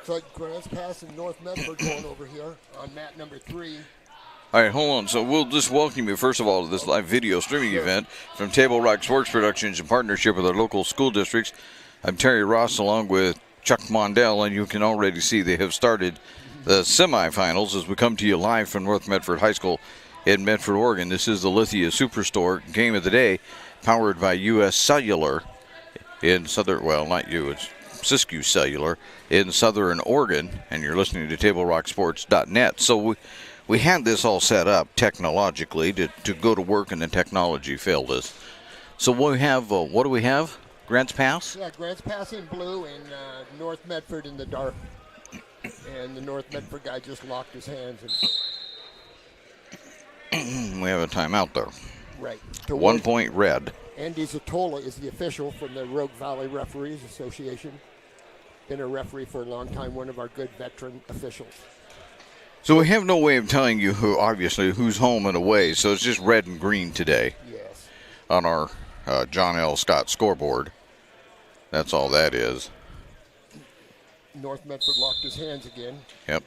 Looks like Grants Pass and North Medford going over here on mat number 3. All right, hold on. So we'll just welcome you, first of all, to this live video streaming event from Table Rock Sports Productions in partnership with our local school districts. I'm Terry Ross along with Chuck Mondell, and you can already see they have started the semifinals as we come to you live from North Medford High School in Medford, Oregon. This is the Lithia Superstore game of the day, powered by U.S. Cellular in southern, well, not you, it's Siskiyou Cellular in southern Oregon, and you're listening to TableRockSports.net. So we had this all set up technologically to go to work, and the technology failed us. So we have, what do we have? Grants Pass? Yeah, Grants Pass in blue and North Medford in the dark. And the North Medford guy just locked his hands. And we have a timeout there. Right. 1 point red. Andy Zatola is the official from the Rogue Valley Referees Association. Been a referee for a long time, one of our good veteran officials. So we have no way of telling you who's home and away, so it's just red and green today. Yes. On our John L. Scott scoreboard. That's all that is. North Medford locked his hands again. Yep.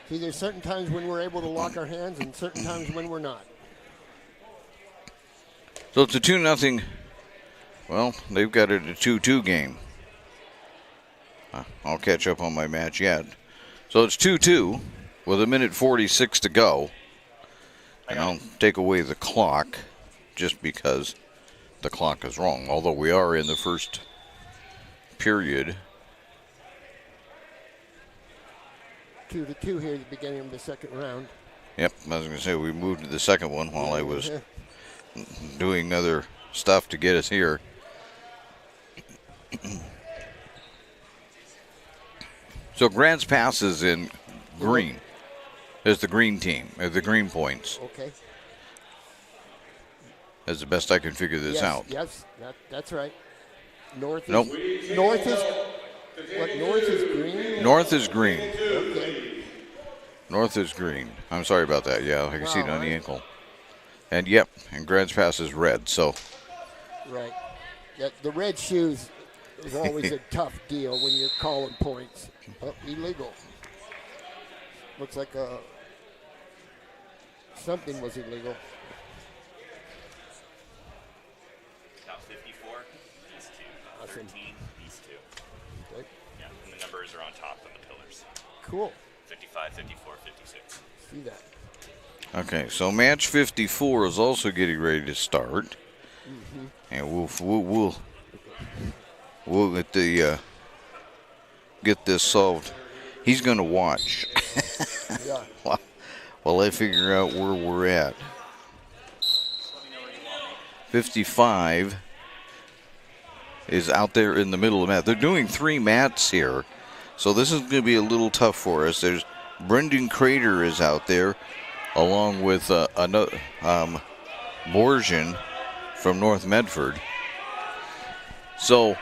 See, there's certain times when we're able to lock our hands and certain times when we're not. So it's a 2-0. Well, they've got it a 2-2 game. I'll catch up on my match yet. So it's 2-2 with 1:46 to go. And I'll take away the clock just because the clock is wrong, although we are in the first period. 2-2 here at the beginning of the second round. Yep, I was going to say we moved to the second one while I was doing other stuff to get us here. So Grants Pass is in green. Is the green team, the green points. Okay. That's the best I can figure this out. Yes, that's right. North is, nope. North is green? North is green. Okay. North is green. I'm sorry about that. Yeah, I can see it on the ankle. And yep, and Grants Pass is red, so. Right. Yeah, the red shoes is always a tough deal when you're calling points. Oh, illegal. Looks like something was illegal. About 54, these two. 13, these two. Okay. Yeah, and the numbers are on top of the pillars. Cool. 55, 54, 56. See that. Okay, so match 54 is also getting ready to start. Mm-hmm. And we'll get this solved. He's going to watch. Yeah. While I figure out where we're at. 55 is out there in the middle of the mat. They're doing 3 mats here, so this is going to be a little tough for us. There's Brendan Crater is out there, along with another Borsian from North Medford. So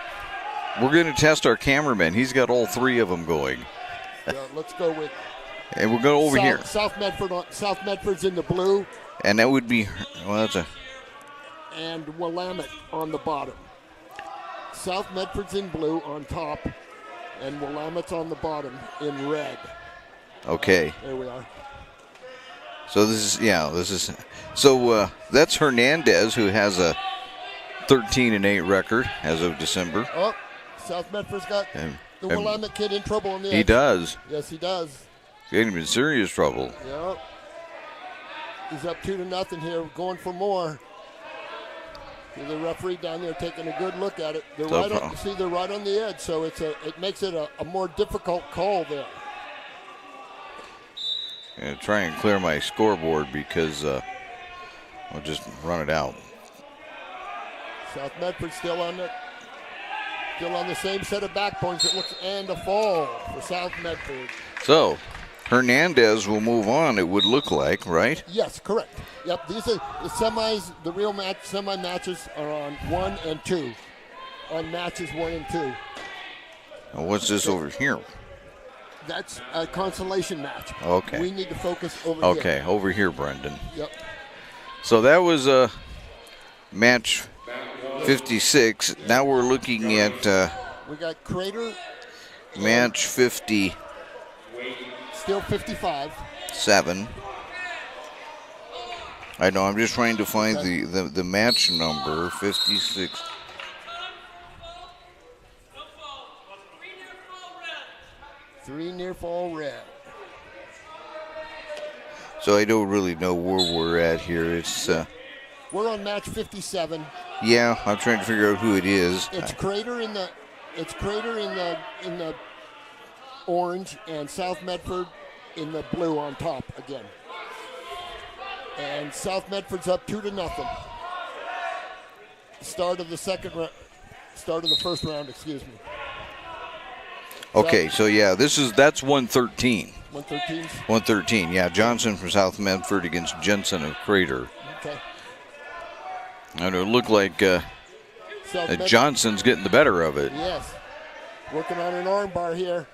we're going to test our cameraman. He's got all 3 of them going. Yeah, let's go with. And we're going over here. South Medford's in the blue. And that would be, well, that's a. And Willamette on the bottom. South Medford's in blue on top, and Willamette's on the bottom in red. Okay. There we are. So so that's Hernandez, who has a 13-8 record as of December. Oh, South Medford's got the Willamette kid in trouble on the edge. He does. Yes, he does. He's getting him in serious trouble. Yep. He's up 2-0 here, going for more. See the referee down there taking a good look at it. They're right on the edge, so it makes it a more difficult call there. I'm going to try and clear my scoreboard because I'll just run it out. South Medford still on the same set of back points. It looks, and a fall for South Medford. So Hernandez will move on, it would look like, right? Yes, correct. Yep, these are the semis. The real semi matches are on 1 and 2. On matches 1 and 2. Now what's this over here? That's a consolation match. Okay. We need to focus over here. Okay, over here, Brendan. Yep. So that was match 56. Now we're looking at. We got Crater match 50. Still 55. 7. I know, I'm just trying to find the match number, 56. Three near fall red. So I don't really know where we're at here. It's we're on match 57. Yeah, I'm trying to figure out who it is. It's Crater in the orange and South Medford in the blue on top again. And South Medford's up 2-0. Start of the first round, excuse me. Okay, so yeah, that's 113. 113? 113, yeah. Johnson from South Medford against Jensen of Crater. Okay. And it looked like Johnson's getting the better of it. Yes. Working on an arm bar here.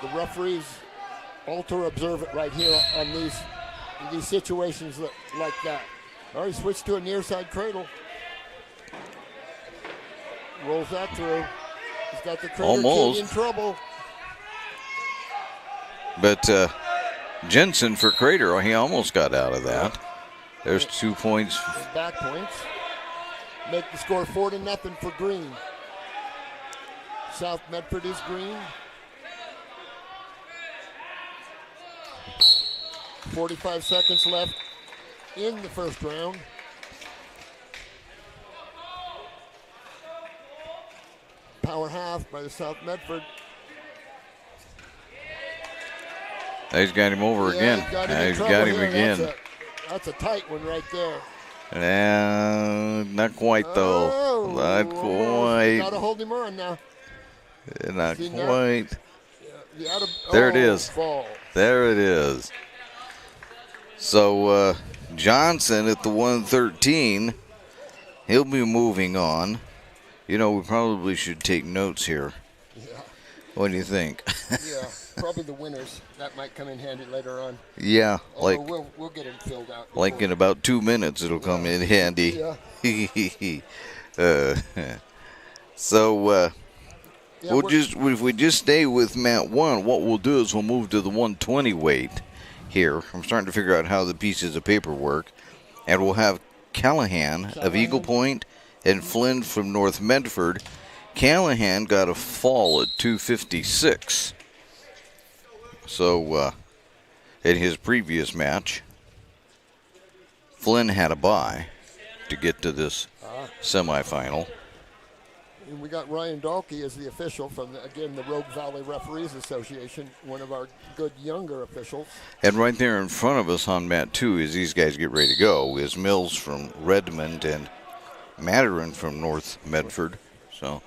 The referees ultra observe it right here on these situations like that. All right, switch to a near side cradle. Rolls that through. He's got the Crater King in trouble. But Jensen for Crater, he almost got out of that. There's 2 points. Back points. Make the score 4-0 for green. South Medford is green. 45 seconds left in the first round. Power half by the South Medford. He's got him over again. He's got him again. That's a tight one right there. Not quite though. Oh, not quite. Got to hold him on now. Not quite. There it is. Fall. There it is. So Johnson at the 113. He'll be moving on. You know, we probably should take notes here. Yeah. What do you think? Yeah, probably the winners. That might come in handy later on. Yeah, we'll get it filled out. Like in about 2 minutes, it'll come in handy. Yeah. So if we just stay with Mat 1, what we'll do is we'll move to the 120 weight here. I'm starting to figure out how the pieces of paper work, and we'll have Callahan of Eagle Point and Flynn from North Medford. Callahan got a fall at 256. So in his previous match, Flynn had a bye to get to this semifinal. And we got Ryan Dahlke as the official from, the Rogue Valley Referees Association, one of our good younger officials. And right there in front of us on mat 2, as these guys get ready to go, is Mills from Redmond and Maturin from North Medford. So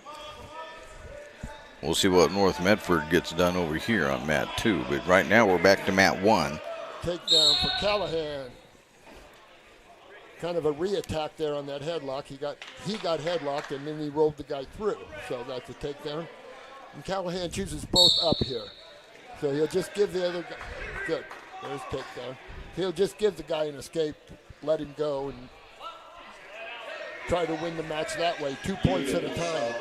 we'll see what North Medford gets done over here on mat 2. But right now we're back to mat 1. Takedown for Callahan. Kind of a re-attack there on that headlock. He got headlocked and then he rolled the guy through. So that's a takedown. And Callahan chooses both up here. So he'll just give the other guy, good, there's takedown. He'll just give the guy an escape, let him go, and try to win the match that way, 2 points at a time.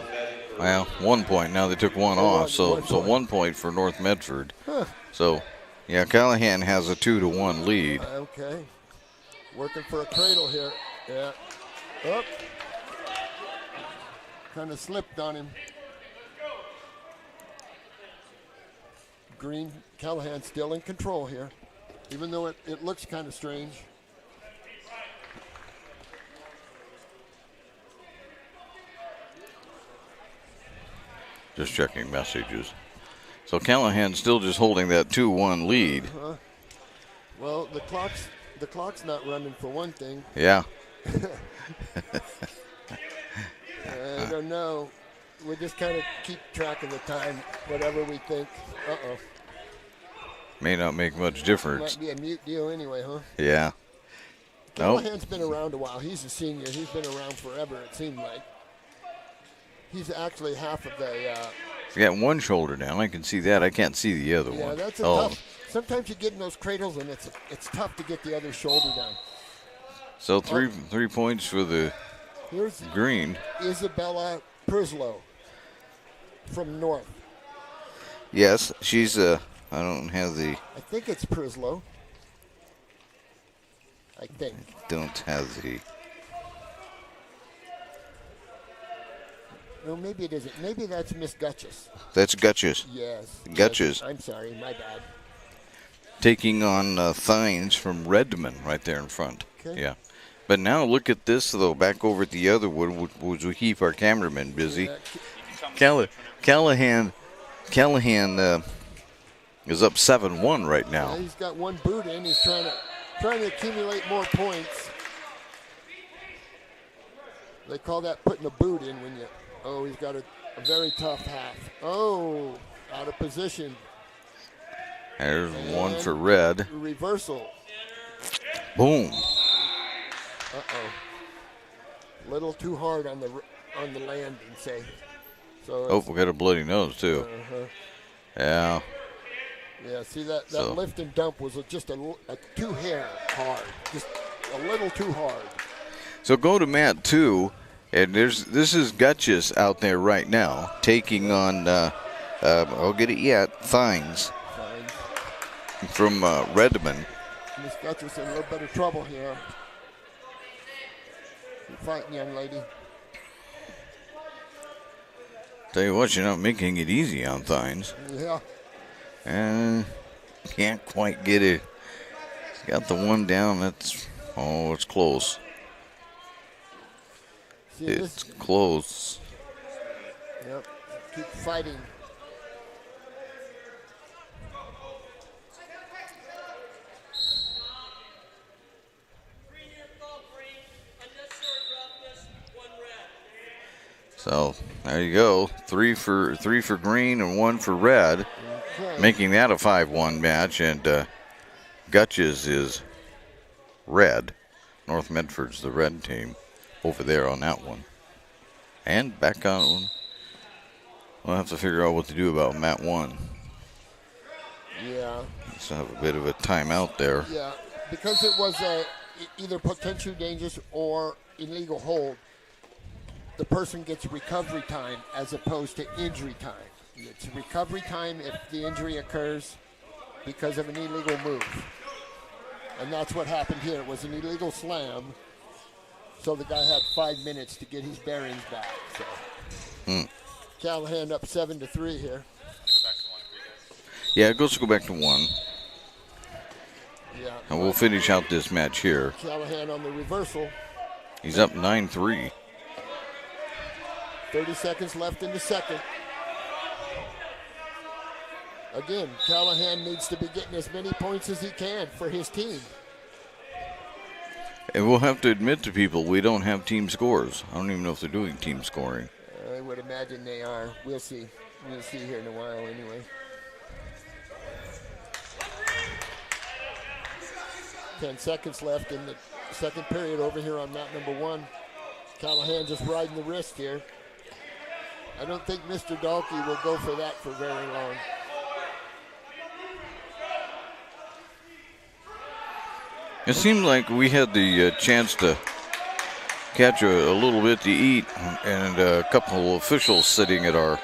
Well, 1 point. Now they took one off, so 1 point for North Medford. Huh. So, yeah, Callahan has a 2-1 lead. Okay. Working for a cradle here. Yeah. Up. Kind of slipped on him. Green, Callahan still in control here, even though it looks kind of strange. Just checking messages. So Callahan's still just holding that 2-1 lead. Well, the clock's not running for one thing. Yeah. I don't know. We just kind of keep track of the time, whatever we think. Uh-oh. May not make much difference. Might be a mute deal anyway, huh? Yeah. Callahan's been around a while. He's a senior. He's been around forever, it seemed like. He's actually half of the... He's got one shoulder down. I can see that. I can't see the other one. Yeah, that's a tough... Sometimes you get in those cradles and it's tough to get the other shoulder down. So three points for the Here's green. Isabella Prislow. from North. Yes, she's I don't have the. I think it's Prislow. I think. Don't have the. No, maybe it isn't. Maybe that's Miss Gutches. That's Gutches. Yes. Gutches. I'm sorry, my bad. Taking on Thines from Redmond right there in front. Okay. Yeah. But now look at this, though, back over at the other one, which we keep our cameraman busy. Callahan is up 7-1 right now. Yeah, he's got one boot in. He's trying to accumulate more points. They call that putting a boot in when you. Oh, he's got a very tough half. Oh, out of position. There's And one for red. Reversal. Boom. Uh-oh. Little too hard on the landing, say. So. Oh, we got a bloody nose too. Yeah. Yeah. See that lift and dump was just a too hard, just a little too hard. So go to mat 2, and this is Gutches out there right now taking on. I'll get it yet. Thines from Redmond. Miss Gutches in a little bit of trouble here. Keep fighting, young lady. Tell you what, you're not making it easy on Thines. Yeah. And can't quite get it. Got the one down. It's close. See, it's close. Yep. Keep fighting. So there you go. Three for green and 1 for red, making that a 5-1 match. And Gutches is red. North Medford's the red team over there on that one. And back on. We'll have to figure out what to do about mat 1. Yeah. Let's have a bit of a timeout there. Yeah, because it was either potentially dangerous or illegal hold. The person gets recovery time as opposed to injury time. It's recovery time if the injury occurs because of an illegal move. And that's what happened here. It was an illegal slam. So the guy had 5 minutes to get his bearings back. So Callahan up 7-3 here. Yeah, let's go back to 1. Yeah. And we'll finish out this match here. Callahan on the reversal. He's up 9-3. 30 seconds left in the second. Again, Callahan needs to be getting as many points as he can for his team. And we'll have to admit to people we don't have team scores. I don't even know if they're doing team scoring. I would imagine they are. We'll see. We'll see here in a while anyway. 10 seconds left in the second period over here on mat number 1. Callahan just riding the wrist here. I don't think Mr. Dalkey will go for that for very long. It seemed like we had the chance to catch a little bit to eat, and a couple of officials sitting at our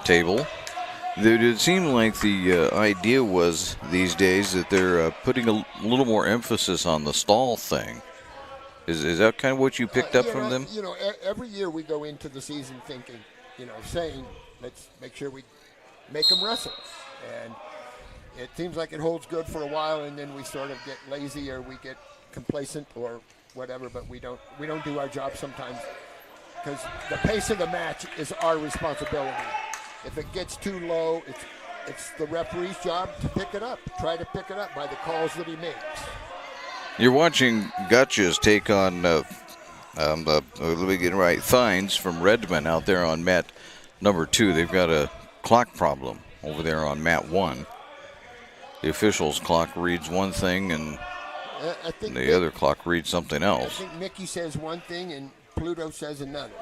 table. It seemed like the idea was these days that they're putting a little more emphasis on the stall thing. Is that kind of what you picked up from them? You know, every year we go into the season thinking, saying, let's make sure we make them wrestle. And it seems like it holds good for a while, and then we sort of get lazy or we get complacent or whatever, but we don't do our job sometimes because the pace of the match is our responsibility. If it gets too low, it's the referee's job to pick it up, try to pick it up by the calls that he makes. You're watching Gutches take on, let me get it right, Thines from Redmond out there on mat number 2. They've got a clock problem over there on mat 1. The officials' clock reads one thing, and I think the other clock reads something else. I think Mickey says one thing and Pluto says another.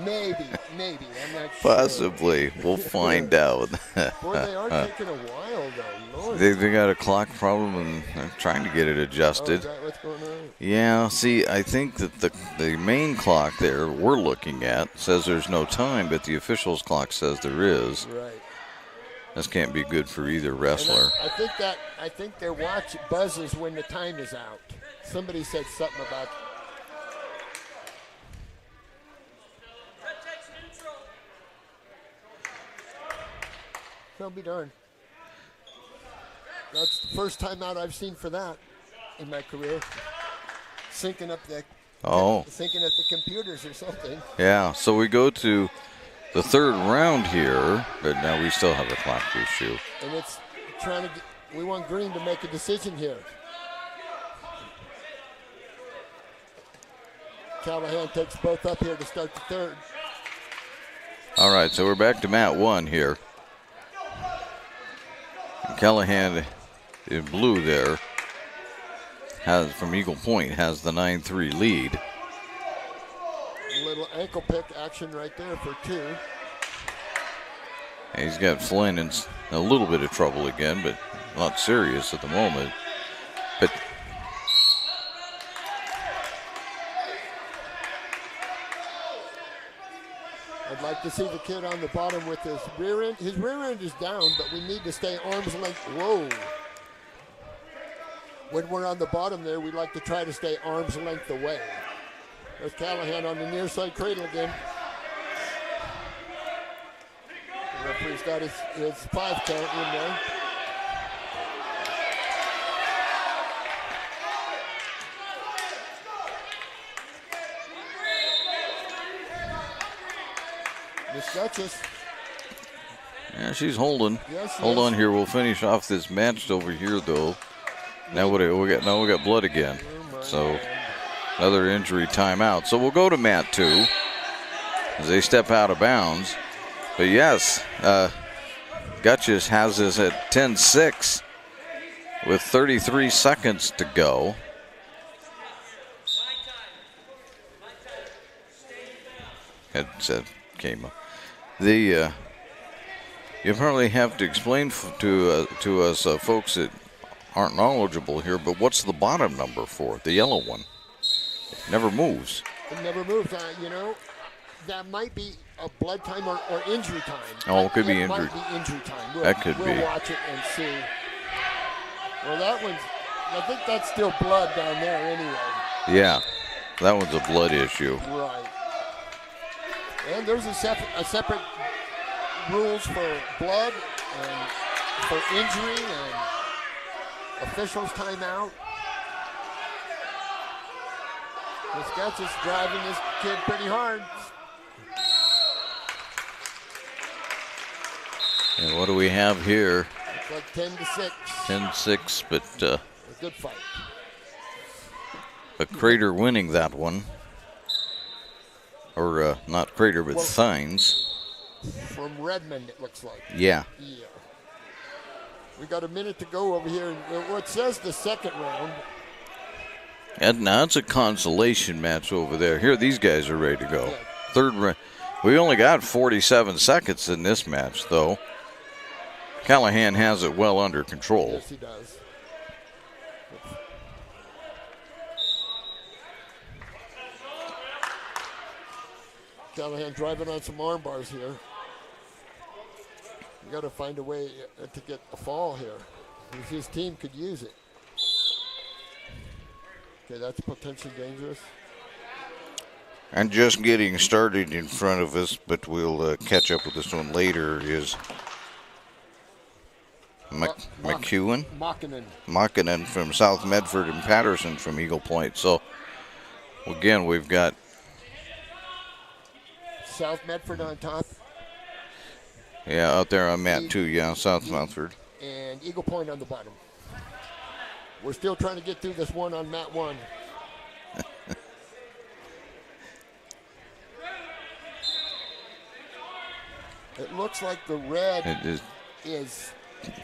Maybe. I'm not sure. Possibly. We'll find out. Boy, they are taking a while, though. Lord. They got a clock problem, and they're trying to get it adjusted. Oh, is that what's going on? Yeah, see, I think that the main clock there we're looking at says there's no time, but the official's clock says there is. Right. This can't be good for either wrestler. I think their watch buzzes when the time is out. Somebody said something about. I'll be darned. That's the first time out I've seen for that in my career. Syncing up the computers or something. Yeah, so we go to the third round here, but now we still have a clock issue. And it's trying to get, we want Green to make a decision here. Callahan takes both up here to start the third. All right, so we're back to mat 1 here. And Callahan in blue there has, from Eagle Point, has the 9-3 lead. A little ankle pick action right there for 2. And he's got Flynn in a little bit of trouble again, but not serious at the moment. But I'd like to see the kid on the bottom with his rear end. His rear end is down, but we need to stay arm's length. Whoa. When we're on the bottom there, we like to try to stay arm's length away. There's Callahan on the near side cradle again. The referee's got his 5 count in there. Miss Duchess. yeah, she's holding. Yes, Hold yes. on here. We'll finish off this match over here, though. Now we got blood again. So another injury timeout. So we'll go to mat 2 as they step out of bounds. But yes, Gutches has us at 10-6 with 33 seconds to go. Headset came up. You apparently have to explain to us folks that aren't knowledgeable here, but what's the bottom number for the yellow one? It never moves. It never moves. That might be a blood time or injury time. Oh, it could be injury. injury. Might be injury time. That could be. We'll watch it and see. Well, that one's. I think that's still blood down there anyway. Yeah, that one's a blood issue. Right. And there's a separate rules for blood and for injury and officials timeout. This guy's just driving this kid pretty hard. And what do we have here? It's like 10-6. 10-6, but A good fight. a Crater winning that one. Or not Crater, but Thines. From Redmond, it looks like. Yeah. Yeah. We got a minute to go over here. Well, it says the second round. And now it's a consolation match over there. Here, these guys are ready to go. Yeah. Third round. We only got 47 seconds in this match, though. Callahan has it well under control. Yes, he does. Callahan driving on some arm bars here. We got to find a way to get a fall here. His team could use it. Okay, that's potentially dangerous. And just getting started in front of us, but we'll catch up with this one later, is McEwen? Makinen from South Medford and Patterson from Eagle Point. So, again, we've got South Medford on top. Yeah, out there on mat 2, yeah, South Medford. And Eagle Point on the bottom. We're still trying to get through this one on mat 1. It looks like the red is.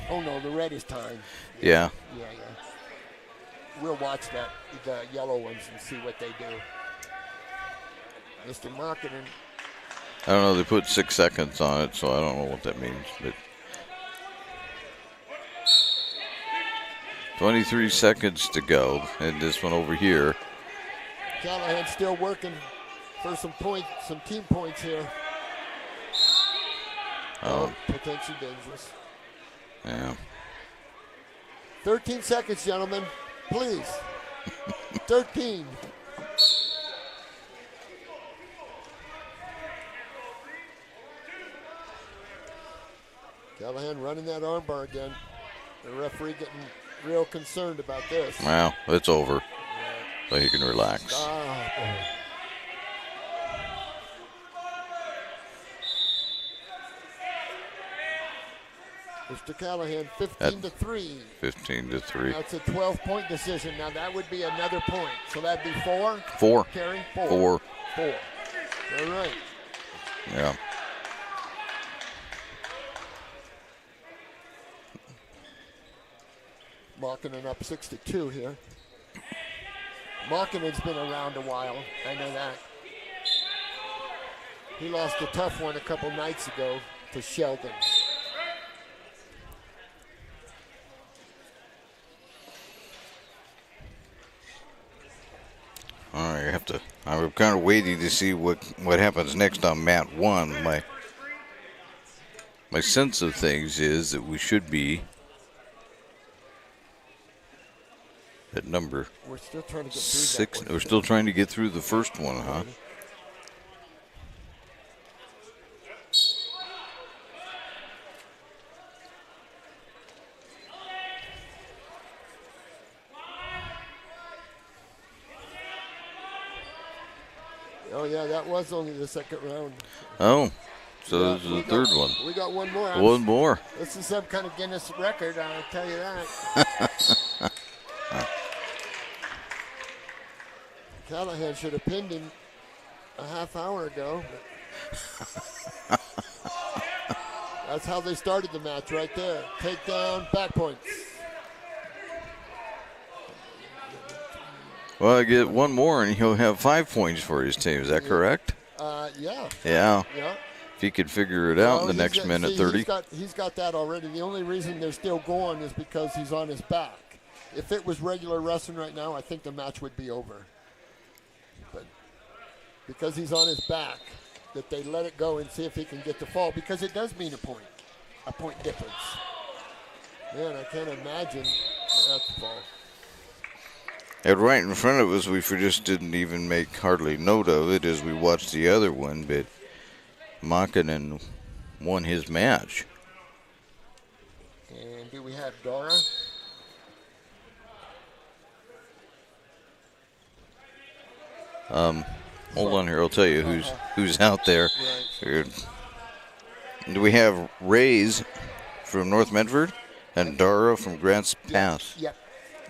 Oh no, the red is time. Yeah. Yeah. We'll watch the yellow ones and see what they do. Mr. Makinen. I don't know, they put 6 seconds on it, so I don't know what that means. But 23 seconds to go, and this one over here Callahan still working for some points, some team points here. Oh. Potentially dangerous. Yeah. 13 seconds, gentlemen. Please. 13. Callahan running that armbar again. The referee getting real concerned about this. Well, it's over. So he can relax. Mr. Callahan, 15-3. 15-3. That's a 12-point decision. Now that would be another point. So that'd be 4. 4. Carry 4. 4. 4. All right. Yeah. Markkinen up 6-2 here. Markkinen's been around a while. I know that. He lost a tough one a couple nights ago to Sheldon. All right, I'm kind of waiting to see what happens next on mat 1. My sense of things is that we should be at number We're still trying to get 6. through that one. We're still trying to get through the first one, huh? Oh, yeah, that was only the second round. Oh, so this is the third one. We got one more. One more. This is some kind of Guinness record, I'll tell you that. Callahan should have pinned him a half hour ago. That's how they started the match right there. Takedown, back points. Well, I get one more and he'll have 5 points for his team. Is that correct? Yeah. Yeah. Yeah. If he could figure it out in the next minute 30. He's got that already. The only reason they're still going is because he's on his back. If it was regular wrestling right now, I think the match would be over. But because he's on his back, that they let it go and see if he can get the fall, because it does mean a point difference. Man, I can't imagine that's the fall. And right in front of us, we just didn't even make hardly note of it as we watched the other one, but Markkinen won his match. And do we have Dora? Hold on here, I'll tell you who's out there. Right. Do we have Rays from North Medford and Dara from Grants Pass? Yep.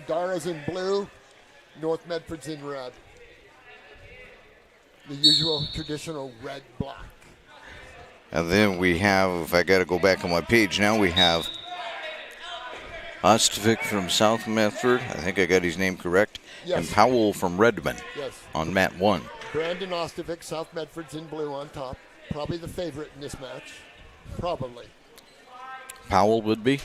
Dara's in blue, North Medford's in red. The usual traditional red block. And then we have, if I got to go back on my page now, we have Ostvik from South Medford. I think I got his name correct. Yes. And Powell from Redmond. Yes. On mat 1. Brandon Ostovik, South Medford's in blue on top. Probably the favorite in this match. Probably. Powell would be?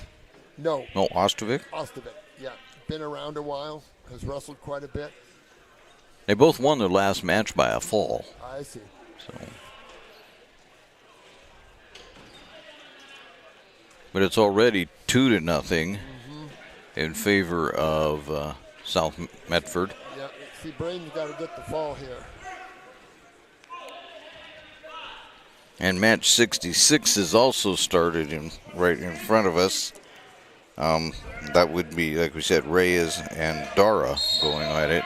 No. No, Ostovik? Ostovik, yeah. Been around a while. Has wrestled quite a bit. They both won their last match by a fall. I see. So. But it's already 2-0 in favor of South Medford. Yeah, see, Braden's got to get the fall here. And match 66 is also started right in front of us. That would be, like we said, Reyes and Dara going at it.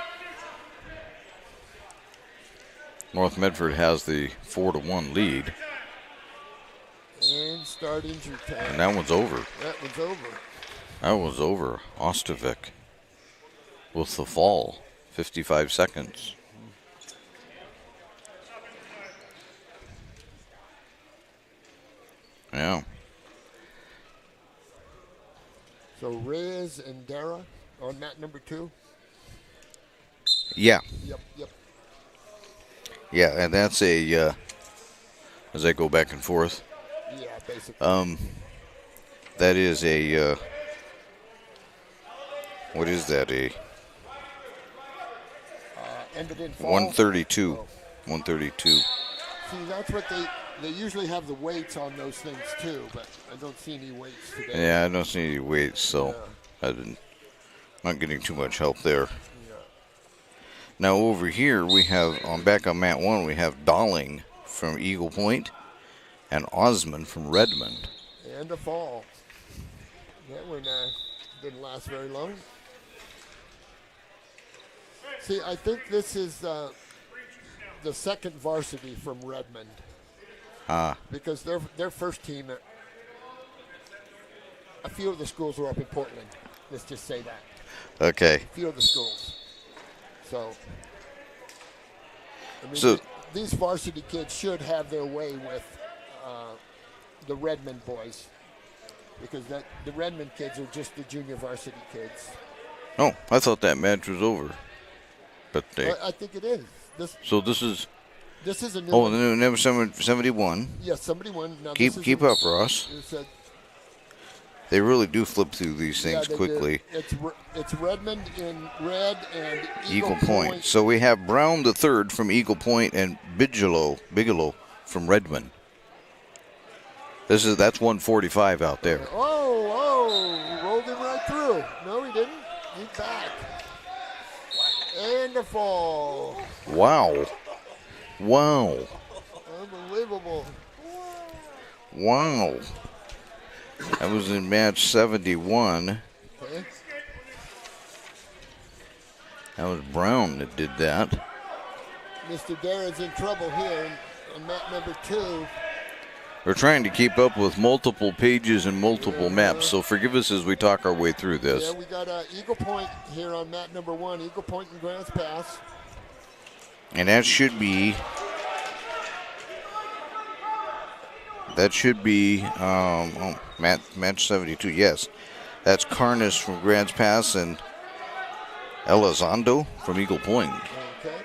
North Medford has the 4-1 lead. And start injury time. And that one's over. That one's over. That was over. Ostovik with the fall. 55 seconds. Yeah. So Reyes and Dara on mat number 2? Yeah. Yep. Yeah, and that's a, as I go back and forth. Yeah, basically. That is a, what is that, a? And it didn't fall? 132. Oh. 132. See, that's what they usually have the weights on those things too, but I don't see any weights today. Yeah, I don't see any weights, so I'm not getting too much help there. Yeah. Now over here we have, back on mat 1, we have Dolling from Eagle Point and Osmond from Redmond. And a fall. That one didn't last very long. See, I think this is the second varsity from Redmond. Because their first team, a few of the schools were up in Portland. Let's just say that. Okay. A few of the schools. So, I mean, these varsity kids should have their way with the Redmond boys. Because the Redmond kids are just the junior varsity kids. Oh, I thought that match was over. But I think it is. This is a new one. The new number 71. Yes, somebody won. Now keep up, Ross. They really do flip through these things quickly. It's Redmond in red and Eagle Point. So we have Brown the third from Eagle Point and Bigelow from Redmond. That's 145 out there. Oh, rolled him right through. No, he didn't. He's back. And a fall. Wow. Unbelievable. Wow. That was in match 71. Okay. That was Brown that did that. Mr. Darren's in trouble here on mat number 2. We're trying to keep up with multiple pages and multiple maps, so forgive us as we talk our way through this. Yeah, we got Eagle Point here on mat number 1. Eagle Point and Grants Pass. And that should be match 72. Yes, that's Carnes from Grants Pass and Elizondo from Eagle Point. Okay.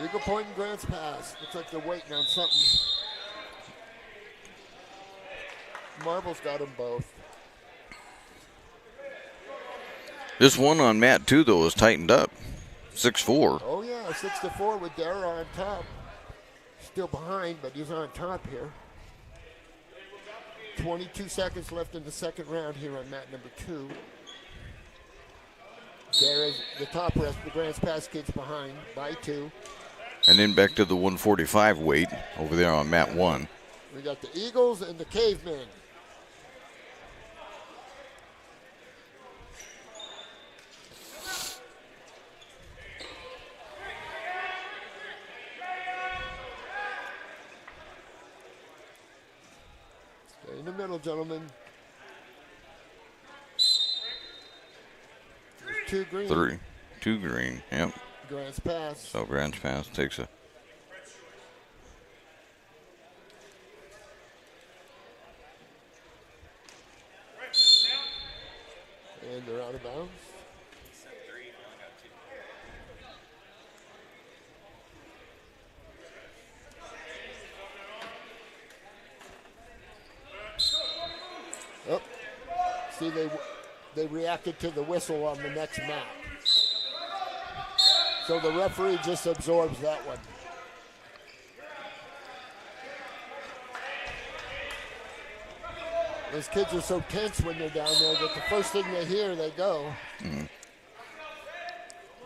Eagle Point and Grants Pass. Looks like they're waiting on something. Marvel's got them both. This one on mat 2 though is tightened up. 6-4. Oh yeah, 6-4 with Dara on top. Still behind, but he's on top here. 22 seconds left in the second round here on mat number 2. Dara's the top rest, the Grants Pass kids behind by 2. And then back to the 145 weight over there on mat 1. We got the Eagles and the Cavemen. Stay in the middle, gentlemen. There's 2 green. 2 green, yep. Grants Pass. So Grants Pass takes a... And they're out of bounds. Oh, see, they reacted to the whistle on the next mat. So the referee just absorbs that one. Those kids are so tense when they're down there that the first thing they hear, they go. Mm.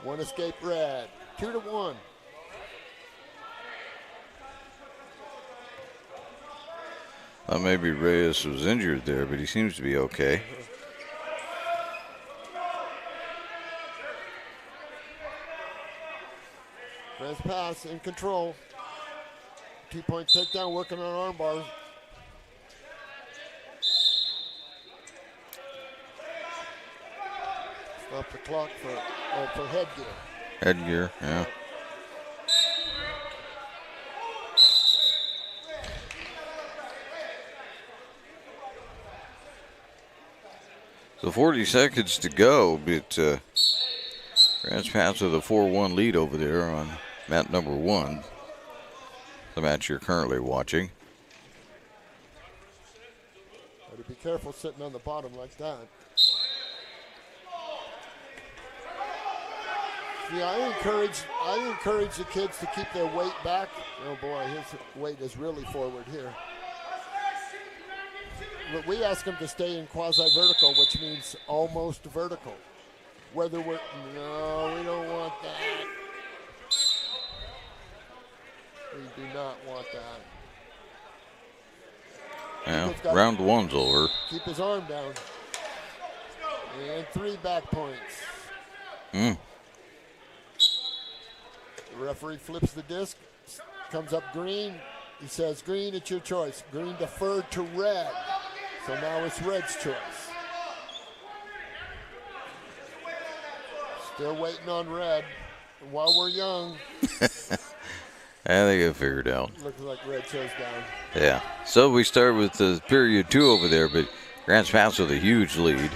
One escape red. 2-1. Maybe Reyes was injured there, but he seems to be okay. Grants Pass in control. 2-point takedown, working on arm bars. Stop the clock for headgear. Headgear, yeah. So 40 seconds to go, but Grants Pass with a 4-1 lead over there on mat number 1, the match you're currently watching. Better be careful sitting on the bottom like that. Yeah, I encourage the kids to keep their weight back. Oh boy, his weight is really forward here. But we ask them to stay in quasi-vertical, which means almost vertical. Whether we're, no, we don't want that. We do not want that. Yeah, round one's over. Keep his arm down. And 3 back points. Mm. The referee flips the disc, comes up green. He says, green, it's your choice. Green deferred to red. So now it's red's choice. Still waiting on red. While we're young. I think I figured out. Looks like red chose down. Yeah. So we start with the period 2 over there, but Grants Pass with a huge lead. Yes.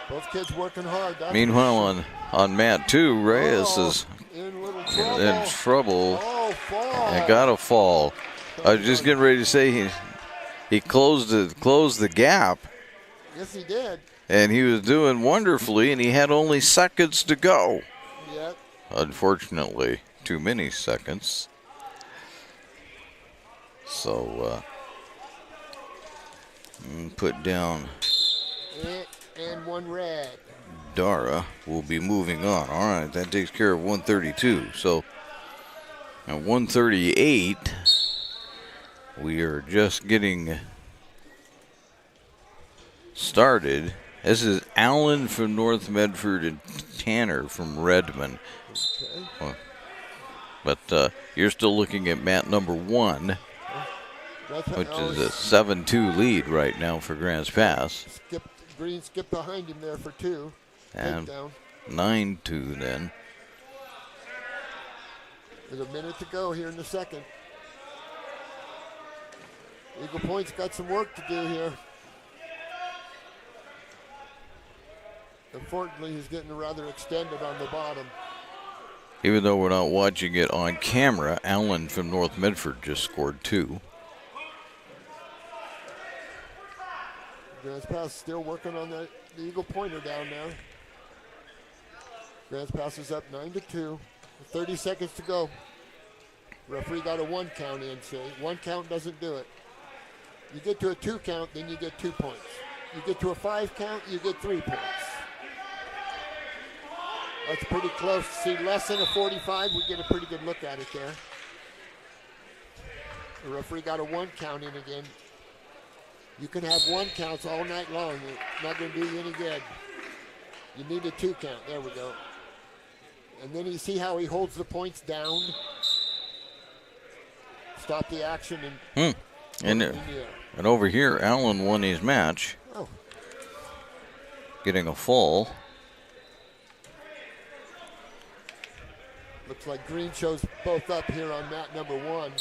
Both kids working hard. Meanwhile, on mat 2, Reyes is in trouble. Oh, fall. And got a fall. I was just getting ready to say he closed the gap. Yes, he did. And he was doing wonderfully, and he had only seconds to go. Yep. Unfortunately, too many seconds. So, put down. And 1 red. Dara will be moving on. All right, that takes care of 132. So, at 138, we are just getting started. This is Allen from North Medford and Tanner from Redmond. Okay. But you're still looking at mat number 1, which is a 7-2 lead right now for Grants Pass. Green skipped behind him there for 2. And 9-2 then. There's a minute to go here in the second. Eagle Point's got some work to do here. Unfortunately, he's getting rather extended on the bottom. Even though we're not watching it on camera, Allen from North Medford just scored 2. Grants Pass still working on the Eagle Pointer down there. Grants Pass is up 9-2. 30 seconds to go. Referee got a 1 count in, say. 1 count doesn't do it. You get to a 2 count, then you get 2 points. You get to a 5 count, you get 3 points. That's pretty close. See, less than a 45, we get a pretty good look at it there. The referee got a 1 count in again. You can have 1 counts all night long. It's not going to do you any good. You need a 2 count. There we go. And then you see how he holds the points down. Stop the action and. And over here, Allen won his match. Oh. Getting a fall. Looks like Green shows both up here on mat number 1.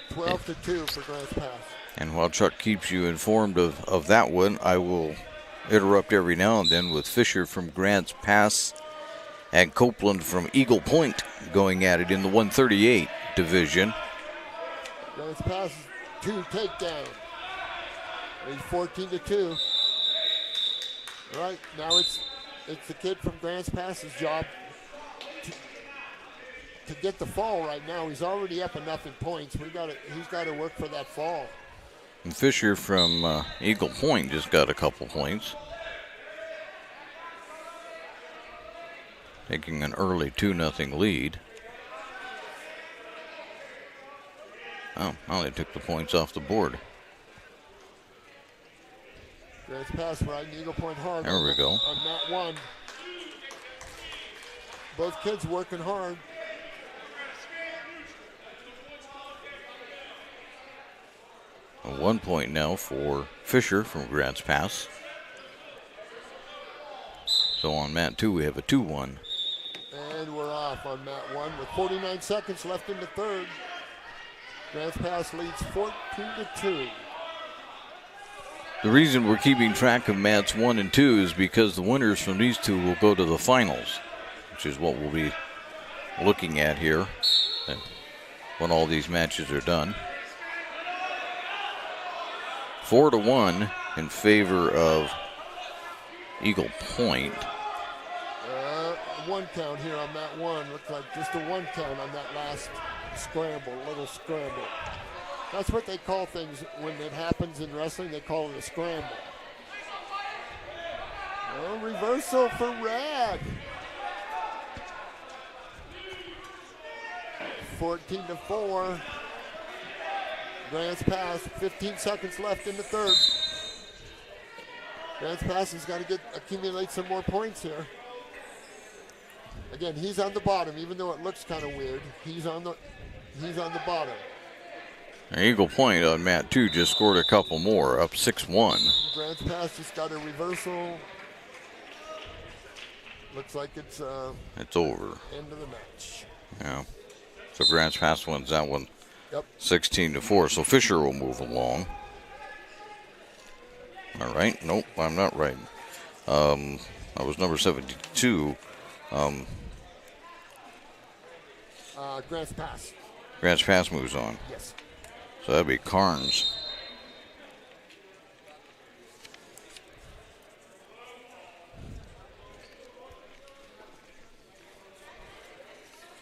12-2 for Grants Pass. And while Chuck keeps you informed of that one, I will interrupt every now and then with Fisher from Grants Pass and Copeland from Eagle Point going at it in the 138 division. Grants Pass 2 takedown. He's 14-2. All right, now it's the kid from Grants Pass's job to get the fall right now. He's already up enough in points. He's got to work for that fall. And Fisher from Eagle Point just got a couple points. Taking an early 2-0 lead. Oh, well, they took the points off the board. Grants Pass riding Eagle Point hard. There we go. On mat 1. Both kids working hard. A 1 point now for Fisher from Grants Pass. So on mat 2, we have a 2-1. And we're off on mat 1 with 49 seconds left in the third. Grants Pass leads 14-2. The reason we're keeping track of mats 1 and 2 is because the winners from these 2 will go to the finals, which is what we'll be looking at here when all these matches are done. 4-1 in favor of Eagle Point. one count here on that one. Looks like just a one count on that last scramble, little scramble. That's what they call things when it happens in wrestling. They call it a scramble. Oh, reversal for Rad. 14-4. Grants pass. 15 seconds left in the third. Grants pass has got to accumulate some more points here. Again, he's on the bottom, even though it looks kind of weird. He's on the bottom. An Eagle Point on mat 2 just scored a couple more, up 6-1. Grants pass just got a reversal. Looks like it's over. End of the match. Yeah. So Grants Pass wins that one. Yep. 16-4. So Fisher will move along. All right. Nope, I'm not right. I was number 72. Grants Pass. Grants Pass moves on. Yes. So that'd be Carnes.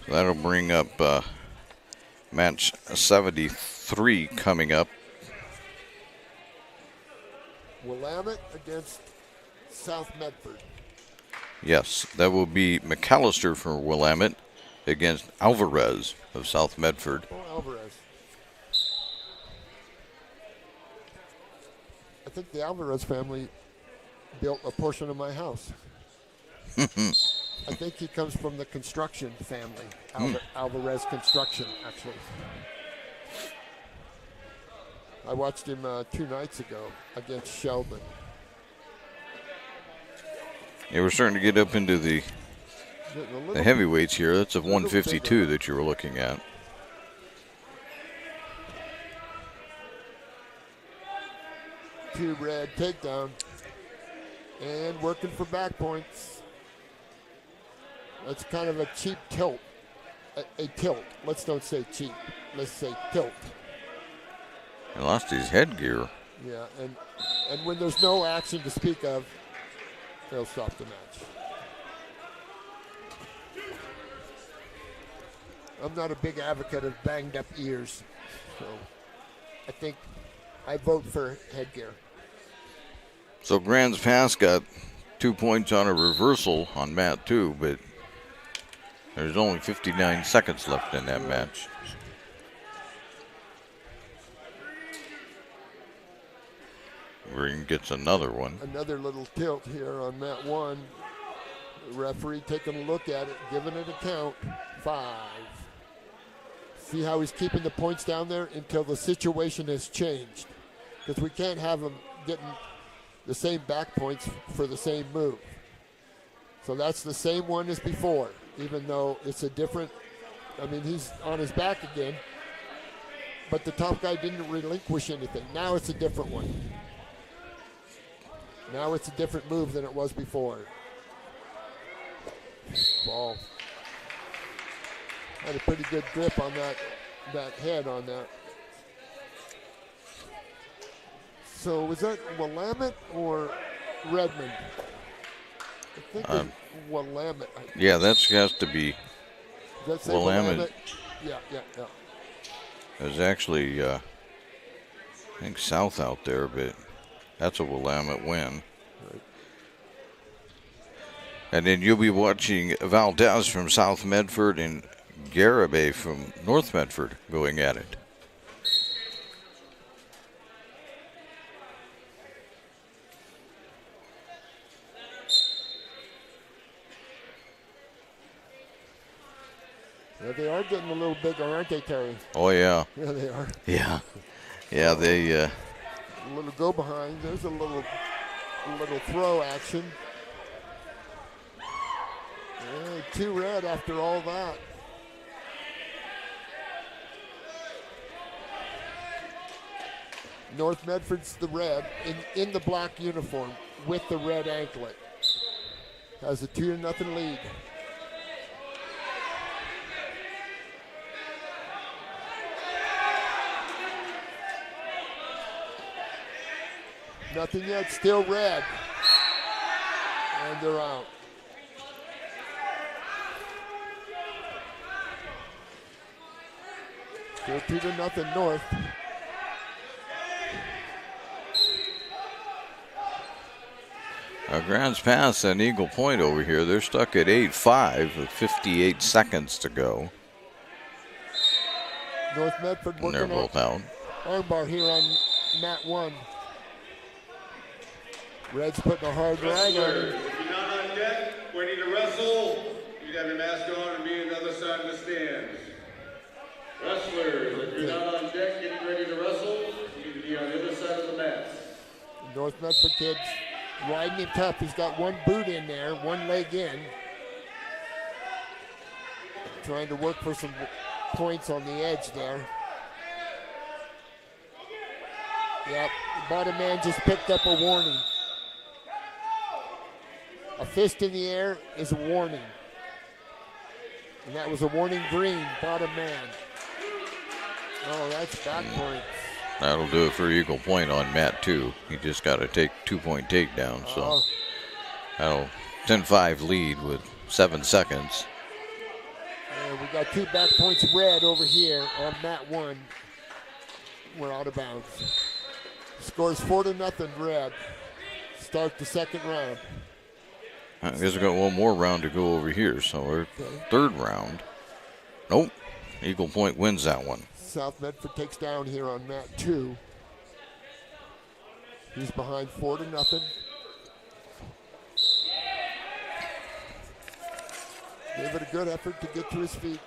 So that'll bring up match 73 coming up. Willamette against South Medford. Yes, that will be McAllister for Willamette against Alvarez of South Medford. Oh, Alvarez. I think the Alvarez family built a portion of my house. I think he comes from the construction family, Alvarez Construction, actually. I watched him 2 nights ago against Sheldon. Yeah, we're starting to get up into the heavyweights here. That's a 152 that you were looking at. Two red takedown. And working for back points. That's kind of a cheap tilt. A tilt. Let's don't say cheap. Let's say tilt. He lost his headgear. Yeah, and when there's no action to speak of, they'll stop the match. I'm not a big advocate of banged up ears, so I think I vote for headgear. So Grants Pass got 2 points on a reversal on mat 2, but there's only 59 seconds left in that match. Green gets another one. Another little tilt here on mat 1. The referee taking a look at it, giving it a count. 5. See how he's keeping the points down there until the situation has changed. Because we can't have him getting the same back points for the same move. So that's the same one as before, even though it's a different, I mean, he's on his back again, but the top guy didn't relinquish anything. Now it's a different one. Now it's a different move than it was before. Ball. Had a pretty good grip on that head on that. So was that Willamette or Redmond? I think it's Willamette. Yeah, that's has to be Willamette. Yeah. There's actually, I think, South out there, but that's a Willamette win. Right. And then you'll be watching Valdez from South Medford and Garibay from North Medford going at it. Yeah, they are getting a little bigger, aren't they, Terry? Oh, yeah. Yeah, they are. Yeah, they... A little go behind. There's a little throw action. Yeah, 2 red after all that. North Medford's the red in the black uniform with the red anklet. Has a 2-0 lead. Nothing yet, still red. And they're out. Still 2-0 North. Grants Pass and Eagle Point over here. They're stuck at 8-5 with 58 seconds to go. North Medford And they're working both out. armbar here on mat 1. Red's putting a hard rag on him. If you're not on deck, ready to wrestle, you got a mask on and be on the other side of the stands. Wrestlers, if you're not on deck getting ready to wrestle, you need to be on the other side of the mat. North Medford kids riding him tough. He's got one boot in there, one leg in. Trying to work for some points on the edge there. Yep, the bottom man just picked up a warning. A fist in the air is a warning. And that was a warning green, bottom man. Oh, that's back points. That'll do it for Eagle Point on mat 2. He just got a 2-point takedown, so that'll 10-5 lead with 7 seconds. And we got 2 back points red over here on mat 1. We're out of bounds. Scores 4-0 red. Start the second round. I guess we got one more round to go over here, so we're third round. Nope. Eagle Point wins that one. South Medford takes down here on mat 2. He's behind 4-0. Gave it a good effort to get to his feet.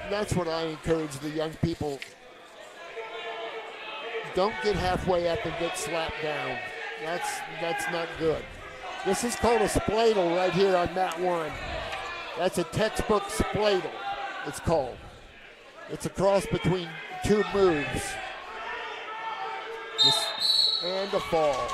That's what I encourage the young people. Don't get halfway up and get slapped down. That's not good. This is called a spladle right here on mat 1. That's a textbook spladle, it's called. It's a cross between 2 moves. And a fall.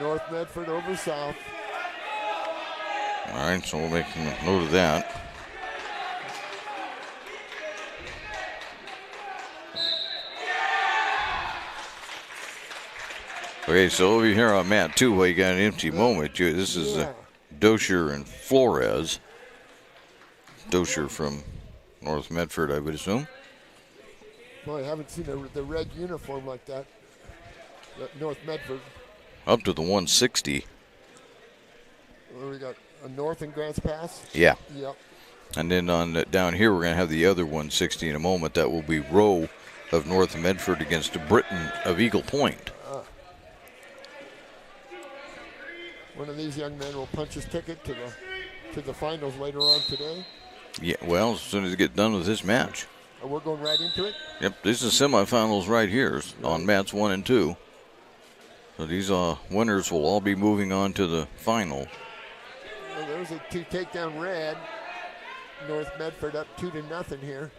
North Medford over South. All right, so we'll make a note of that. Okay, so over here on mat 2, where you got an empty moment, this is Dosher and Flores. Dosher from North Medford, I would assume. Boy, I haven't seen the red uniform like that. North Medford. Up to the 160. Where we got a North and Grants Pass? Yeah. Yep. And then on down here, we're going to have the other 160 in a moment. That will be Rowe of North Medford against Britton of Eagle Point. One of these young men will punch his ticket to the finals later on today. Yeah, well, as soon as we get done with this match. We're going right into it? Yep, this is semifinals right here on mats 1 and 2. So these winners will all be moving on to the final. Well, there's a 2 takedown red. North Medford up 2-0 here.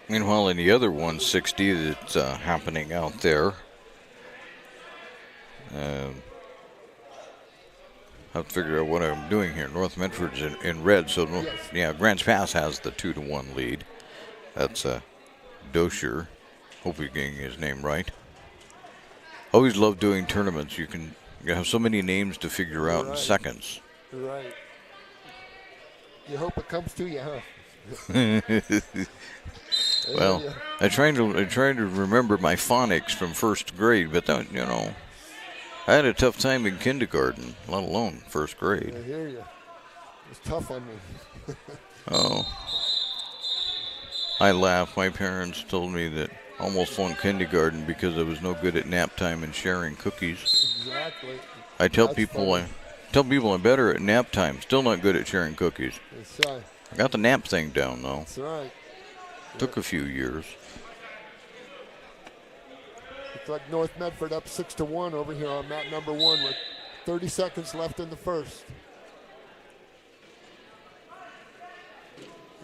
Meanwhile, in the other 160 that's happening out there, I have to figure out what I'm doing here. North Medford's in red, so Grants Pass has the 2-1 lead. That's Dosher. Hope you're getting his name right. Always love doing tournaments. You have so many names to figure out in seconds. Right. You hope it comes to you, huh? Well, I try to remember my phonics from first grade, but that, I had a tough time in kindergarten, let alone first grade. I hear you. It's tough on me. Oh. I laugh. My parents told me that I almost flunked kindergarten because I was no good at nap time and sharing cookies. Exactly. I tell people I'm better at nap time, still not good at sharing cookies. That's right. I got the nap thing down though. That's right. Took a few years. Looks like North Medford up 6-1 over here on mat number 1 with 30 seconds left in the first.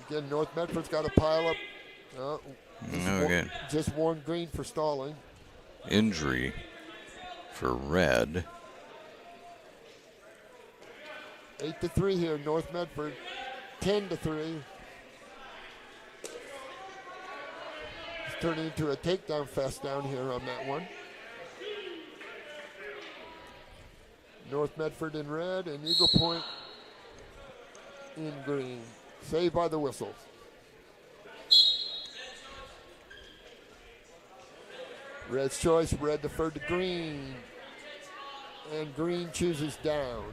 Again, North Medford's got to pile up. Just one green for stalling. Injury for red. 8-3 here, North Medford. 10-3. It's turning into a takedown fest down here on that one. North Medford in red and Eagle Point in green. Saved by the whistle. Red's choice, red deferred to green. And green chooses down.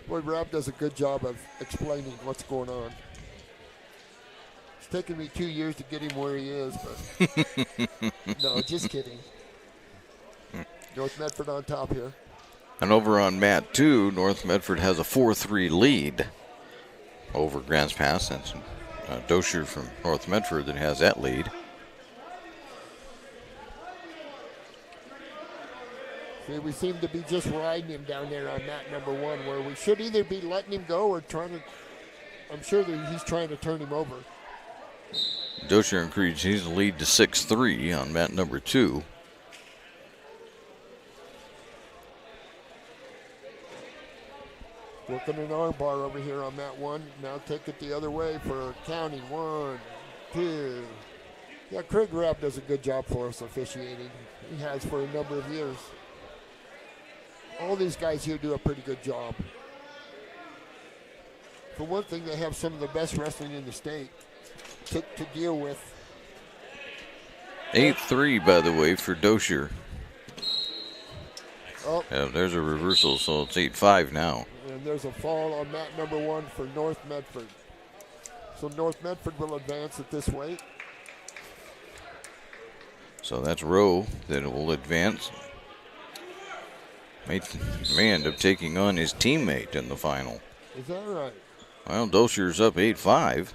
Boy, Rob does a good job of explaining what's going on. It's taken me 2 years to get him where he is, but no, just kidding. North Medford on top here. And over on mat 2, North Medford has a 4-3 lead over Grants Pass. That's Dosher from North Medford that has that lead. See, we seem to be just riding him down there on mat number 1, where we should either be letting him go or trying to, I'm sure that he's trying to turn him over. Dosher increased his lead to 6-3 on mat number 2. Working an arm bar over here on mat 1. Now take it the other way for counting. 1, 2. Yeah, Craig Rapp does a good job for us officiating. He has for a number of years. All these guys here do a pretty good job. For one thing, they have some of the best wrestling in the state to deal with. 8-3, by the way, for Dosher. Oh. Yeah, there's a reversal, so it's 8-5 now. And there's a fall on mat number 1 for North Medford. So North Medford will advance at this weight. So that's Rowe that will advance. May end up taking on his teammate in the final. Is that right? Well, Dosher's up 8-5.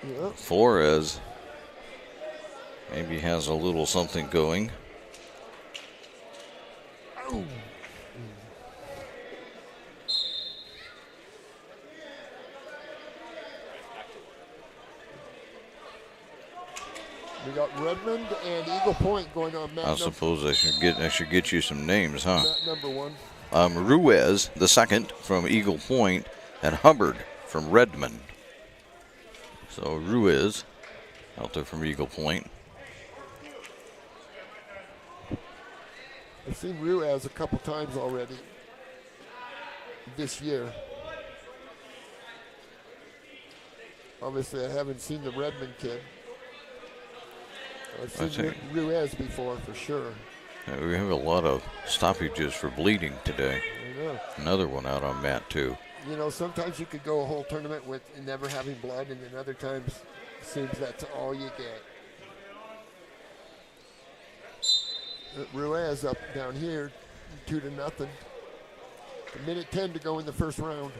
Yep. Flores maybe has a little something going. Oh. We got Redmond and Eagle Point going on mat I suppose I should get you some names, huh? mat number 1. Ruiz, the second from Eagle Point, and Hubbard from Redmond. So Ruiz out there from Eagle Point. I've seen Ruiz a couple times already this year. Obviously, I haven't seen the Redmond kid. I've seen Ruiz before, for sure. Yeah, we have a lot of stoppages for bleeding today. I know. Another one out on mat 2. You know, sometimes you could go a whole tournament with never having blood, and then other times it seems that's all you get. Ruiz up down here, 2-0. A minute 10 to go in the first round.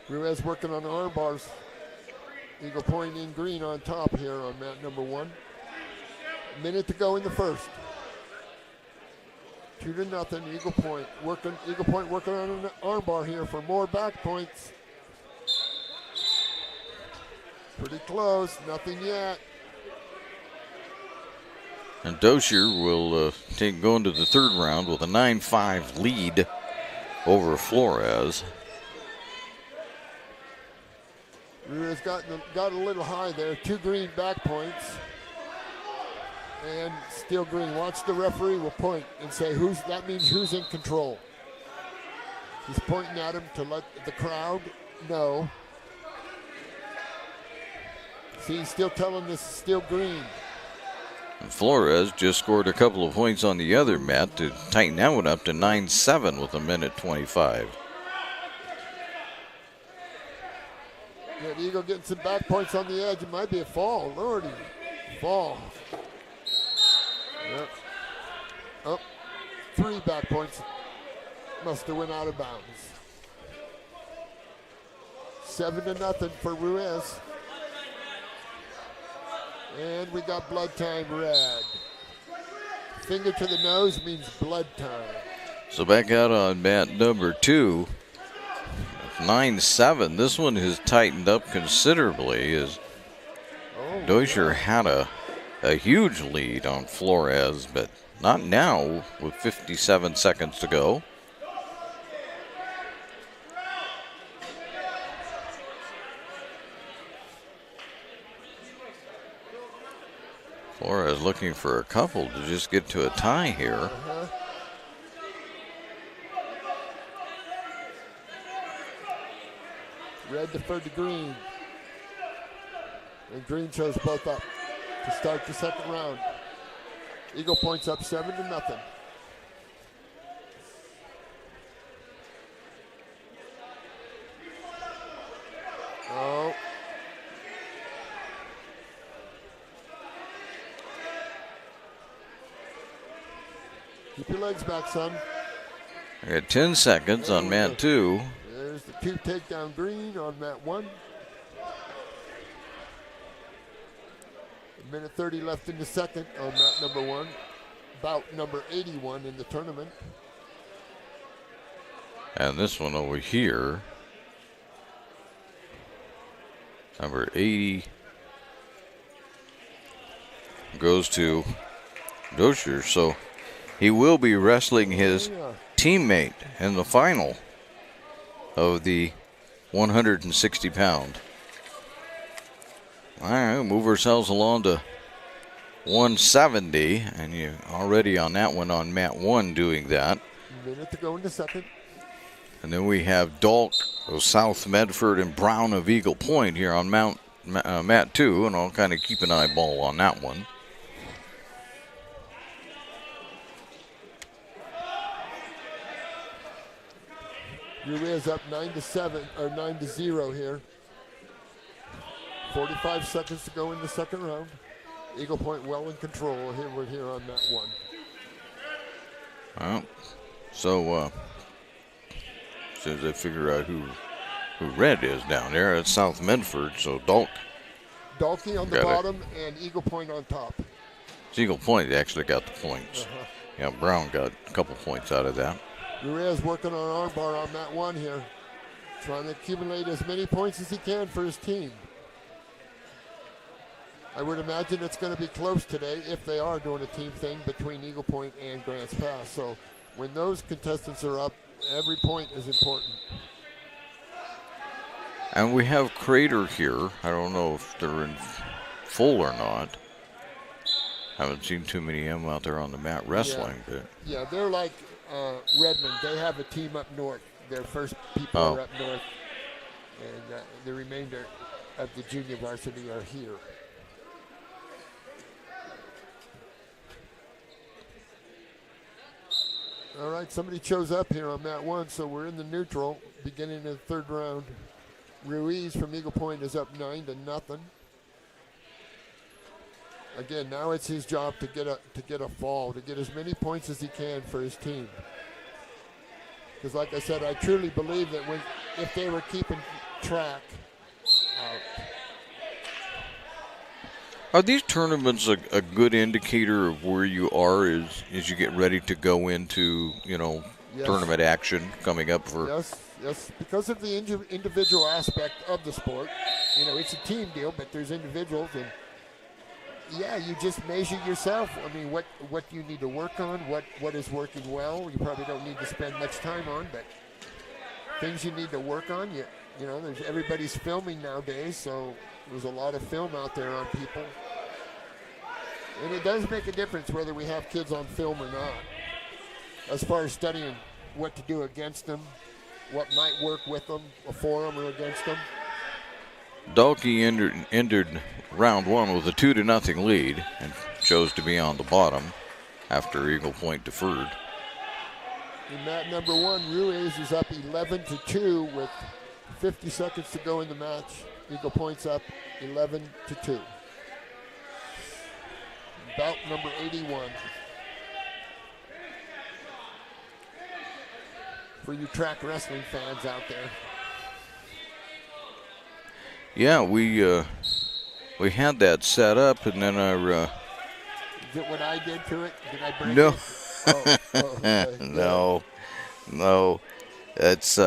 Ruiz working on the arm bars. Eagle Point in green on top here on mat number 1. A minute to go in the first. 2-0. Eagle Point working on an arm bar here for more back points. Pretty close, nothing yet. And Dosher will go into the third round with a 9-5 lead over Flores. Ruiz got a little high there. 2 green back points. And still green. Watch the referee will point and say that means who's in control. He's pointing at him to let the crowd know. See, he's still telling this is still green. And Flores just scored a couple of points on the other mat to tighten that one up to 9-7 with a minute 25. Yeah, the Eagle getting some back points on the edge. It might be a fall. Lordy. Fall. Yep. Up. 3 back points. Must have went out of bounds. 7-0 for Ruiz. And we got blood time red. Finger to the nose means blood time. So back out on mat number 2. 9-7. This one has tightened up considerably as Dosher had a huge lead on Flores, but not now with 57 seconds to go. Flores looking for a couple to just get to a tie here. Red deferred to green. And green chose both up to start the second round. Eagle Point's up 7-0. Oh. Keep your legs back, son. I got 10 seconds on mat 2. There's the 2 takedown green on mat 1. A minute 30 left in the second on mat number 1. Bout number 81 in the tournament. And this one over here, number 80, goes to Dosher. So he will be wrestling his teammate in the final of the 160-pound. All right, we'll move ourselves along to 170, and you already on that one on mat 1 doing that. Minute to go in the second. And then we have Dalk of South Medford and Brown of Eagle Point here on mat 2, and I'll kind of keep an eyeball on that one. Ruiz up 9-7 or 9-0 here. 45 seconds to go in the second round. Eagle Point well in control. Here we're here on mat 1. Well, so as soon as I figure out who red is down there, it's South Medford. So Dalkey on the bottom and Eagle Point on top. It's Eagle Point actually got the points. Yeah, Brown got a couple points out of that. Ruiz working on armbar on mat 1 here. Trying to accumulate as many points as he can for his team. I would imagine it's going to be close today if they are doing a team thing between Eagle Point and Grants Pass. So when those contestants are up, every point is important. And we have Crater here. I don't know if they're in full or not. Haven't seen too many of them out there on the mat wrestling. Yeah, they're like Redmond. They have a team up north. Their first people are up north. And the remainder of the junior varsity are here. All right, somebody chose up here on mat 1, so we're in the neutral, beginning of the third round. Ruiz from Eagle Point is up 9-0. Again, now it's his job to get a fall, to get as many points as he can for his team. Because, like I said, I truly believe that if they were keeping track. Are these tournaments a good indicator of where you are as you get ready to go into, tournament action coming up for? Yes, because of the individual aspect of the sport. It's a team deal, but there's individuals, and you just measure yourself. I mean, what you need to work on, what is working well. You probably don't need to spend much time on, but things you need to work on. Everybody's filming nowadays, so there's a lot of film out there on people. And it does make a difference whether we have kids on film or not, as far as studying what to do against them, what might work with them, for them, or against them. Dalkey entered round 1 with a 2-0 lead and chose to be on the bottom after Eagle Point deferred. In mat number 1, Ruiz is up 11-2 with 50 seconds to go in the match. Eagle Point's up 11-2. Bout number 81. For you track wrestling fans out there. Yeah, we had that set up, and then Is it what I did to it? Did I break it? No. No. It's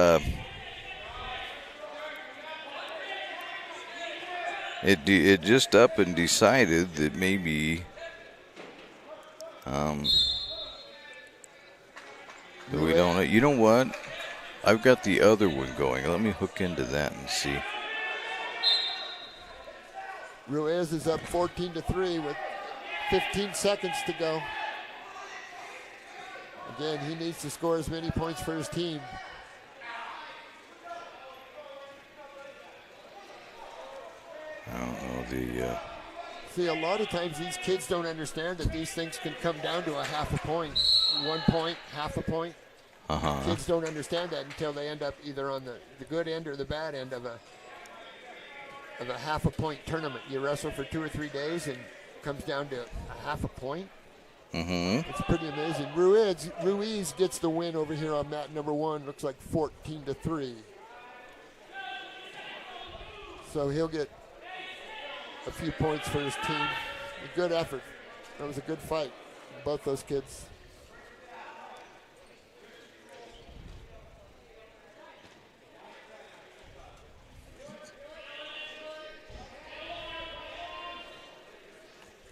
It just up and decided that maybe we don't. You know what? I've got the other one going. Let me hook into that and see. Ruiz is up 14-3 with 15 seconds to go. Again, he needs to score as many points for his team. I don't know See, a lot of times these kids don't understand that these things can come down to a half a point, 1 point, half a point. Kids don't understand that until they end up either on the good end or the bad end of a half a point tournament. You wrestle for 2 or 3 days and it comes down to a half a point. It's pretty amazing. Ruiz gets the win over here on mat number 1. Looks like 14-3. So he'll get a few points for his team. A good effort. That was a good fight. Both those kids.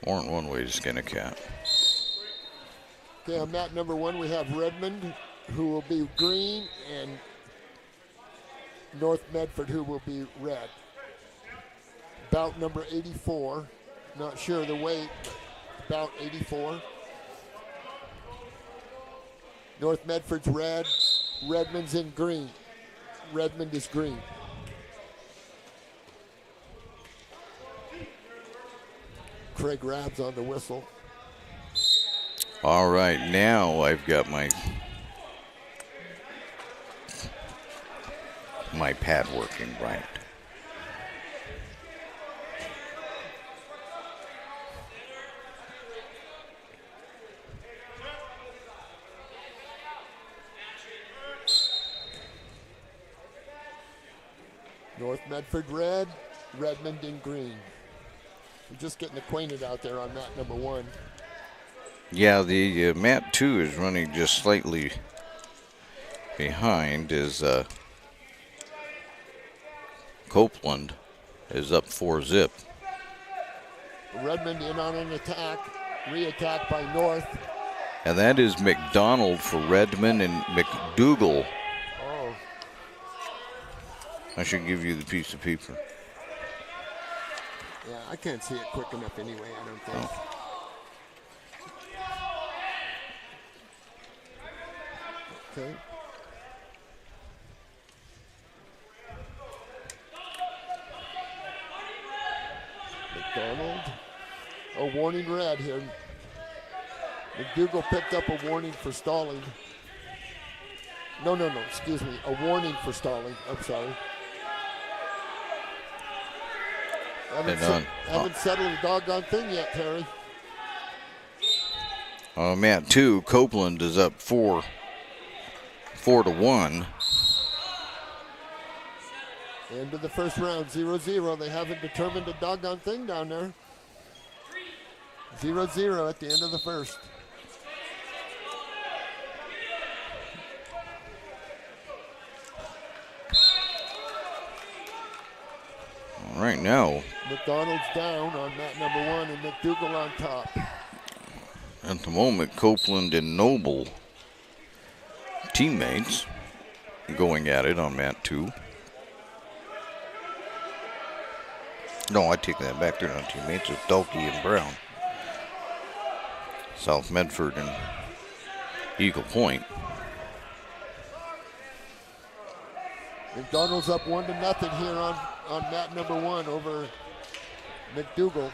More than one way to skin a cat. Okay, on mat number 1, we have Redmond, who will be green, and North Medford, who will be red. Bout number 84. Not sure the weight, but bout 84. North Medford's red. Redmond's in green. Redmond is green. Craig Rabs on the whistle. All right, now I've got my pad working right. North Medford red, Redmond in green. We're just getting acquainted out there on mat number 1. Yeah, the mat 2 is running just slightly behind as Copeland is up 4-zip. Redmond in on an attack, re-attack by North. And that is McDonald for Redmond and McDougal. Oh. I should give you the piece of paper. Yeah, I can't see it quick enough anyway, I don't think. Oh. Okay. McDonald. A warning red here. McDougal picked up a warning for stalling. No, excuse me. A warning for stalling. I'm sorry. Haven't settled a doggone thing yet, Terry. Mat 2, Copeland is up 4-1. End of the first round, 0-0. They haven't determined a doggone thing down there. 0-0 at the end of the first. Right now, McDonald's down on mat number 1 and McDougal on top. at the moment, Copeland and Noble teammates going at it on mat 2. No, I take that back. They're not teammates. It's Dalkey and Brown. South Medford and Eagle Point. McDonald's up 1-0 here on mat number 1 over McDougal.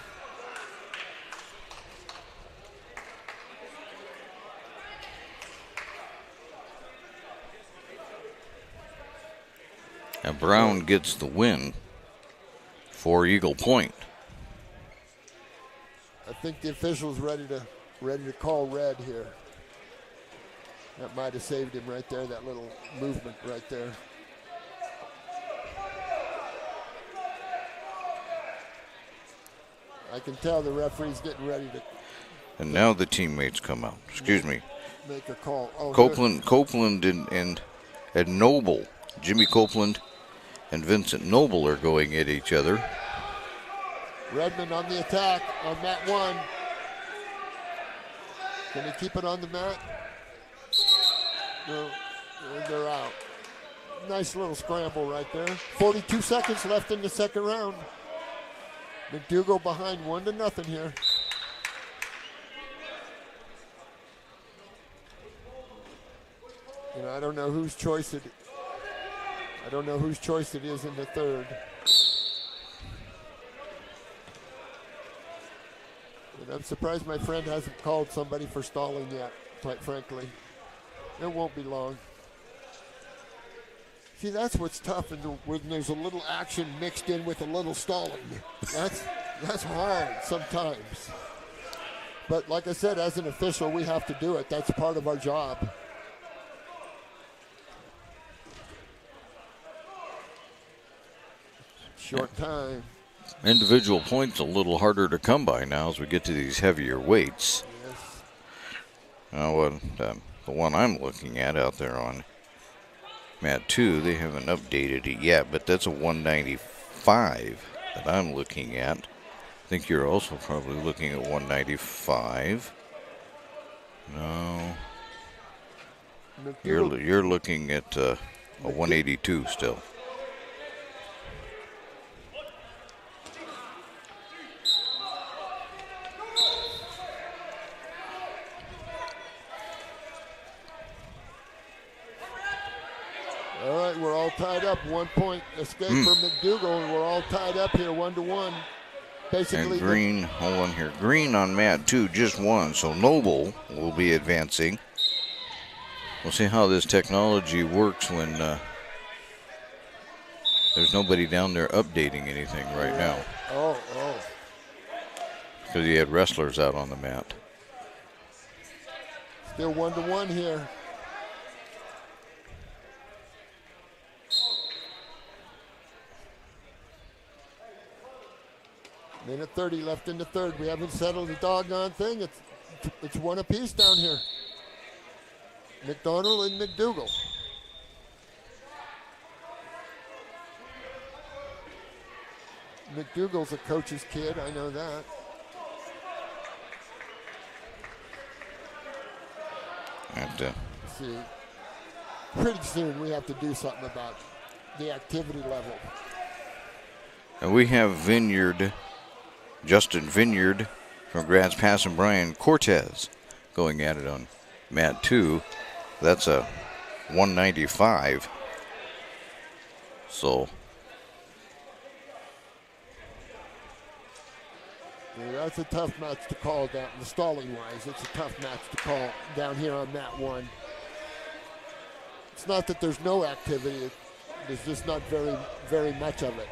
And Brown gets the win for Eagle Point. I think the official's ready to call red here. That might have saved him right there, that little movement right there. I can tell the referee's getting ready to. And now the teammates come out. Excuse me. Make a call. Oh, Copeland and Noble. Jimmy Copeland and Vincent Noble are going at each other. Redmond on the attack on mat 1. Can he keep it on the mat? No, they're out. Nice little scramble right there. 42 seconds left in the second round. McDougal behind 1-0 here. You know, I don't know whose choice it is in the third. And I'm surprised my friend hasn't called somebody for stalling yet, quite frankly. It won't be long. See, that's what's tough when there's a little action mixed in with a little stalling. That's hard sometimes. But like I said, as an official, we have to do it. That's part of our job. Short time. Individual points a little harder to come by now as we get to these heavier weights. Yes. Now, the one I'm looking at out there on mat 2, they haven't updated it yet, but that's a 195 that I'm looking at. I think you're also probably looking at 195. No. You're looking at a 182 still. All right, we're all tied up. 1 point escape for McDougal, and we're all tied up here, 1-1. Basically, and Green, hold on here. Green on mat 2 just won, so Noble will be advancing. We'll see how this technology works when there's nobody down there updating anything right now. Oh. Because he had wrestlers out on the mat. Still 1-1 here. Minute 30 left in the third. We haven't settled the doggone thing. It's one apiece down here. McDonald and McDougal. McDougal's a coach's kid, I know that. And, see, pretty soon we have to do something about the activity level. And we have Justin Vineyard from Grants Pass and Brian Cortez going at it on mat 2. That's a 195. So yeah, that's a tough match to call down, the stalling wise. It's a tough match to call down here on mat 1. It's not that there's no activity, there's just not very much of it.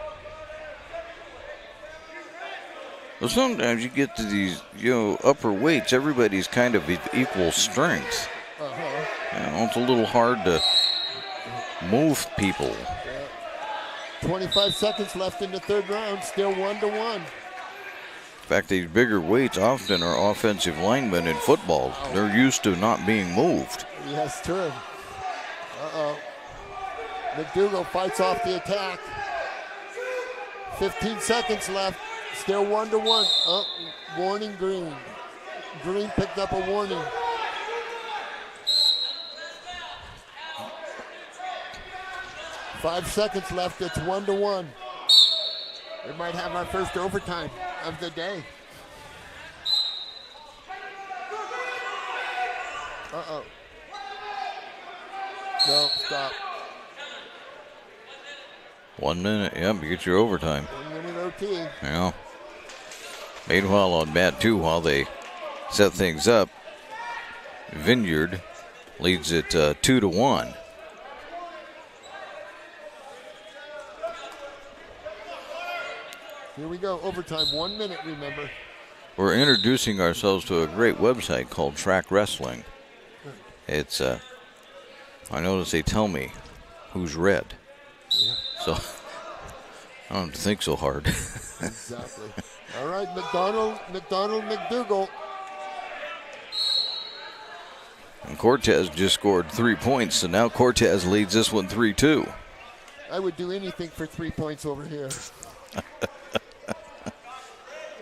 well, sometimes you get to these, upper weights, everybody's kind of equal strength. It's a little hard to move people. Yeah. 25 seconds left in the third round, still 1-1. In fact, these bigger weights often are offensive linemen in football. They're used to not being moved. Yes, true. McDougal fights off the attack. 15 seconds left. Still 1-1. Warning Green. Green picked up a warning. Five seconds left. It's 1-1. We might have our first overtime of the day. No, stop. 1 minute, yep, you get your overtime. 1 minute OT. Yeah. Meanwhile, on mat 2, while they set things up, Vineyard leads it 2-1. Here we go, overtime, 1 minute, remember. We're introducing ourselves to a great website called Track Wrestling. It's, I notice they tell me who's red. Yeah. So, I don't have to think so hard. Exactly. All right, McDougal. And Cortez just scored 3 points, so now Cortez leads this one 3-2. I would do anything for 3 points over here.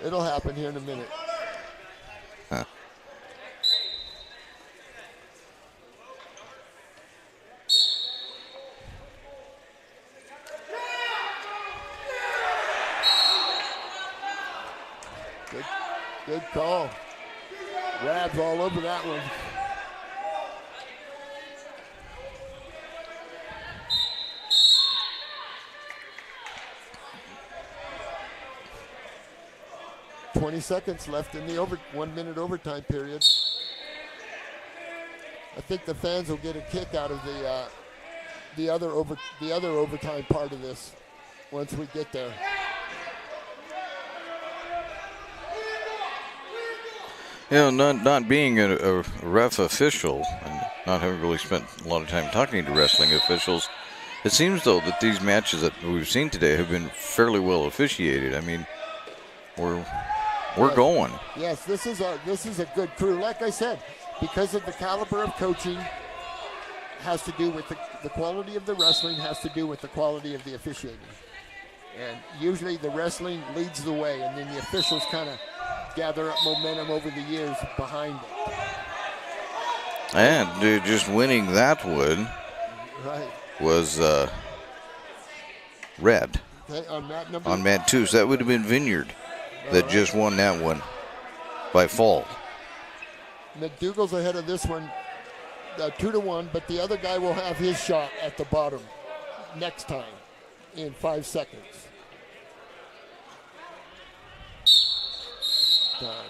It'll happen here in a minute. Huh. Good call. Rabs all over that one. 20 seconds left in the 1 minute overtime period. I think the fans will get a kick out of the other overtime part of this once we get there. You know, not being a ref official and not having really spent a lot of time talking to wrestling officials, it seems though that these matches that we've seen today have been fairly well officiated. I mean, we're going. Yes, this is a good crew. Like I said, because of the caliber of coaching, has to do with the quality of the wrestling, has to do with the quality of the officiating. And usually the wrestling leads the way, and then the officials kind of gather up momentum over the years behind it. And just winning that one was Red Okay, on mat 2. So that would have been Vineyard that just won that one by fall. McDougal's ahead of this one 2-1, but the other guy will have his shot at the bottom next time in 5 seconds. Time.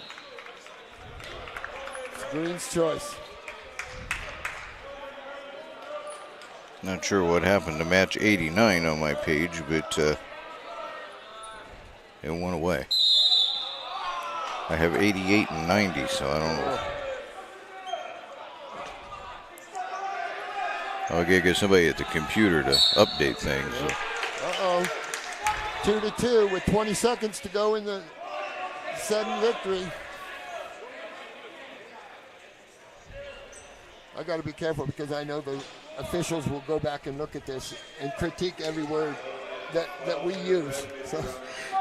It's Green's choice. Not sure what happened to match 89 on my page, but it went away. I have 88 and 90, so I don't know. I'll get somebody at the computer to update things. Uh-oh. 2-2 with 20 seconds to go in the sudden victory. I got to be careful because I know the officials will go back and look at this and critique every word that we use. So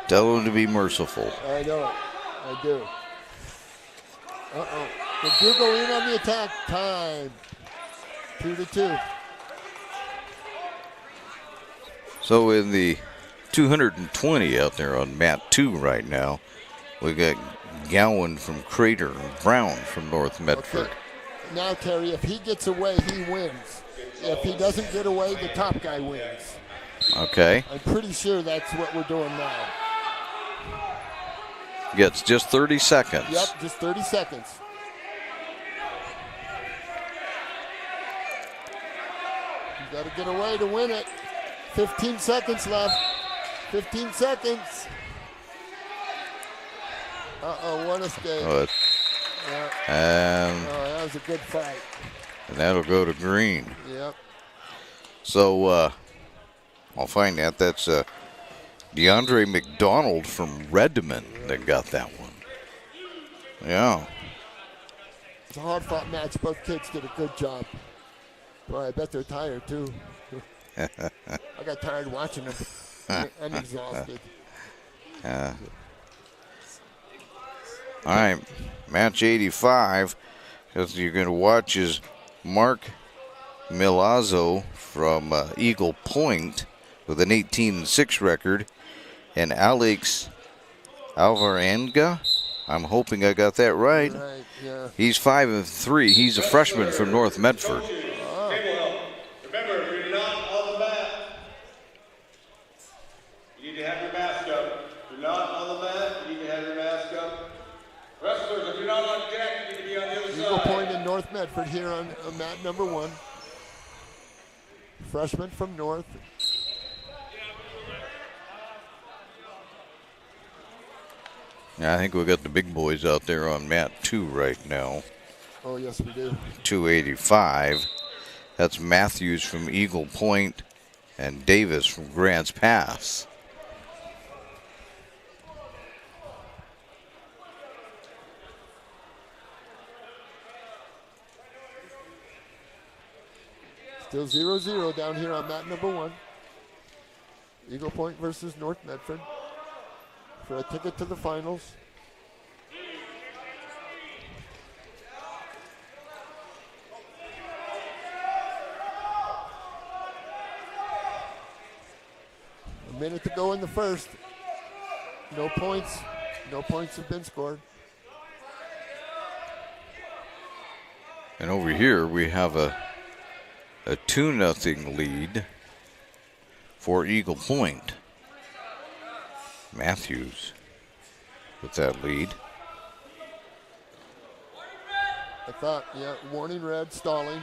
tell them to be merciful. I know it. I do. Uh-oh. McDougal in on the attack. Time. 2-2. So in the 220 out there on mat 2 right now, we got Gowan from Crater and Brown from North Medford. Okay. Now, Terry, if he gets away, he wins. If he doesn't get away, the top guy wins. Okay. I'm pretty sure that's what we're doing now. Gets just 30 seconds. Yep, just 30 seconds. You got to get away to win it. 15 seconds left. 15 seconds. Uh-oh, what a escape. Yeah. And that was a good fight. And that'll go to Green. Yep. So I'll find out that's DeAndre McDonald from Redmond that got that one. Yeah. It's a hard-fought match. Both kids did a good job. Boy, I bet they're tired, too. I got tired watching them. I'm exhausted. All right, match 85. Because you're going to watch is Mark Milazzo from Eagle Point with an 18-6 record, and Alex Alvarenga. I'm hoping I got that right. Right, yeah. He's 5-3. He's a freshman from North Medford. Remember, if you're not on the mat, you need to have your mask up. If you're not on the mat, you need to have your mask up. Wrestlers, if you're not on deck, you need to be on the other Eagle side. Point in North Medford here on mat number 1. Freshman from North. Yeah, I think we got the big boys out there on mat 2 right now. Oh, yes, we do. 285. That's Matthews from Eagle Point and Davis from Grants Pass. Still 0-0 down here on mat number 1. Eagle Point versus North Medford for a ticket to the finals. A minute to go in the first. No points. No points have been scored. And over here we have a 2-0 lead for Eagle Point. Matthews with that lead. I thought, yeah, warning red, stalling.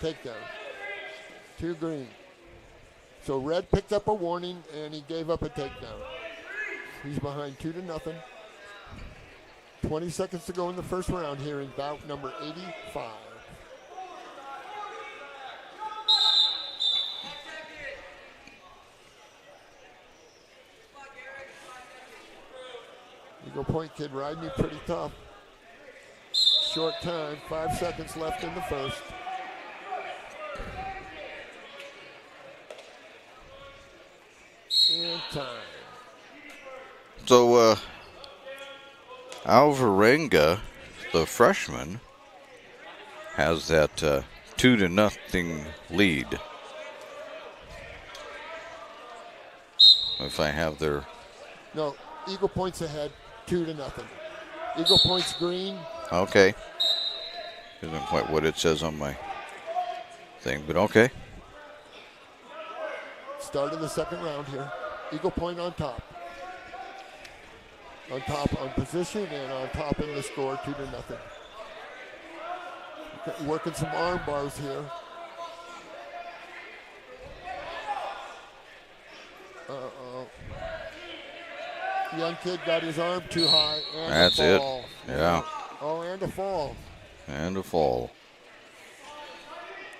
Takedown. 2 green. So red picked up a warning and he gave up a takedown. He's behind 2-0. 20 seconds to go in the first round here in bout number 85. Eagle Point kid riding you pretty tough. Short time, 5 seconds left in the first. And time. So, Alvarenga, the freshman, has that 2-0 lead. If I have their... No, Eagle Point's ahead, 2-0. Eagle Point's green. Okay. Isn't quite what it says on my thing, but okay. Start of the second round here. Eagle Point on top. On top on position and on top in the score, 2-0. Working some arm bars here. Uh-oh. Young kid got his arm too high and That's a fall. it. Yeah. Oh, and a fall. And a fall.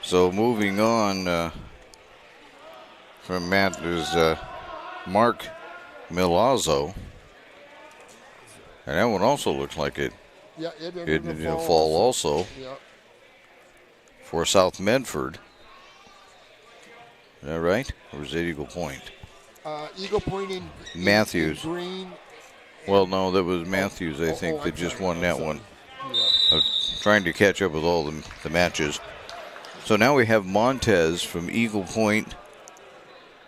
So moving on from Matt is Mark Milazzo. And that one also looks like it Yeah, it ended in a fall also Yeah. for South Medford. Is that right? Or is it Eagle Point? Eagle Point in Matthews. in green. Well, no, that was Matthews, I think, that just won that one. Yeah. Trying to catch up with all the matches. So now we have Montez from Eagle Point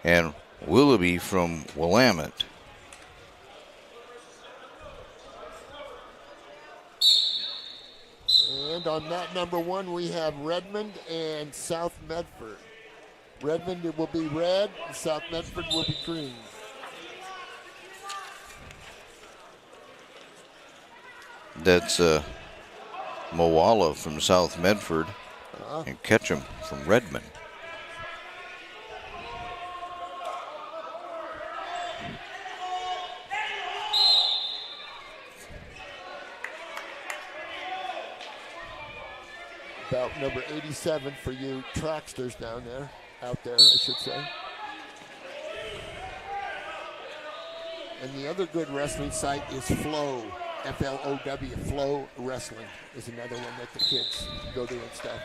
and Willoughby from Willamette. And on mat number 1, we have Redmond and South Medford. Redmond will be red, and South Medford will be green. That's Moala from South Medford and Ketchum from Redmond. Bout number 87 for you tracksters down there, out there, I should say. And the other good wrestling site is Flow, F-L-O-W, Flow Wrestling is another one that the kids go to and stuff.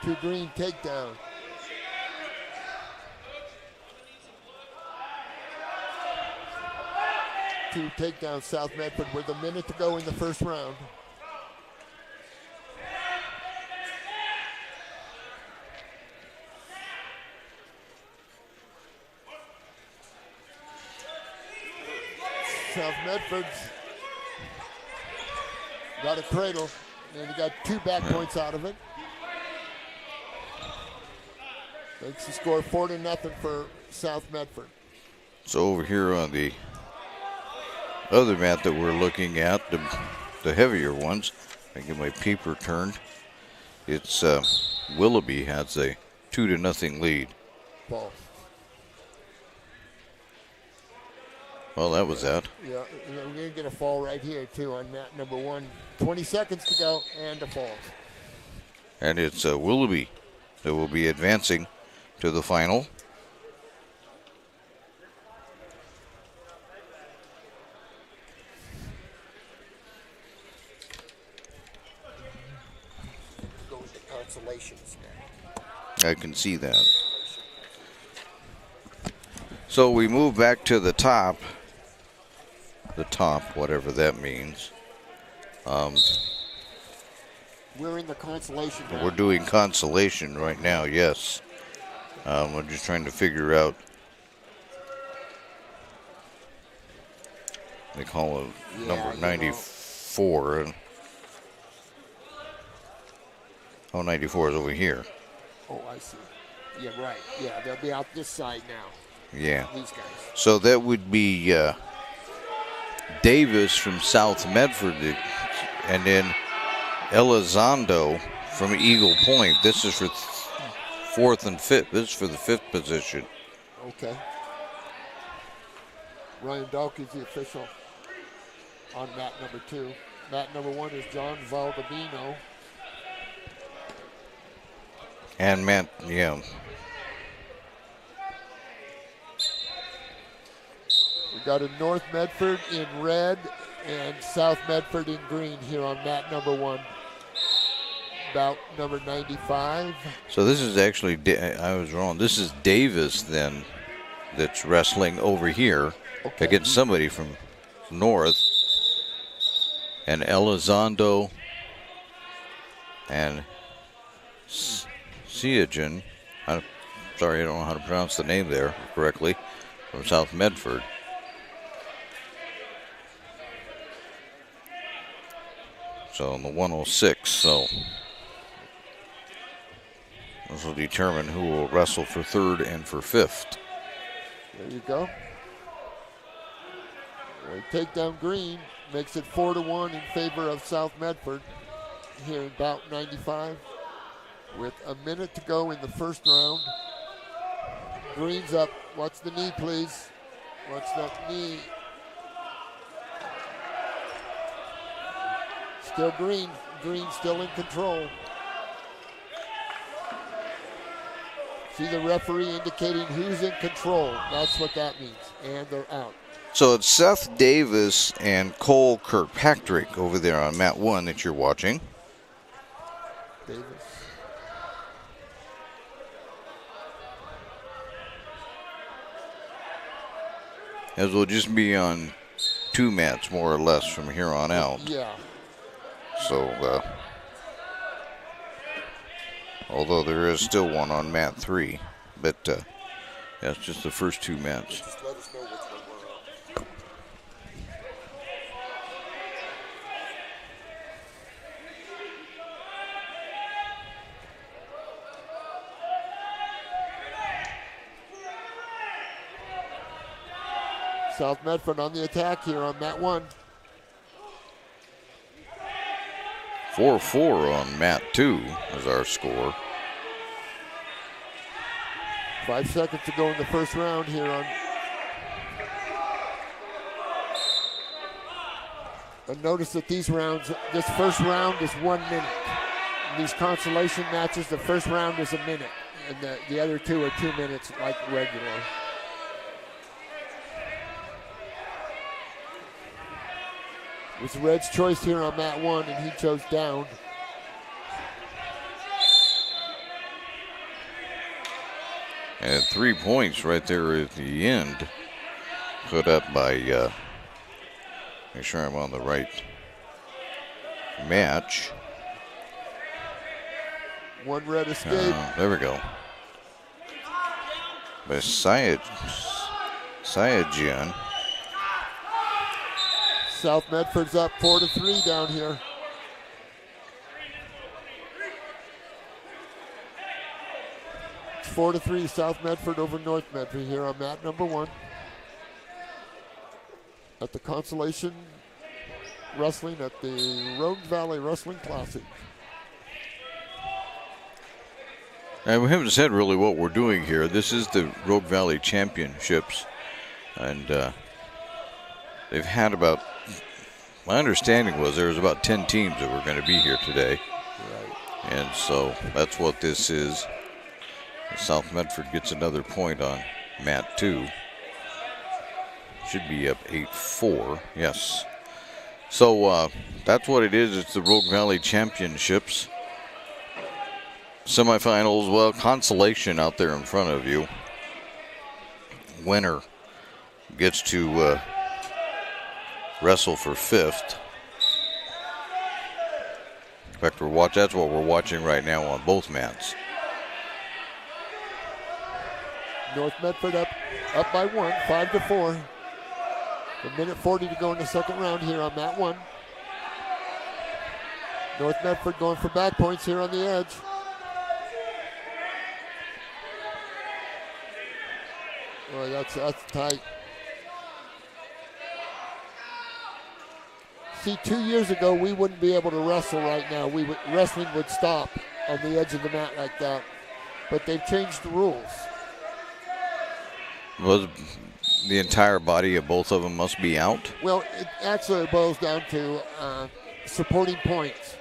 Two green takedown. To take down South Medford with a minute to go in the first round. South Medford's got a cradle, and he got 2 back points out of it. Makes the score 4-0 for South Medford. So over here on the other mat that we're looking at, the heavier ones, I get my paper turned. It's Willoughby has a 2-0 lead. Ball. Well, that was that. Yeah, and then we're going to get a fall right here, too, on mat number 1. 20 seconds to go, and a fall. And it's Willoughby that will be advancing to the final. Goes to consolations now. I can see that. So we move back to the top. The top, whatever that means. We're in the consolation now. We're doing consolation right now, yes. We're just trying to figure out. They call it number 94. Oh, 94 is over here. Oh, I see. Yeah, right. Yeah, they'll be out this side now. Yeah. These guys. So that would be Davis from South Medford, and then Elizondo from Eagle Point. This is for fourth and fifth. This is for the fifth position. Okay. Ryan Dalk is the official on mat number 2. Mat number 1 is John Valdivino. And Matt, yeah. We got a North Medford in red and South Medford in green here on mat number 1. Bout number 95. So this is actually, I was wrong. This is Davis then that's wrestling over here against somebody from North. And Elizondo and Siagen, sorry, I don't know how to pronounce the name there correctly, from South Medford. So on the 106, so this will determine who will wrestle for third and for fifth. There you go. Takedown green makes it 4-1 in favor of South Medford here in bout 95. With a minute to go in the first round. Green's up. Watch the knee, please. Watch that knee. Still green. Green still in control. See the referee indicating who's in control. That's what that means. And they're out. So it's Seth Davis and Cole Kirkpatrick over there on mat 1 that you're watching. Davis. As will just be on 2 mats more or less from here on out. Yeah. So, although there is still one on mat 3, but that's just the first 2 mats. Just let us know which one we're on. South Medford on the attack here on mat 1. 4-4 on mat 2 is our score. 5 seconds to go in the first round here on. And notice that these rounds, this first round is 1 minute. In these consolation matches, the first round is a minute, and the other 2 are 2 minutes like regular. It was Red's choice here on mat 1, and he chose down. And 3 points right there at the end, put up by, make sure I'm on the right match. 1 red escape. There we go. By Sayajian. South Medford's up 4-3 down here. It's 4-3 South Medford over North Medford here on mat number 1. At the Consolation Wrestling at the Rogue Valley Wrestling Classic. And we haven't said really what we're doing here. This is the Rogue Valley Championships. And they've had about, my understanding was there was about 10 teams that were going to be here today. Right. And so that's what this is. South Medford gets another point on mat 2. Should be up 8-4, yes. So that's what it is. It's the Rogue Valley Championships. Semifinals, well, Consolation out there in front of you. Winner gets to wrestle for 5th. In fact, that's what we're watching right now on both mats. North Medford up by 1, 5-4. A minute 40 to go in the second round here on mat 1. North Medford going for back points here on the edge. Boy, that's tight. See, 2 years ago, we wouldn't be able to wrestle right now. Wrestling would stop on the edge of the mat like that. But they've changed the rules. Well, the entire body of both of them must be out. Well, it actually boils down to supporting points.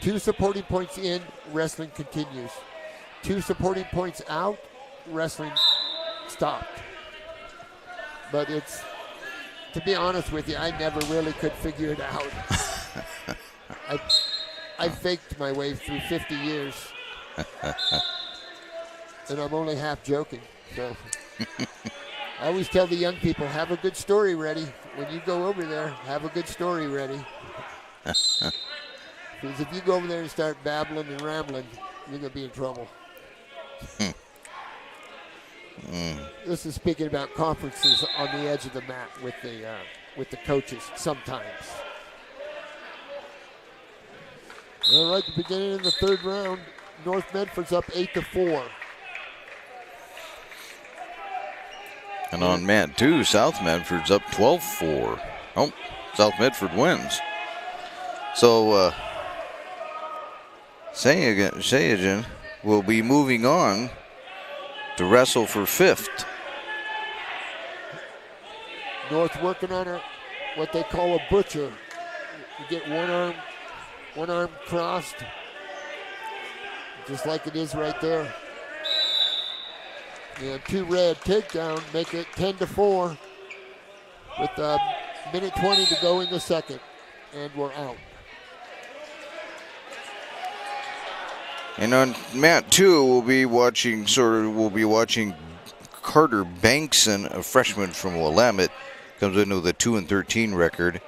2 supporting points in, wrestling continues. 2 supporting points out, wrestling stopped. But it's, to be honest with you, I never really could figure it out. I faked my way through 50 years. And I'm only half joking. So I always tell the young people, have a good story ready. When you go over there, have a good story ready. Because if you go over there and start babbling and rambling, you're going to be in trouble. This is speaking about conferences on the edge of the mat with the coaches sometimes. All right, the beginning of the third round, North Medford's up 8-4. And on mat 2, South Medford's up 12-4. Oh, South Medford wins. So, Sayajan will be moving on to wrestle for 5th. North working on what they call a butcher. You get one arm crossed, just like it is right there. And 2 red takedown, make it 10-4 with a minute 20 to go in the second, and we're out. And on mat 2, we'll be watching Carter Bankson, a freshman from Willamette, comes in with a 2-13 record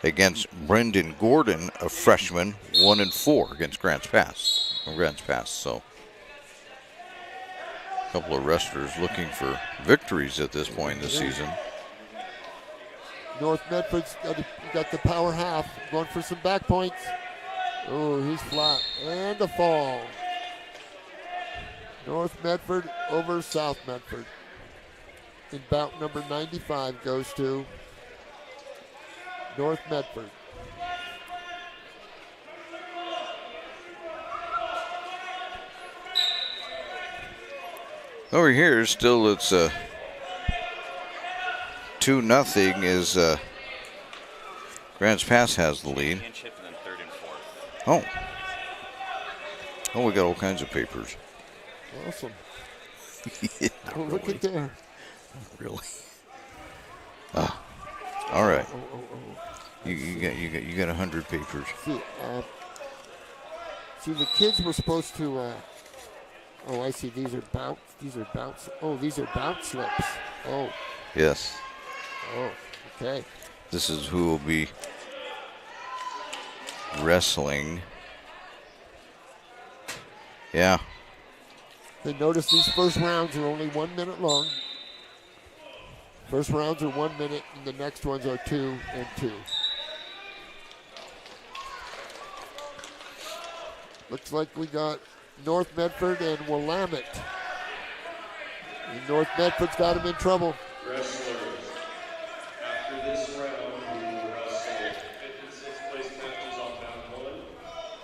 against Brendan Gordon, a freshman, 1-4 against Grants Pass. So a couple of wrestlers looking for victories at this point in the season. North Medford's got the power half, going for some back points. Oh, he's flat. And a fall. North Medford over South Medford. In bout number 95 goes to North Medford. Over here, still it's 2-0 as Grants Pass has the lead. Championship and then 3rd and 4th. Oh, we got all kinds of papers. Awesome. Yeah, Oh, look at there. Really? All right. You got 100 papers. See, the kids were supposed to. Oh, I see. These are bouts. Oh, these are bout slips. Oh. Yes. Oh. Okay. This is who will be wrestling. Yeah. They notice these first rounds are only 1 minute long. First rounds are 1 minute, and the next ones are 2 and 2. Looks like we got North Medford and Willamette. And North Medford's got them in trouble. Wrestlers, after this round, we will wrestle 5th and 6th place matches on bout 1,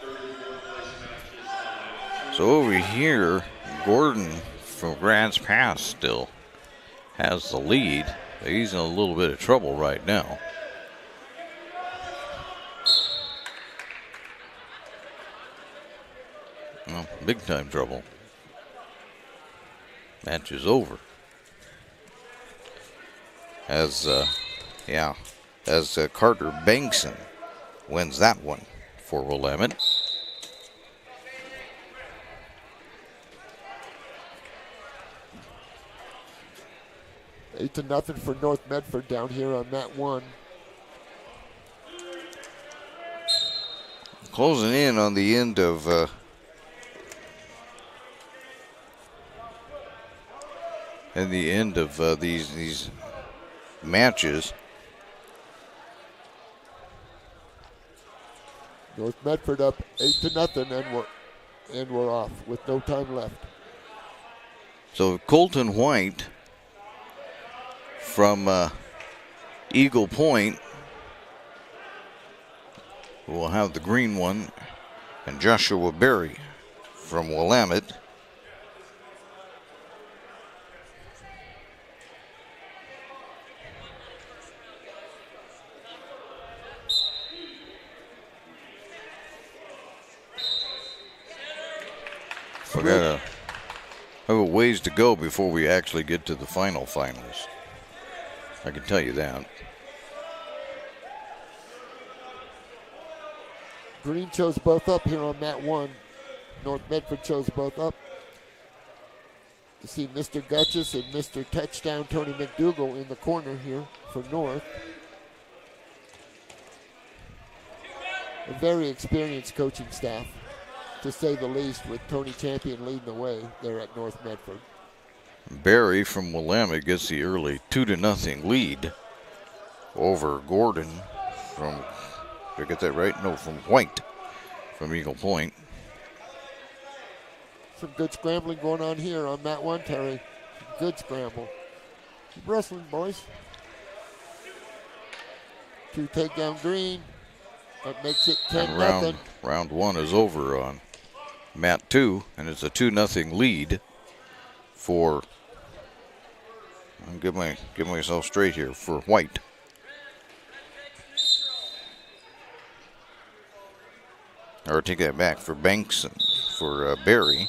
3rd and 4th place matches on bout 2. So over here, Gordon from Grants Pass still has the lead. He's in a little bit of trouble right now. Well, big time trouble. Match is over. As Carter Bankson wins that one for Willamette. 8-0 for North Medford down here on mat 1. Closing in on the end of these matches. North Medford up 8-0, and we're off with no time left. So Colton White from Eagle Point will have the green one, and Joshua Berry from Willamette. We got a ways to go before we actually get to the finals. I can tell you that. Green chose both up here on mat 1. North Medford chose both up. You see Mr. Gutchess and Mr. Touchdown Tony McDougal in the corner here for North. A very experienced coaching staff, to say the least, with Tony Champion leading the way there at North Medford. Barry from Willamette gets the early 2-0 lead over Gordon from, did I get that right? No, from White from Eagle Point. Some good scrambling going on here on mat 1, Terry. Good scramble. Keep wrestling, boys. 2 takedown Green. That makes it 10-0. Round 1 is over on mat 2, and it's a 2-0 lead for, I'll get myself straight here, for White. Or take that back, for Banks and for Barry.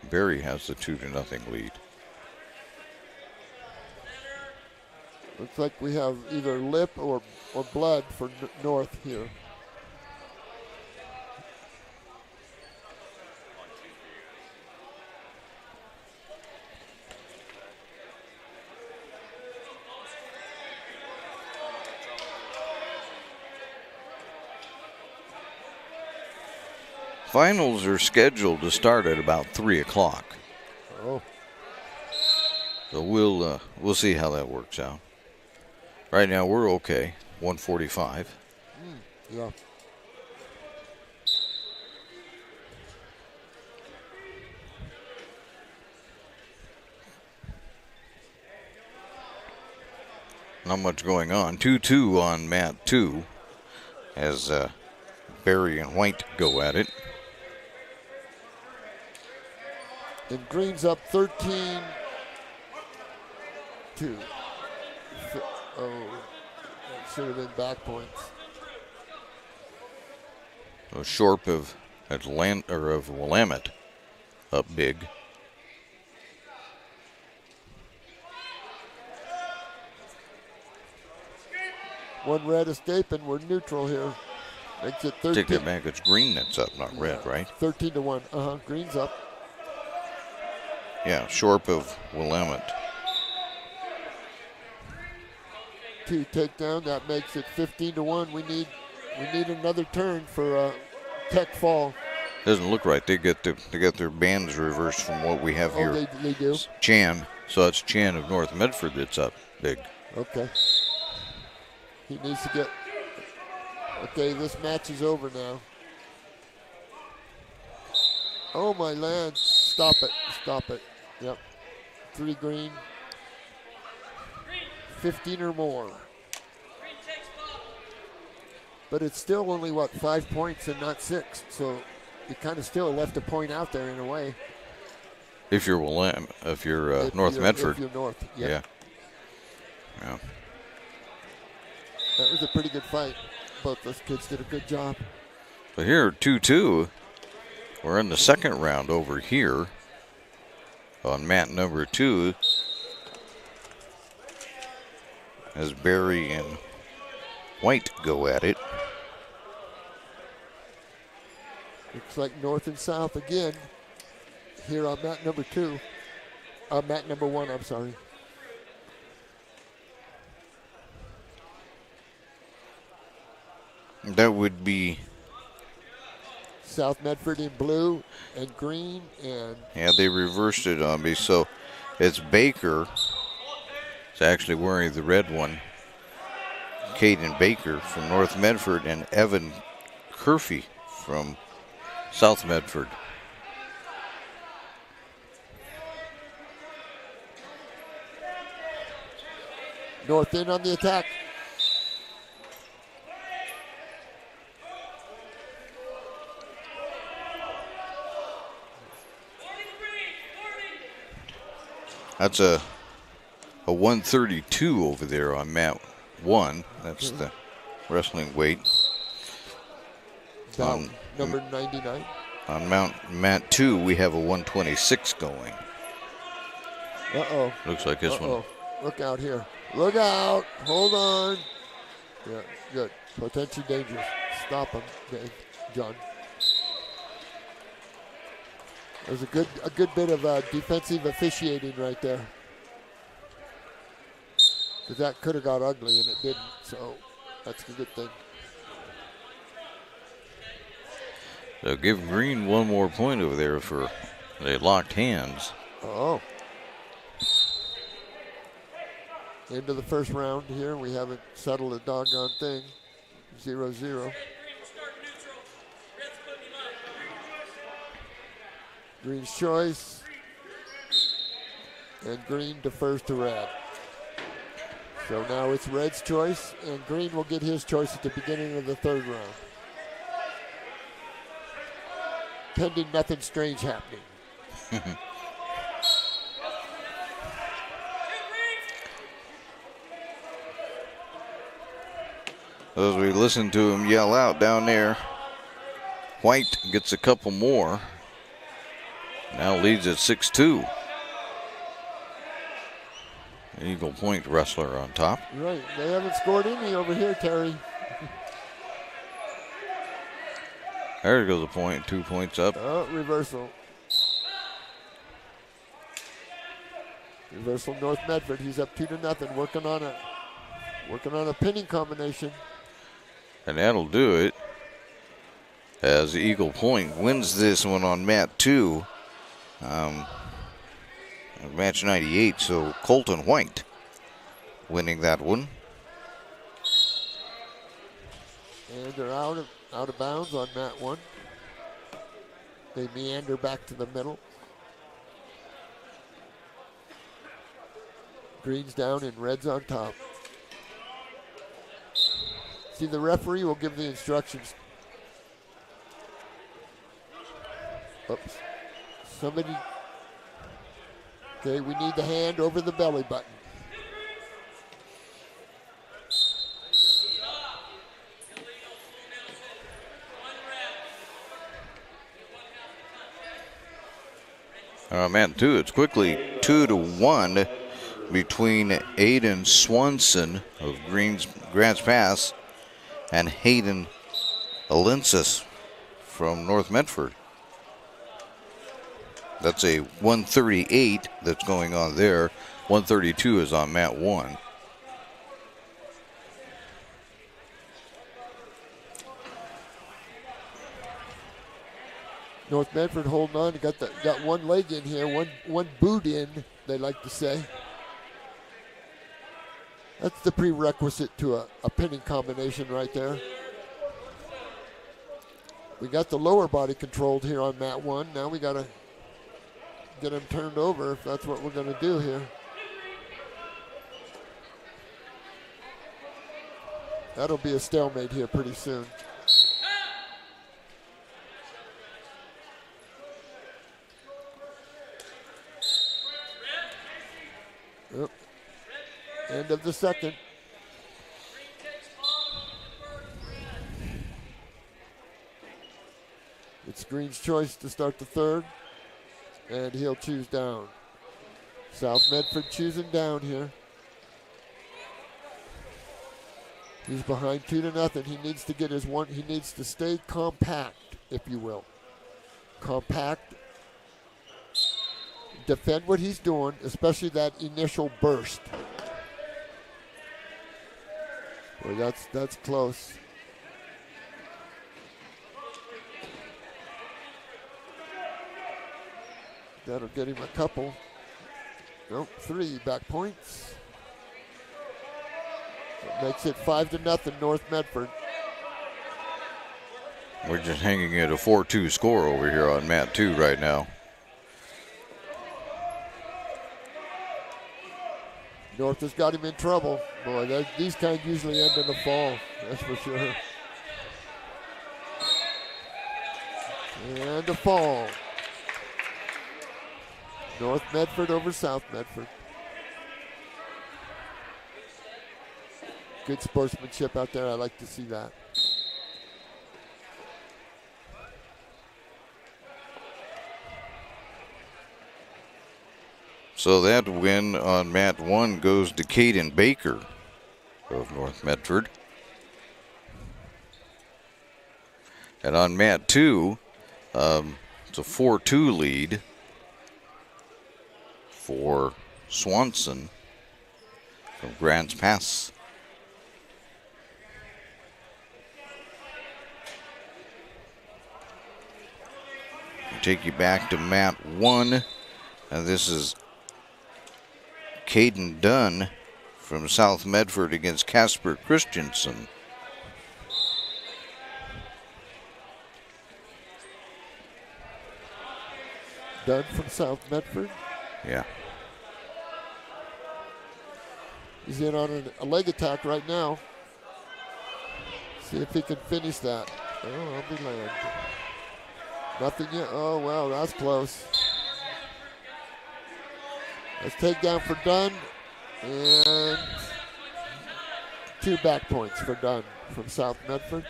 Barry has the 2-0 lead. Looks like we have either lip or blood for North here. Finals are scheduled to start at about 3 o'clock. Oh. So we'll see how that works out. Right now we're okay, 145. Yeah. Not much going on. 2-2 on mat 2 as Barry and White go at it. And Green's up 13-2. Oh, that should have been back points. So Shorp of Willamette up big. One red escaping. We're neutral here. Makes it 13. Take that back. It's green that's up, not red, right? 13-1. Green's up. Yeah, Shorp of Willamette. 2 takedown. That makes it 15-1. We need another turn for Tech Fall. Doesn't look right. They got their bands reversed from what we have here. They do. Chan. So that's Chan of North Medford that's up big. Okay. He needs to get. Okay, this match is over now. Oh my land! Stop it! Yep. 3 green. 15 or more. But it's still only, 5 points and not 6. So you kind of still left a point out there in a way. If you're North Medford. If you're North, Yeah. That was a pretty good fight. Both those kids did a good job. But here, 2-2. We're in the second round over here on mat number 2. As Barry and White go at it. Looks like North and South again here on mat number 2. Mat number 1, I'm sorry. That would be South Medford in blue and green, and yeah, they reversed it on me. So it's Baker. It's actually wearing the red one. Caden Baker from North Medford and Evan Curfey from South Medford. North in on the attack. That's a 132 over there on mat 1. That's the wrestling weight. Bout number 99. On mat 2, we have a 126 going. Uh-oh. Looks like this one. Look out here. Look out. Hold on. Yeah, good. Potentially dangerous. Stop him, Dave. John. There's a good bit of defensive officiating right there. Because that could have got ugly, and it didn't. So that's a good thing. So give Green one more point over there for they locked hands. Oh. Into the first round here. We haven't settled a doggone thing. 0-0. Green's choice. And Green defers to Red. So now it's Red's choice, and Green will get his choice at the beginning of the third round. Pending nothing strange happening. As we listen to him yell out down there, White gets a couple more. Now leads at 6-2. Eagle Point wrestler on top. Right, they haven't scored any over here, Terry. There goes a point, 2 points up. Reversal. Reversal North Medford. He's up 2-0, working on a pinning combination. And that'll do it. As Eagle Point wins this one on mat 2. Match 98, so Colton White winning that one. And they're out of bounds on mat 1. They meander back to the middle. Green's down and Red's on top. See, the referee will give the instructions. Oops. Somebody. Okay, we need the hand over the belly button. Man, two. It's quickly 2-1 between Aiden Swanson of Grants Pass and Hayden Alensis from North Medford. That's a 138 that's going on there. 132 is on mat 1. North Medford holding on. Got one leg in here, one boot in, they like to say. That's the prerequisite to a pinning combination right there. We got the lower body controlled here on mat 1. Now we got to get him turned over if that's what we're going to do here. That'll be a stalemate here pretty soon. Yep. End of the second. It's Green's choice to start the third, and he'll choose down. South Medford choosing down here. He's behind 2-0. He needs to get his one. He needs to stay compact, if you will. Compact. Defend what he's doing, especially that initial burst. Boy, that's close. That'll get him a couple. Nope, 3 back points. That makes it 5-0 North Medford. We're just hanging at a 4-2 score over here on mat 2 right now. North has got him in trouble. Boy, these kind usually end in the fall. That's for sure. And a fall. North Medford over South Medford. Good sportsmanship out there. I like to see that. So that win on mat 1 goes to Caden Baker of North Medford. And on mat 2, it's a 4-2 lead for Swanson from Grants Pass. We'll take you back to mat 1, and this is Caden Dunn from South Medford against Casper Christensen. Dunn from South Medford. Yeah. He's in on a leg attack right now. See if he can finish that. Oh, I'll be land. Nothing yet. Oh, wow, that's close. Let's take down for Dunn. And 2 back points for Dunn from South Medford.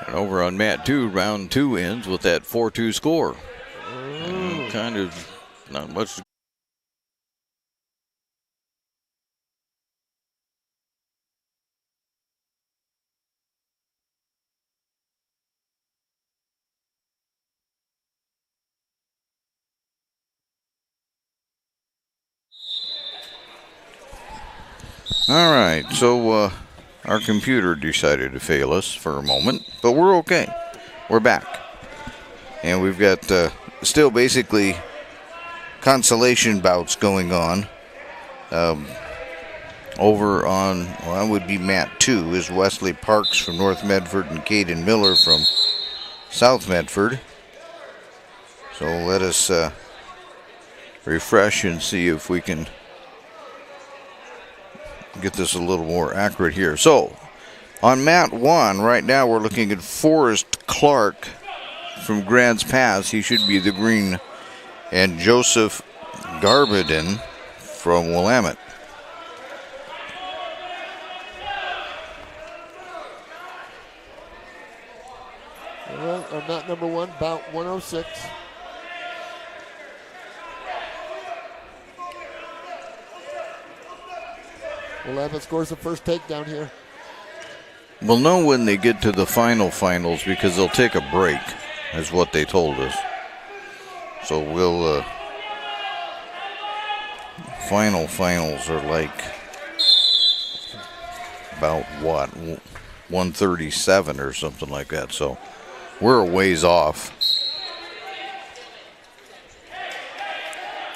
And over on mat 2, round 2 ends with that 4-2 score. Kind of not much. All right, so our computer decided to fail us for a moment, but we're okay. We're back. And we've got still basically consolation bouts going on. Over on, well, that would be mat 2, is Wesley Parks from North Medford and Caden Miller from South Medford. So let us refresh and see if we can get this a little more accurate here. So on mat 1 right now we're looking at Forrest Clark from Grants Pass. He should be the green. And Joseph Garbiden from Willamette. Well, on mat number 1, bout 106. Willamette scores the first takedown here. We'll know when they get to the finals because they'll take a break, is what they told us. So we'll finals are like about what, 137 or something like that. So we're a ways off.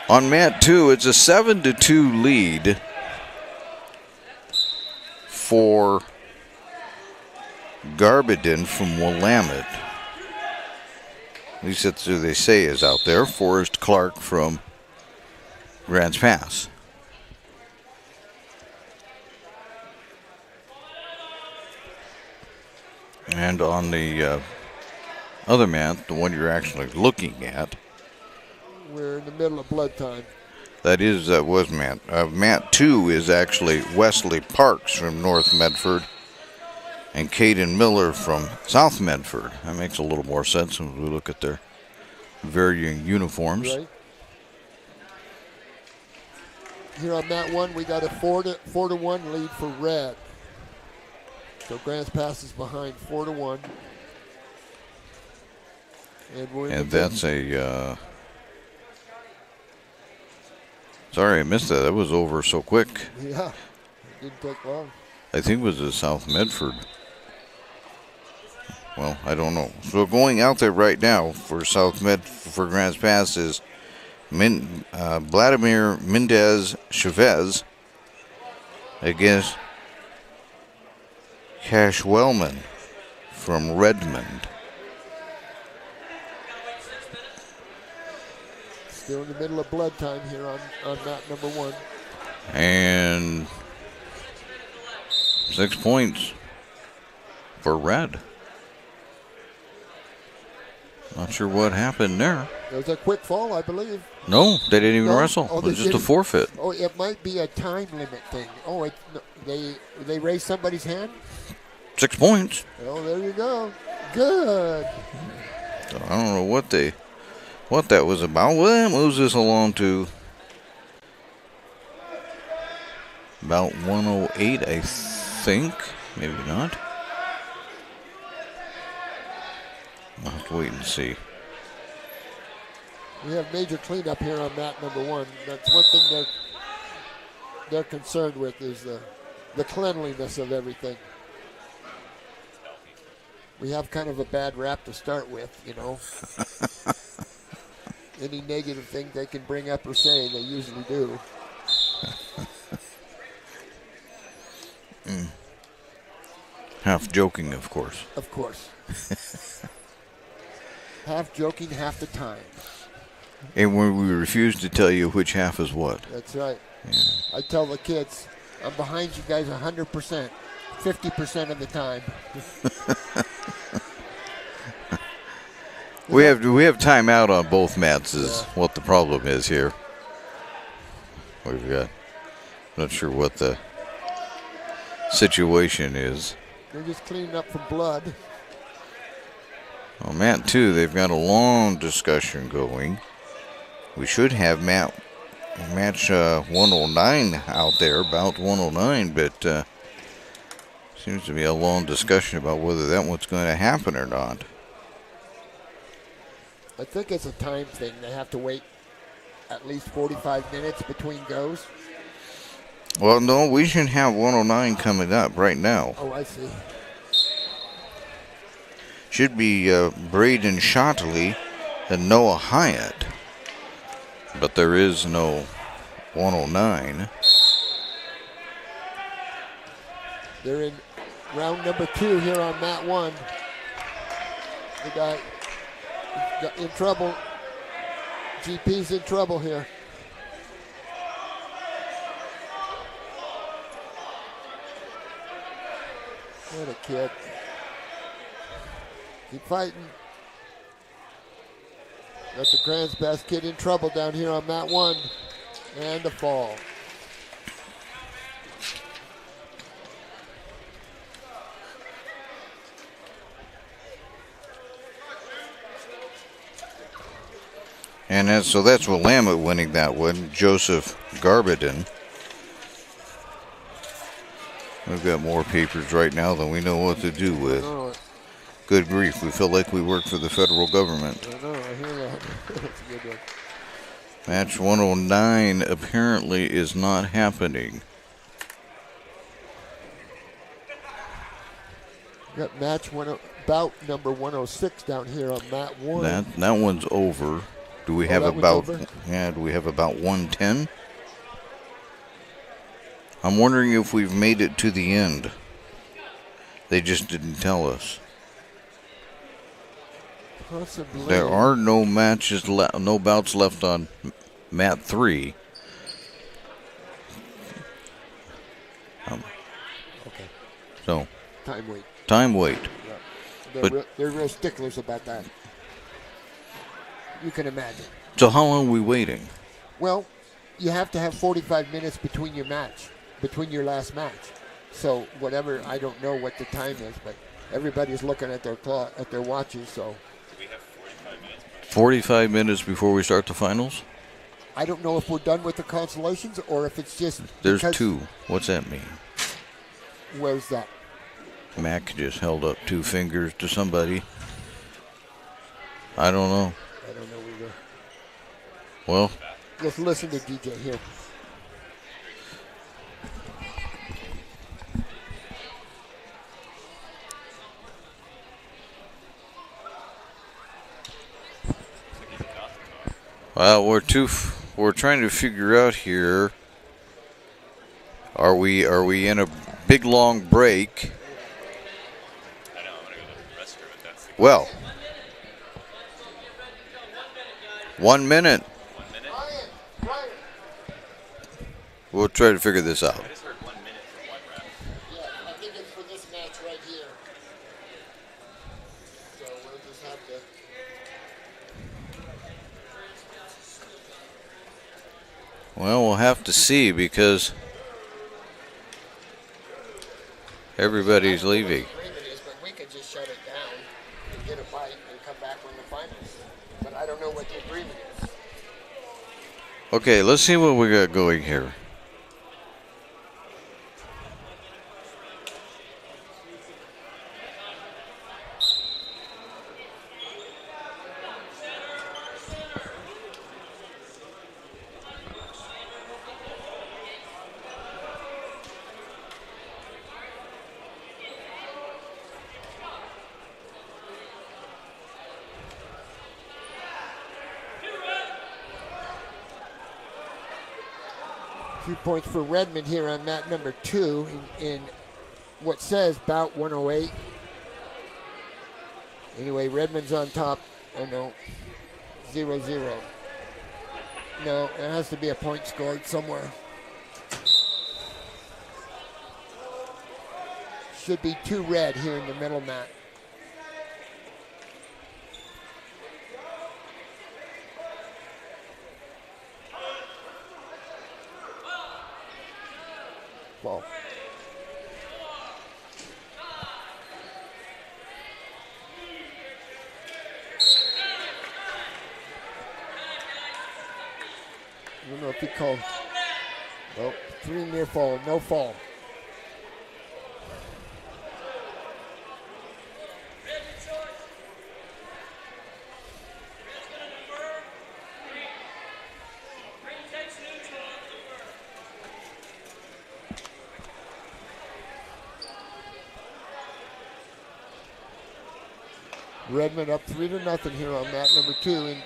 On mat 2, it's a 7-2 lead for Garbiden from Willamette. At least that's who they say is out there. Forrest Clark from Grants Pass. And on the other mat, the one you're actually looking at, we're in the middle of blood time. that was mat. Mat 2 is actually Wesley Parks from North Medford and Caden Miller from South Medford. That makes a little more sense when we look at their varying uniforms. Right. Here on mat 1, we got a 4-1 lead for red. So Grants Pass is behind 4-1. And that's a sorry, I missed that. That was over so quick. Yeah, it didn't take long. I think it was a South Medford. Well, I don't know. So going out there right now for for Grants Pass is Vladimir Mendez Chavez against Cash Wellman from Redmond. Still in the middle of blood time here on mat number 1. And 6 points for red. Not sure what happened there. It was a quick fall, I believe. No, they didn't even No? wrestle. Oh, It was they just a didn't? forfeit. Oh, it might be a time limit thing. Oh, they raised somebody's hand? 6 points. Oh, there you go. Good. So I don't know what that was about. Well, that moves us along to about 108, I think. Maybe not. I'll have to wait and see. We have major cleanup here on mat number 1. That's one thing they're concerned with is the cleanliness of everything. We have kind of a bad rap to start with, you know. Any negative thing they can bring up or say, they usually do. Half joking, of course. Of course. Half joking half the time. And when we refuse to tell you which half is what. That's right. Yeah. I tell the kids, I'm behind you guys 100%, 50% of the time. We have timeout on both mats is what the problem is here. We've got, not sure what the situation is. They're just cleaning up from blood. On mat 2, they've got a long discussion going. We should have match 109 out there, about 109, but seems to be a long discussion about whether that one's going to happen or not. I think it's a time thing. They have to wait at least 45 minutes between goes. Well, no, we should have 109 coming up right now. Oh, I see. Should be Braden Shotley and Noah Hyatt. But there is no 109. They're in round number 2 here on mat 1. The guy got in trouble. GP's in trouble here. What a kid. Keep fighting. Got the Grand's best kid in trouble down here on mat 1. And a fall. And that's Willamette winning that one. Joseph Garbadin. We've got more papers right now than we know what to do with. Good grief, we feel like we work for the federal government. I know, I hear that. That's a good one. Match 109 apparently is not happening. Got bout number 106 down here on mat 1. That one's over. Do we have about do we have about 110? I'm wondering if we've made it to the end. They just didn't tell us. Possibly. There are no matches, no bouts left on mat 3. Okay. So. Time wait. Time wait. Yeah. They're real sticklers about that. You can imagine. So how long are we waiting? Well, you have to have 45 minutes between your last match. So whatever, I don't know what the time is, but everybody's looking at their watches. So. 45 minutes before we start the finals? I don't know if we're done with the consolations or if it's just. There's 2. What's that mean? Where's that? Mac just held up 2 fingers to somebody. I don't know. I don't know either. Well. Let's listen to DJ here. Well, we're trying to figure out here. Are we in a big long break? I know, I'm gonna go to the restroom if that's the case. Well, 1 minute. 1 minute? We'll try to figure this out. I just heard 1 minute for one rep. Yeah, I think it's for this match right here. So we'll just have to. Well, we'll have to see because everybody's leaving. But we could just shut it down and get a bite and come back when the finals. But I don't know what the agreement is. Okay, let's see what we got going here. Few points for Redmond here on mat number 2 in what says bout 108. Anyway, Redmond's on top. Oh no, 0-0. No, there has to be a point scored somewhere. Should be 2 red here in the middle mat. Ball. I don't know if he called. Nope. 3 near fall, no fall. Redmond up 3-0 here on mat number 2. And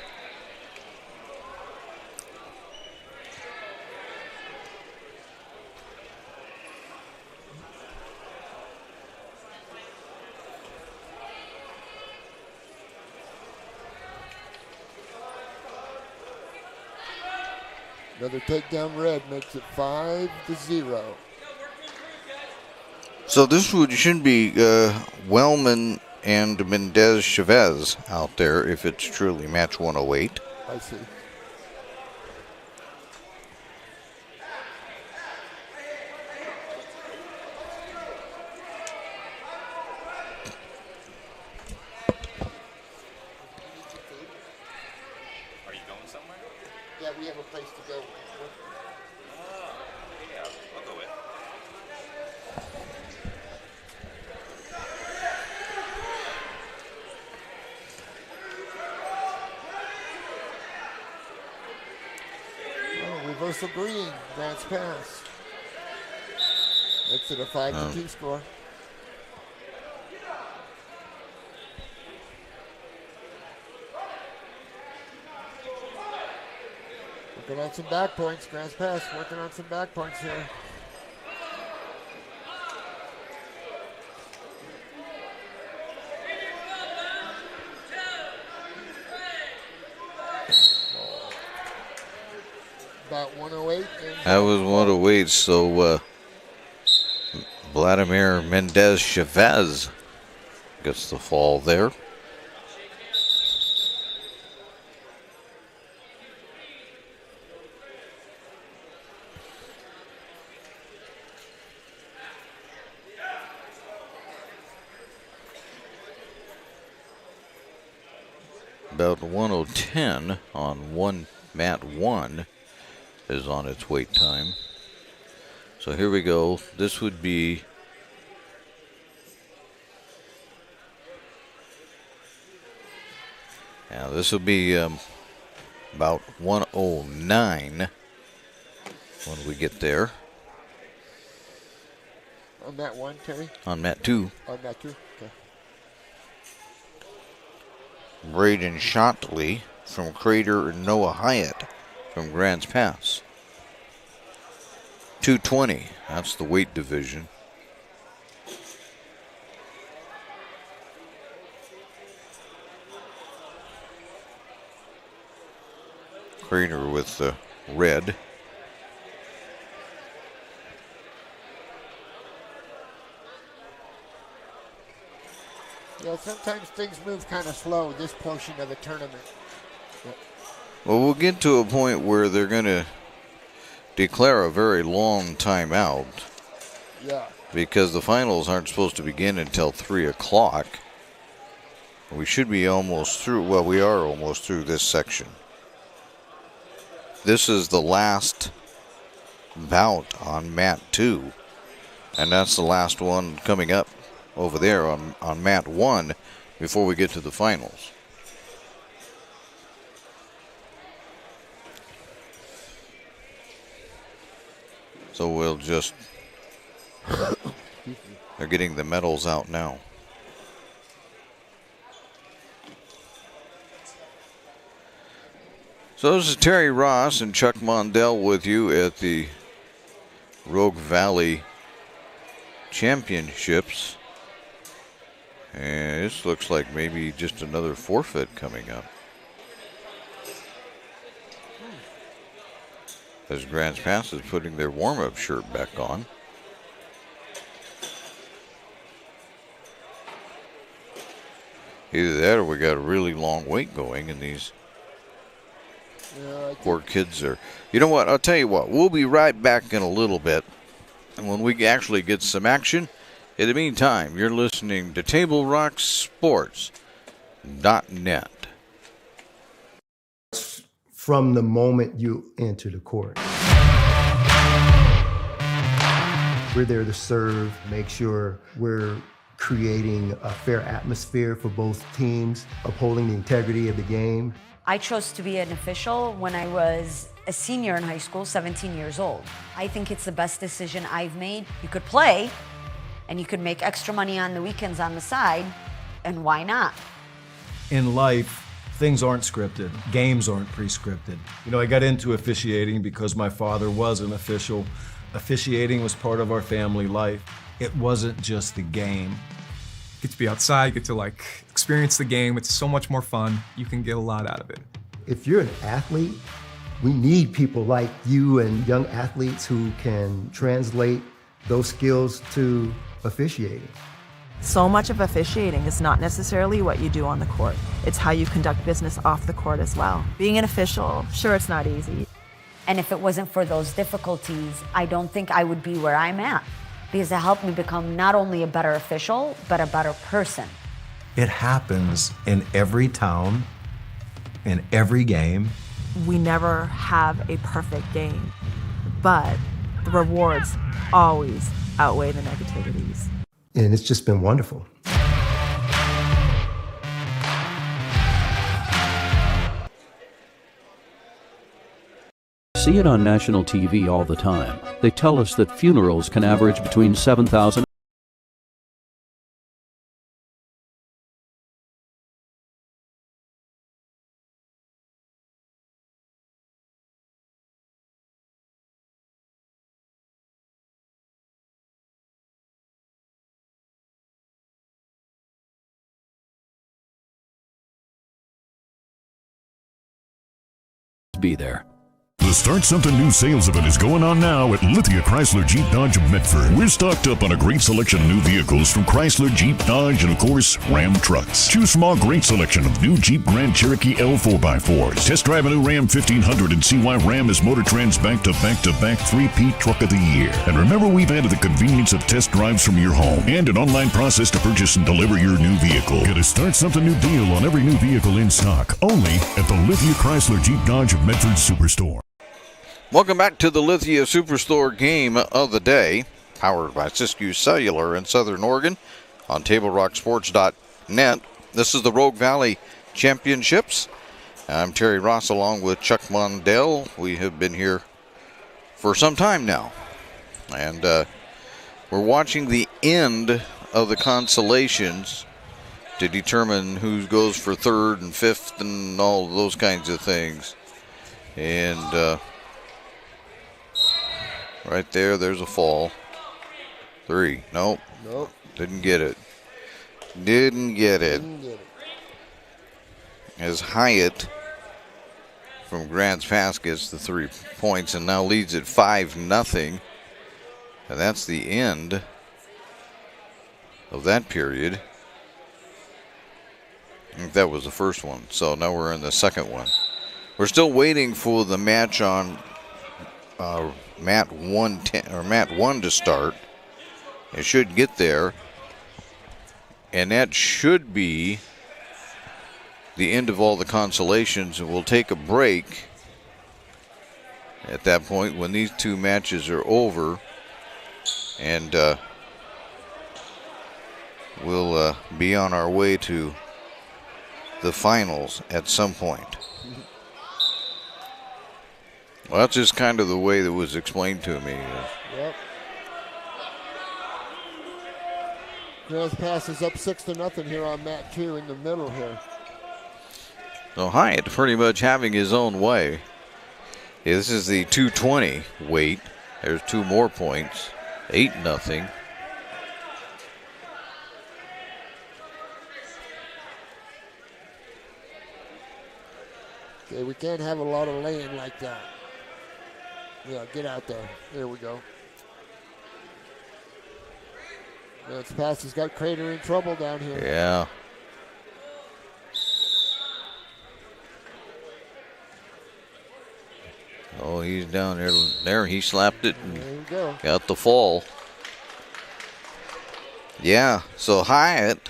another takedown red makes it 5-0. So this should be Wellman and Mendez Chavez out there if it's truly match 108. I see. Are you going somewhere? Yeah, we have a place to go. Oh, yeah, I'll go with. Oh, reversal green, Grant's pass. Makes it a 5-2 score. Working on some back points, Grant's pass, working on some back points here. About 108. That was 108, so Vladimir Mendez Chavez gets the fall there. About 1:10 on mat 1 is on its wait time. So here we go. This would be this will be about 1:09 when we get there. On that one, Terry? On mat 2. On that two? Okay. Braden Shotley from Crater and Noah Hyatt from Grants Pass. 220, that's the weight division. Crater with the red. Yeah, sometimes things move kind of slow this portion of the tournament. Well, we'll get to a point where they're going to declare a very long timeout. Yeah. Because the finals aren't supposed to begin until 3 o'clock. We should be almost through. Well, we are almost through this section. This is the last bout on mat 2. And that's the last one coming up over there on mat 1 before we get to the finals. So we'll just... They're getting the medals out now. So this is Terry Ross and Chuck Mondell with you at the Rogue Valley Championships. And this looks like maybe just another forfeit coming up. As Grants Pass is putting their warm-up shirt back on. Either that or we got a really long wait going and these poor kids are... You know what? I'll tell you what. We'll be right back in a little bit. And when we actually get some action, in the meantime, you're listening to TableRockSports.net. From the moment you enter the court. We're there to serve, make sure we're creating a fair atmosphere for both teams, upholding the integrity of the game. I chose to be an official when I was a senior in high school, 17 years old. I think it's the best decision I've made. You could play, and you could make extra money on the weekends on the side, and why not? In life, things aren't scripted. Games aren't pre-scripted. You know, I got into officiating because my father was an official. Officiating was part of our family life. It wasn't just the game. Get to be outside, get to like experience the game. It's so much more fun. You can get a lot out of it. If you're an athlete, we need people like you and young athletes who can translate those skills to officiating. So much of officiating is not necessarily what you do on the court. It's how you conduct business off the court as well. Being an official, sure, it's not easy. And if it wasn't for those difficulties, I don't think I would be where I'm at, because it helped me become not only a better official, but a better person. It happens in every town, in every game. We never have a perfect game, but the rewards always outweigh the negativities. And it's just been wonderful. See it on national TV all the time. They tell us that funerals can average between 7,000 be there. The Start Something New sales event is going on now at Lithia Chrysler Jeep Dodge of Medford. We're stocked up on a great selection of new vehicles from Chrysler, Jeep, Dodge, and of course, Ram trucks. Choose from our great selection of new Jeep Grand Cherokee L 4x4s. Test drive a new Ram 1500 and see why Ram is Motor Trend's back-to-back-to-back 3P Truck of the Year. And remember, we've added the convenience of test drives from your home and an online process to purchase and deliver your new vehicle. Get a Start Something New deal on every new vehicle in stock, only at the Lithia Chrysler Jeep Dodge of Medford Superstore. Welcome back to the Lithia Superstore game of the day, powered by Siskiyou Cellular in Southern Oregon on TableRockSports.net. This is the Rogue Valley Championships. I'm Terry Ross along with Chuck Mondell. We have been here for some time now, and we're watching the end of the consolations to determine who goes for third and fifth and all those kinds of things. And right there's a fall. 3. Nope. Didn't get it. As Hyatt from Grants Pass gets the 3 points and now leads at 5-0. And that's the end of that period. think that was the first one. So now we're in the second one. We're still waiting for the match on mat 1 to start. It should get there. And that should be the end of all the consolations, and we'll take a break at that point when these two matches are over, and we'll be on our way to the finals at some point. Well, that's just kind of the way that was explained to me. Yep. Grants Pass is up 6-0 here on mat 2 in the middle here. So Hyatt pretty much having his own way. Yeah, this is the 220 weight. There's 2 more points. 8-0. Okay, we can't have a lot of laying like that. Yeah, get out there. There we go. Grants Pass has got Crater in trouble down here. Yeah. Oh, he's down there. There, he slapped it and There we go. got the fall. Yeah, so Hyatt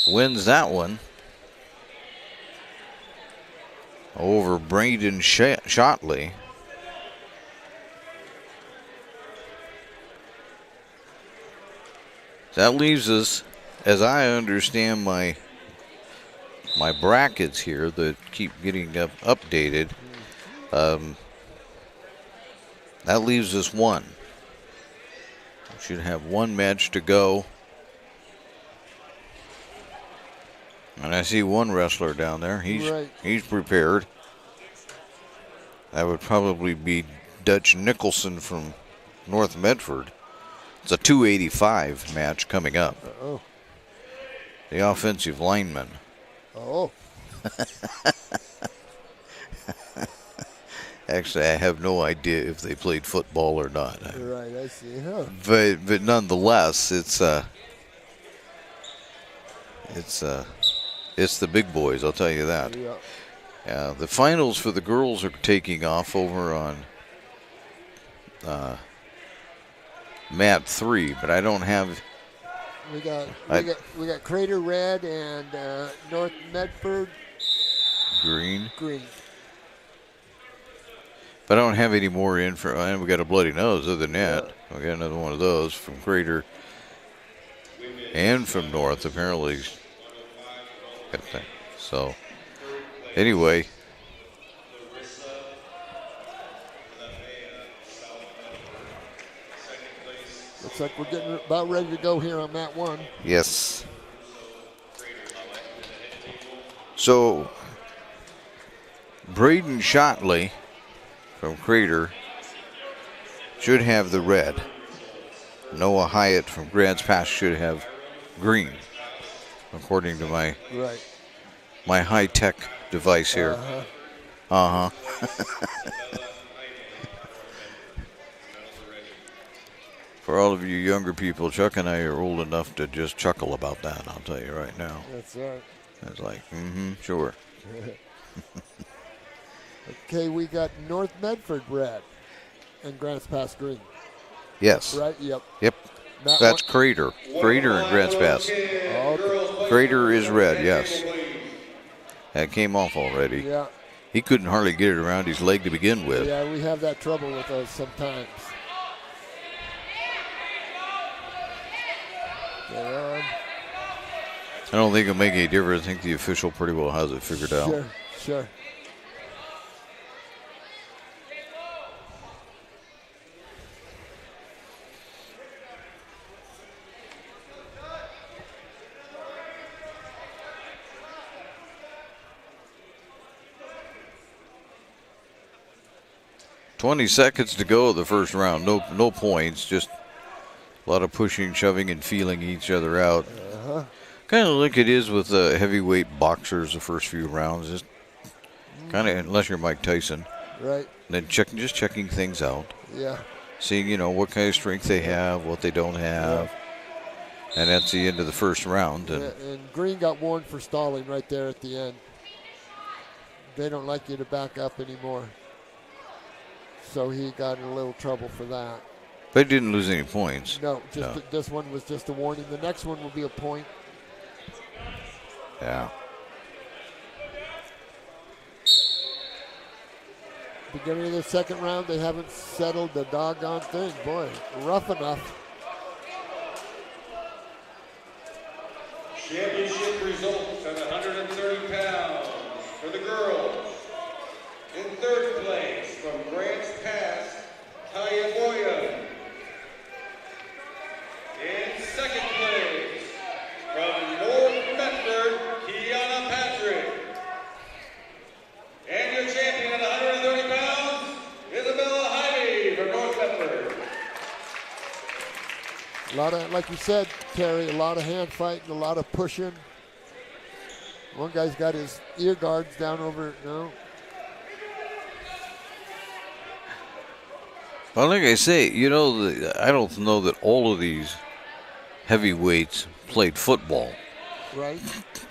wins that one over Braden Shotley. That leaves us, as I understand my brackets here that keep getting updated, that leaves us 1. We should have 1 match to go. And I see 1 wrestler down there. He's prepared. That would probably be Dutch Nicholson from North Medford. It's a 285 match coming up. Uh-oh. The offensive lineman. Oh. Actually, I have no idea if they played football or not. Right, I see. Huh. But nonetheless, it's the big boys. I'll tell you that. Yeah. The finals for the girls are taking off over on mat 3, but I don't have. We got Crater Red and North Medford Green. But I don't have any more in for. And we got a bloody nose. Other than that, we got another one of those from Crater and from North. Apparently, so anyway. Looks like we're getting about ready to go here on mat 1. Yes. So, Braden Shotley from Crater should have the red. Noah Hyatt from Grants Pass should have green, according to my high-tech device here. For all of you younger people, Chuck and I are old enough to just chuckle about that, I'll tell you right now. That's right. It's like, sure. Okay, we got North Medford red and Grants Pass green. Yes. Right? Yep. That's Crater. Crater and Grants Pass. Crater is red, yes. That came off already. Yeah. He couldn't hardly get it around his leg to begin with. Yeah, we have that trouble with those sometimes. I don't think it'll make any difference. I think the official pretty well has it figured out. Sure. "20 seconds to go of the first round. No points. Just a lot of pushing, shoving, and feeling each other out. Kind of like it is with heavyweight boxers the first few rounds. Just kind of, unless you're Mike Tyson. Right. And then just checking things out. Yeah. Seeing, what kind of strength they have, what they don't have. And that's the end of the first round. And Green got warned for stalling right there at the end. They don't like you to back up anymore. So he got in a little trouble for that. But he didn't lose any points. No, this one was just a warning. The next one will be a point. Yeah. Beginning of the second round, they haven't settled the doggone thing. Boy, rough enough. Championship results at 130 pounds for the girls. In third place from Grants Pass, Taya Boyan. In second place from North Medford, Kiana Patrick. And your champion at 130 pounds, Isabella Heide from North Medford. A lot of, like you said, Terry, a lot of hand fighting, a lot of pushing. One guy's got his ear guards down over, no. Well, like I say, you know, I don't know that all of these heavyweights played football. Right.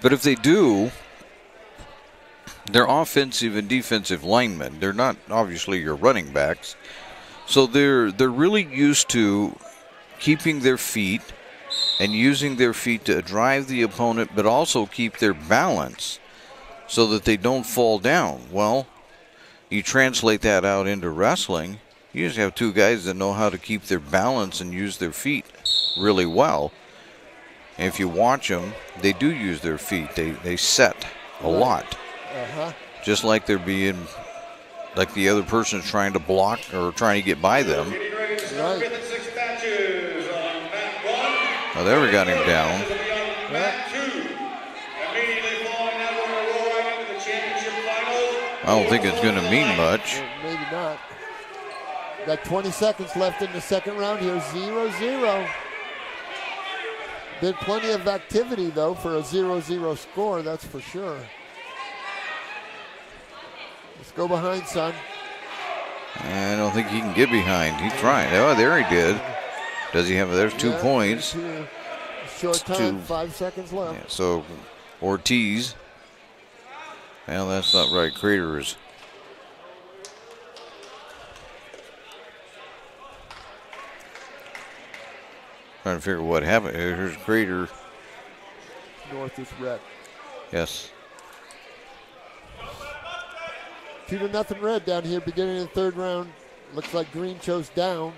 But if they do, they're offensive and defensive linemen. They're not obviously your running backs. So they're really used to keeping their feet and using their feet to drive the opponent, but also keep their balance so that they don't fall down. Well, you translate that out into wrestling. You just have two guys that know how to keep their balance and use their feet really well. And if you watch them, they do use their feet. They set a lot. Just like they're being, like the other person's trying to block or trying to get by them. Right. Oh, there we got him down. I don't think it's going to mean much. Maybe not. Got 20 seconds left in the second round here, 0-0. Been plenty of activity, though, for a 0-0 score, that's for sure. Let's go behind, son. I don't think he can get behind. He tried. Oh, there he did. Does he have? There's 2 points. Short time, 5 seconds left. Yeah, so Ortiz. Well, that's not right. Crater is. Trying to figure what happened. Here's Crater. North is red. Yes. 2-0 red down here, beginning of the third round. Looks like Green chose down.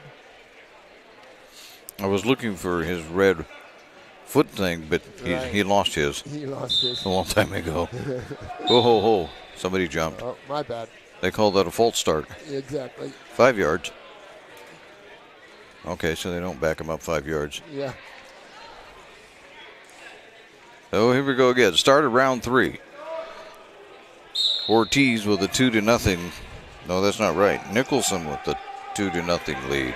I was looking for his red foot thing, but he lost his. He lost his. A long time ago. Oh, ho, ho. Somebody jumped. Oh, my bad. They call that a false start. Exactly. 5 yards. Okay, so they don't back him up 5 yards. Yeah. So here we go again. Start of round 3. Ortiz with a 2-0. No, that's not right. Nicholson with the 2-0 lead.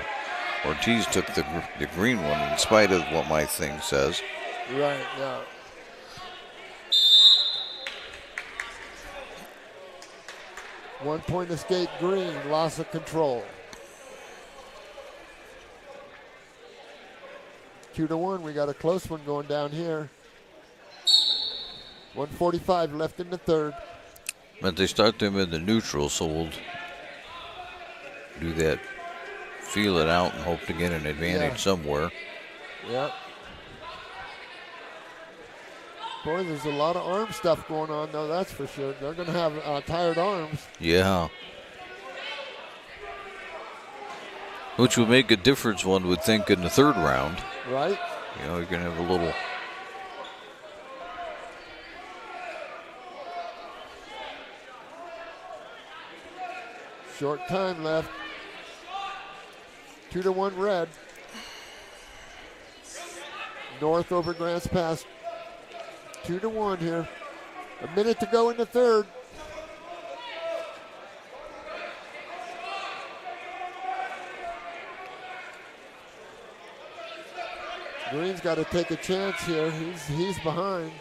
Ortiz took the green one in spite of what my thing says. Right, yeah. One point escape Green, loss of control. 2-1, we got a close one going down here. 1:45 left in the third. But they start them in the neutral, so we'll do that. Feel it out and hope to get an advantage somewhere. Yep. Boy, there's a lot of arm stuff going on, though, that's for sure. They're going to have tired arms. Yeah. Which would make a difference, one would think, in the third round. Right. You know, you're going to have a little. Short time left. 2-1 red. North over Grants Pass. 2-1 here. A minute to go in the third. Green's got to take a chance here. He's behind.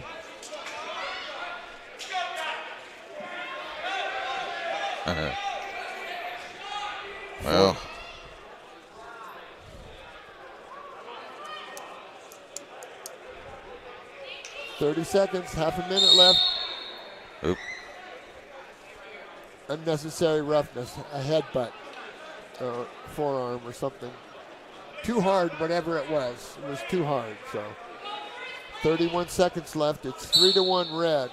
Well, 30 seconds, half a minute left. Oop. Unnecessary roughness, a headbutt, forearm or something. Too hard, whatever it was. It was too hard, so. 31 seconds left. It's 3-1 red.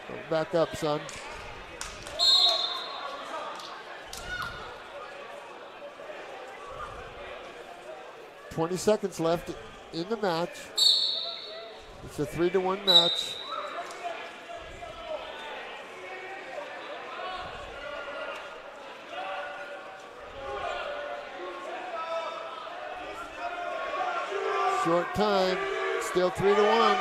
Go back up, son. "20 seconds left in the match. It's a 3-1 match. Short time, still 3-1.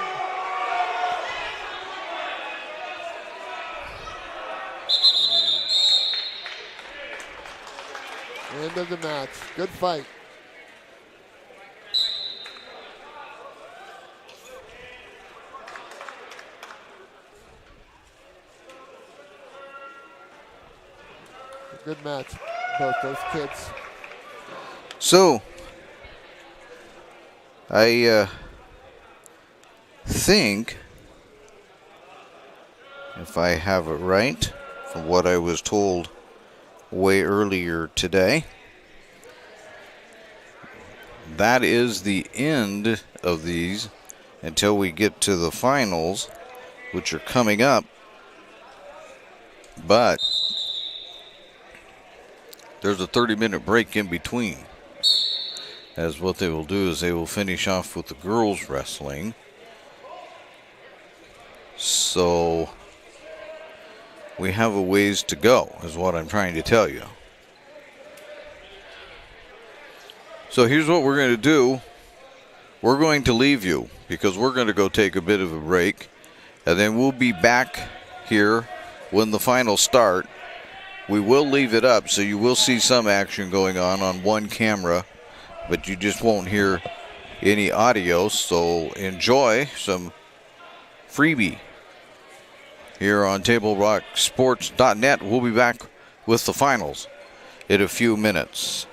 End of the match. Good fight. Good match, both those kids. So, I think, if I have it right, from what I was told way earlier today, that is the end of these until we get to the finals, which are coming up. But there's a 30-minute break in between, as what they will do is they will finish off with the girls wrestling. So we have a ways to go, is what I'm trying to tell you. So here's what we're going to do. We're going to leave you because we're going to go take a bit of a break, and then we'll be back here when the finals start. We will leave it up, so you will see some action going on one camera, but you just won't hear any audio. So enjoy some freebie here on TableRockSports.net. We'll be back with the finals in a few minutes.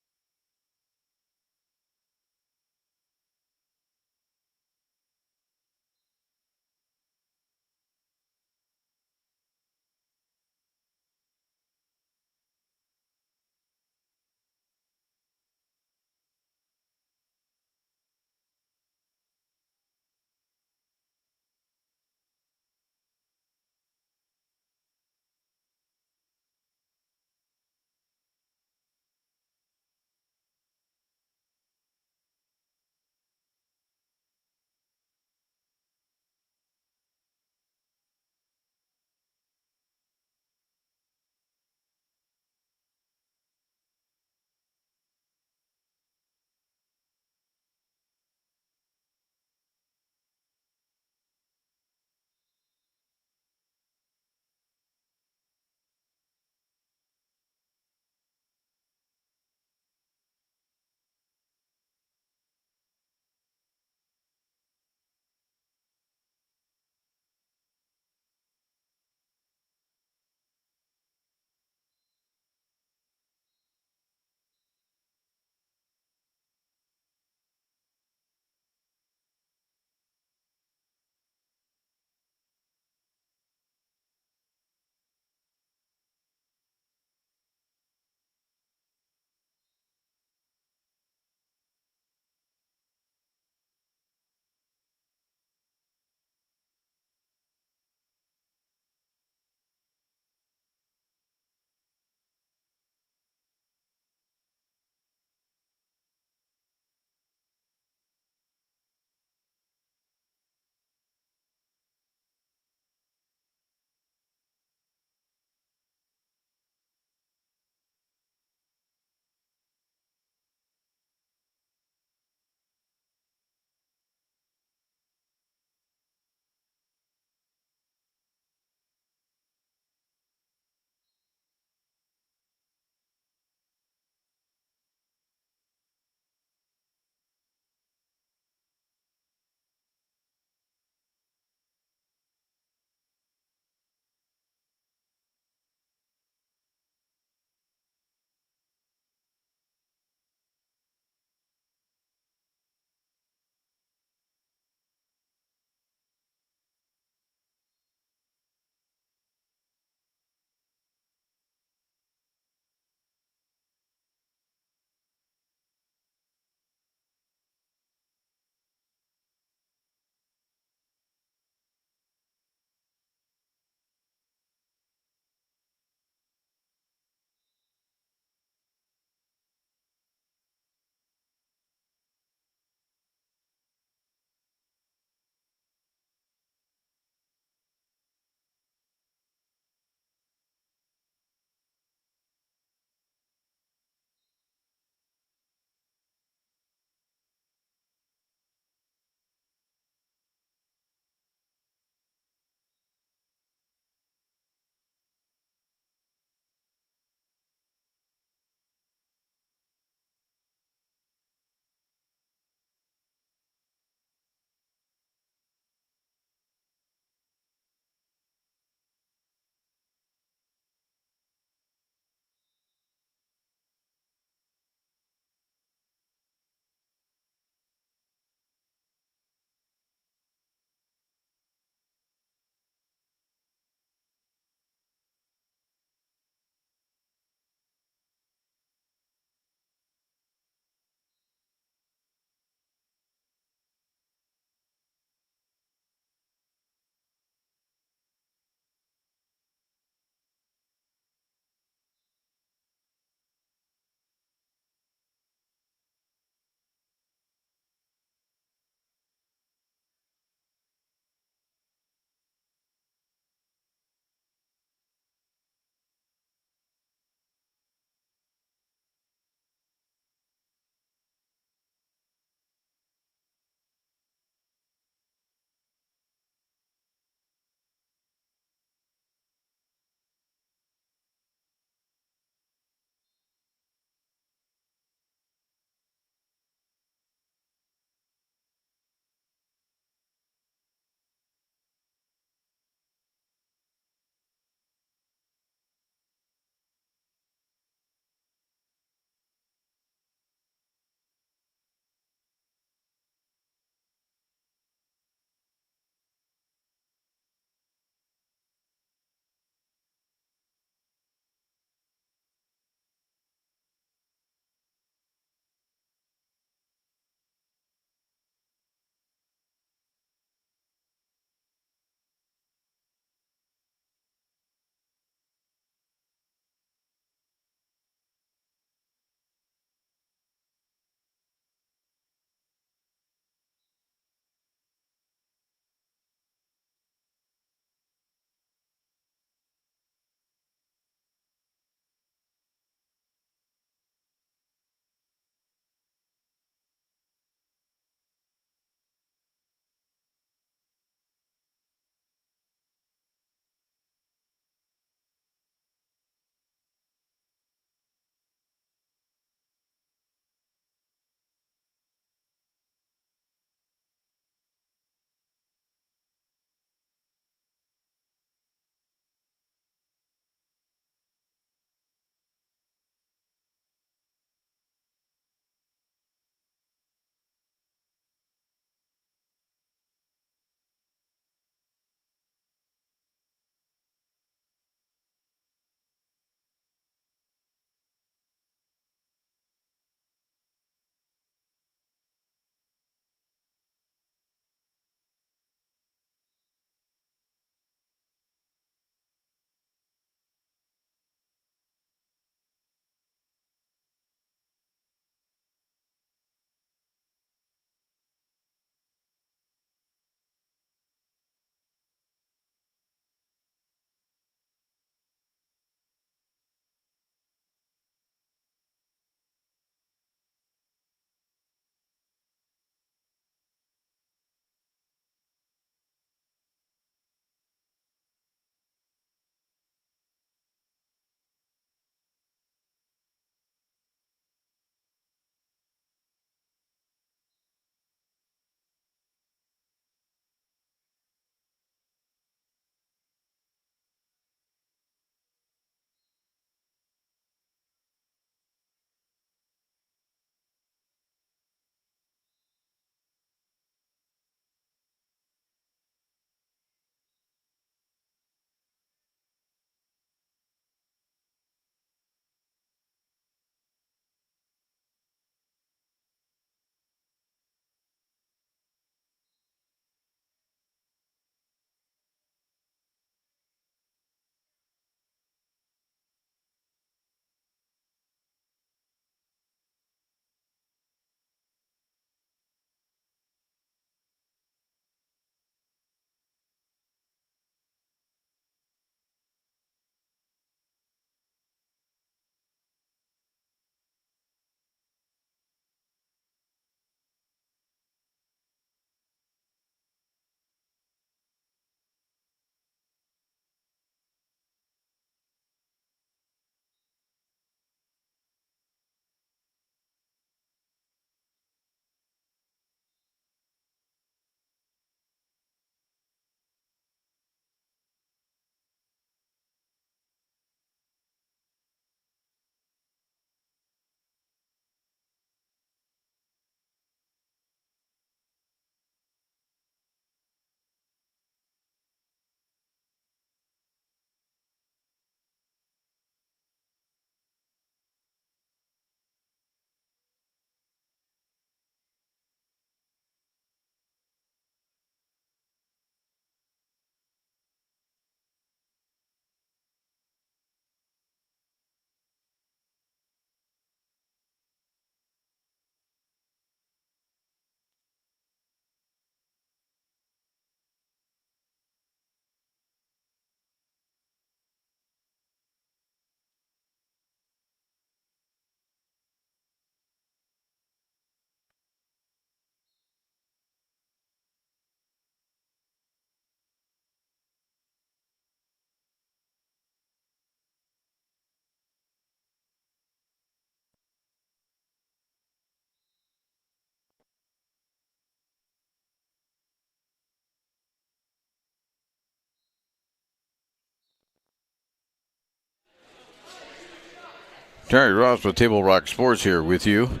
Terry Ross with Table Rock Sports here with you.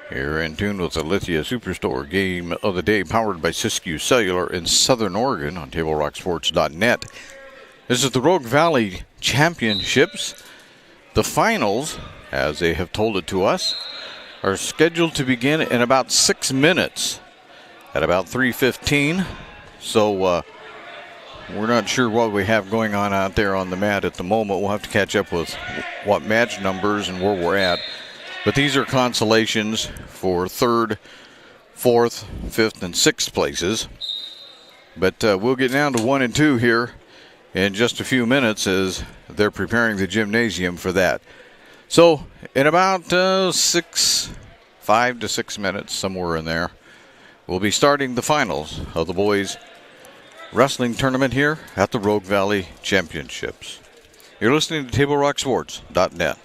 Here in tune with the Lithia Superstore game of the day, powered by Siskiyou Cellular in Southern Oregon on TableRockSports.net. This is the Rogue Valley Championships. The finals, as they have told it to us, are scheduled to begin in about 6 minutes at about 3:15. So we're not sure what we have going on out there on the mat at the moment. We'll have to catch up with what match numbers and where we're at. But these are consolations for 3rd, 4th, 5th, and 6th places. But we'll get down to 1 and 2 here in just a few minutes as they're preparing the gymnasium for that. So in about 5 to 6 minutes, somewhere in there, we'll be starting the finals of the boys' wrestling tournament here at the Rogue Valley Championships. You're listening to TableRockSports.net.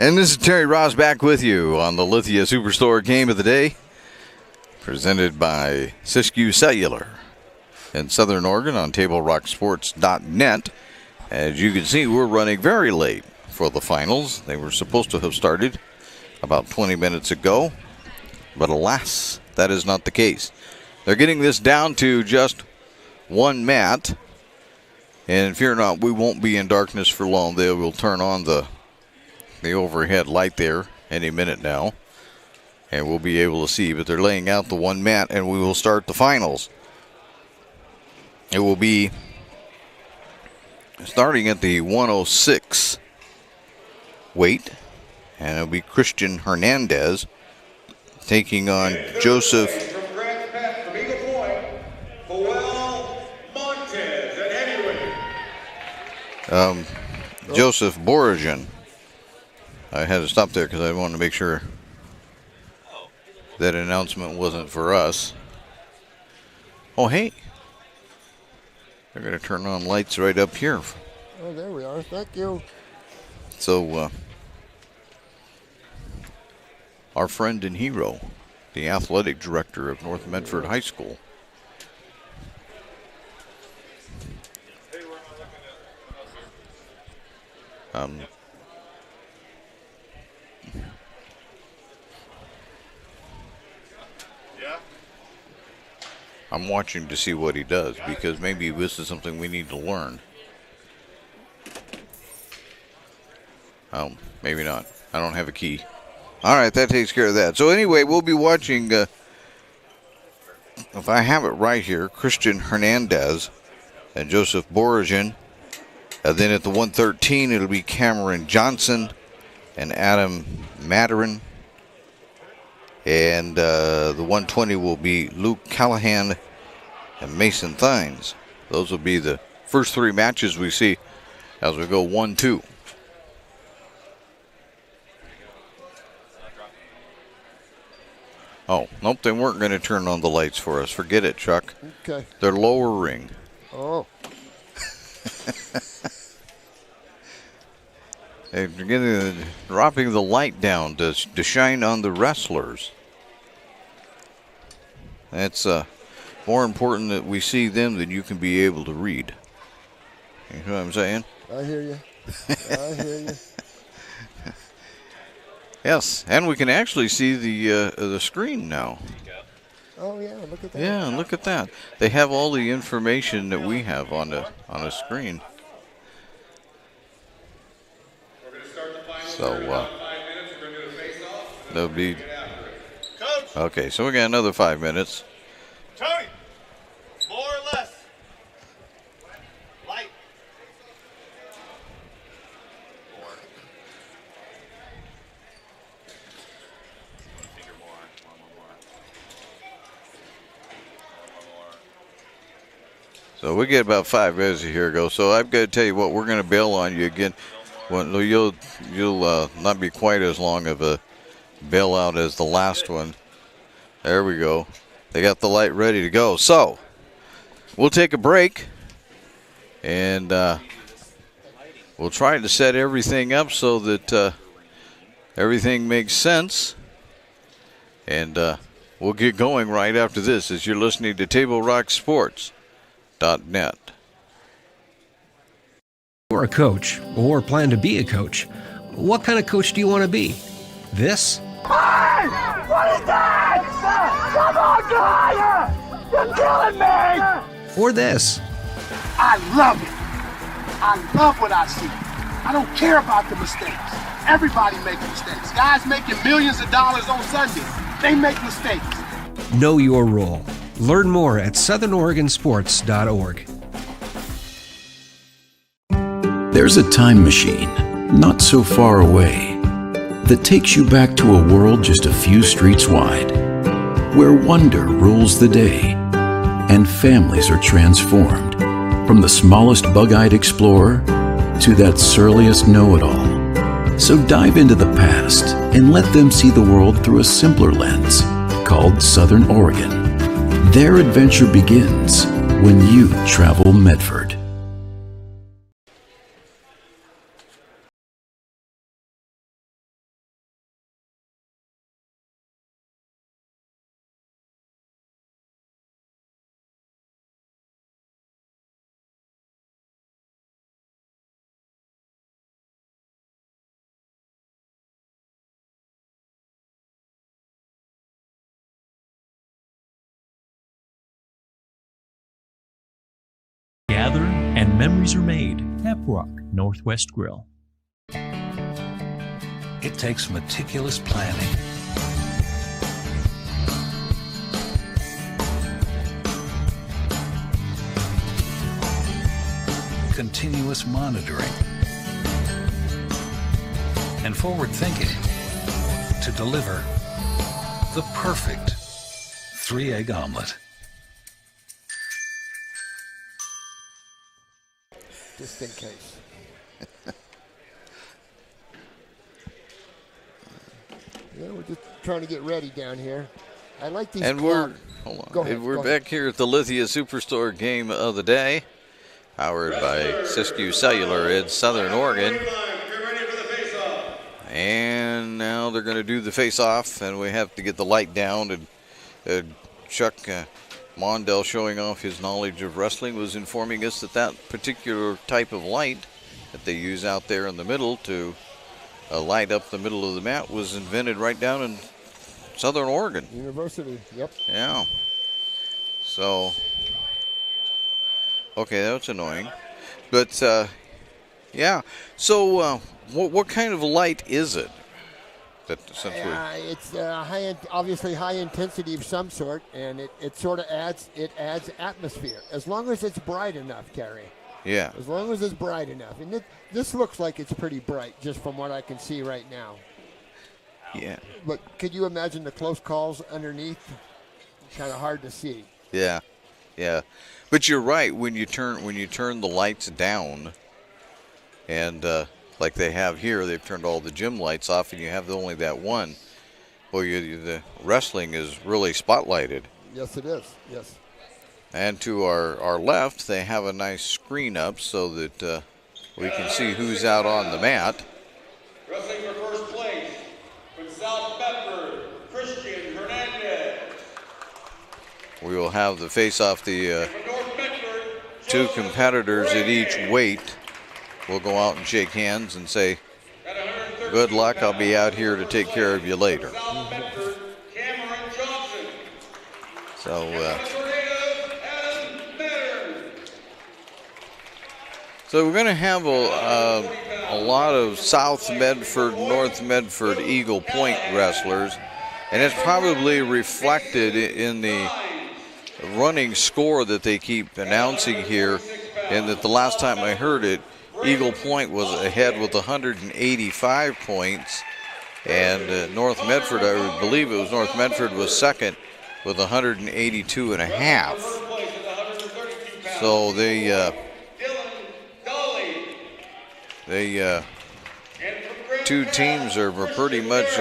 And this is Terry Ross back with you on the Lithia Superstore Game of the Day, presented by Siskiyou Cellular in Southern Oregon on TableRockSports.net. As you can see, we're running very late for the finals. They were supposed to have started about 20 minutes ago, but alas, that is not the case. They're getting this down to just one mat, and fear not, we won't be in darkness for long. They will turn on the overhead light there any minute now, and we'll be able to see. But they're laying out the one mat, and we will start the finals. It will be starting at the 106 weight, and it'll be Christian Hernandez taking on Joseph Joseph Borijan. I had to stop there because I wanted to make sure that announcement wasn't for us. Oh, hey. They're going to turn on lights right up here. Oh, there we are. Thank you. So, our friend and hero, the athletic director of North Medford High School. I'm watching to see what he does, because maybe this is something we need to learn. Oh, maybe not. I don't have a key. All right, that takes care of that. So anyway, we'll be watching, if I have it right here, Christian Hernandez and Joseph Borijan. And then at the 113, it'll be Cameron Johnson and Adam Madarin. And the 120 will be Luke Callahan and Mason Thines. Those will be the first three matches we see as we go 1-2. Oh, nope, they weren't going to turn on the lights for us. Forget it, Chuck. Okay. They're lowering. Oh. They're dropping the light down to shine on the wrestlers. That's more important that we see them than you can be able to read. You know what I'm saying? I hear you. I hear you. Yes, and we can actually see the screen now. Oh yeah, look at that. Yeah, look at that. They have all the information that we have on a screen. So that'll be okay. So we got another 5 minutes. Tony, more or less. Light. So we get about 5 minutes here ago. So I've got to tell you what, we're going to bail on you again. Well, you'll not be quite as long of a bailout as the last one. There we go. They got the light ready to go. So we'll take a break, and we'll try to set everything up so that everything makes sense. And we'll get going right after this as you're listening to TableRockSports.net. You're a coach or plan to be a coach. What kind of coach do you want to be? This? Hey! What is that? Come on, guy! You're killing me! Or this? I love it. I love what I see. I don't care about the mistakes. Everybody makes mistakes. Guys making millions of dollars on Sundays, they make mistakes. Know your role. Learn more at southernoregonsports.org. There's a time machine, not so far away, that takes you back to a world just a few streets wide, where wonder rules the day, and families are transformed, from the smallest bug-eyed explorer to that surliest know-it-all. So dive into the past and let them see the world through a simpler lens, called Southern Oregon. Their adventure begins when you travel Medford. gather and memories are made. Tap Rock Northwest Grill. It takes meticulous planning, continuous monitoring, and forward thinking to deliver the perfect 3-egg omelet. Just in case. Yeah, we're just trying to get ready down here. I like these. And hold on. Go ahead, We're go back ahead. here at the Lithia Superstore game of the day, powered by Siskiyou Cellular in Southern Oregon. And now they're going to do the face-off, and we have to get the light down. And Chuck Mondell, showing off his knowledge of wrestling, was informing us that that particular type of light that they use out there in the middle to light up the middle of the mat was invented right down in Southern Oregon. University, yep. Yeah. So, okay, that's annoying. But, yeah. So, what kind of light is it? It's obviously high intensity of some sort, and it sort of adds atmosphere as long as it's bright enough, Terry. Yeah. As long as it's bright enough, and this looks like it's pretty bright just from what I can see right now. Yeah. But could you imagine the close calls underneath? Kind of hard to see. Yeah. Yeah. But you're right, when you turn the lights down, and like they have here, they've turned all the gym lights off, and you have only that one. Well, the wrestling is really spotlighted. Yes, it is. Yes. And to our left, they have a nice screen up so that we can see who's out on the mat. Wrestling for first place with South Bedford, Christian Hernandez. We will have the face-off. The two competitors at each weight will go out and shake hands and say, good luck, I'll be out here to take care of you later. So we're going to have a lot of South Medford, North Medford Eagle Point wrestlers, and it's probably reflected in the running score that they keep announcing here, and that the last time I heard it, Eagle Point was ahead with 185 points, and North Medford, I believe it was North Medford, was second with 182 and a half. So they two teams are pretty much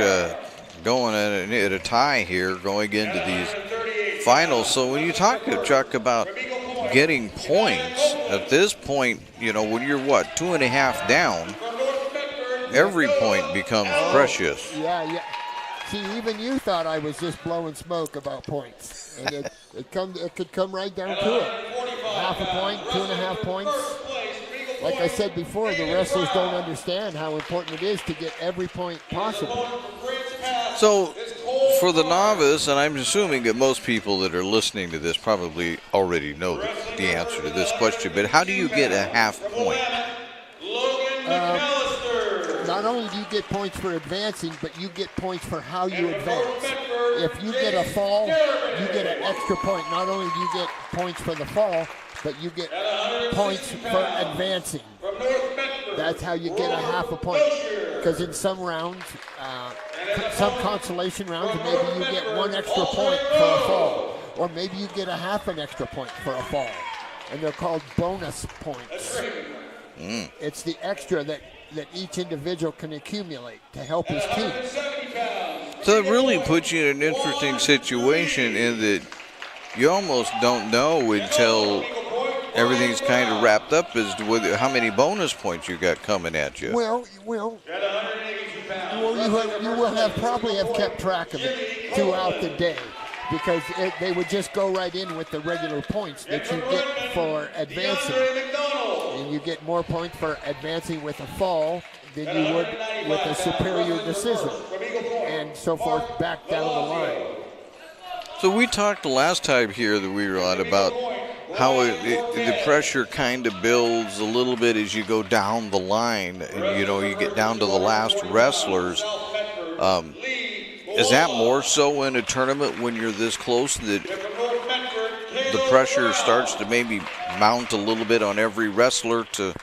going at a tie here going into these finals. So when you talk to Chuck about getting points at this point, when you're 2.5 down, every point becomes precious. Yeah. See, even you thought I was just blowing smoke about points, and it could come right down to it. Half a point, 2.5 points. Like I said before, the wrestlers don't understand how important it is to get every point possible. So, for the novice, and I'm assuming that most people that are listening to this probably already know the answer to this question, but how do you get a half point? Not only do you get points for advancing, but you get points for how you advance. If you get a fall, you get an extra point. Not only do you get points for the fall, but you get points for advancing. That's how you get a half a point. Because in some rounds, some consolation rounds, maybe you get one extra point for a fall. Or maybe you get a half an extra point for a fall. And they're called bonus points. It's the extra that each individual can accumulate to help his team. So it really puts you in an interesting situation in that you almost don't know until everything's kind of wrapped up as to how many bonus points you got coming at you. Well, you will probably have kept track of it throughout the day, because they would just go right in with the regular points that you get for advancing. And you get more points for advancing with a fall than you would with a superior decision, and so forth back down the line. So we talked the last time here that we were on about how the pressure kind of builds a little bit as you go down the line. And, you get down to the last wrestlers. Is that more so in a tournament when you're this close that the pressure starts to maybe mount a little bit on every wrestler to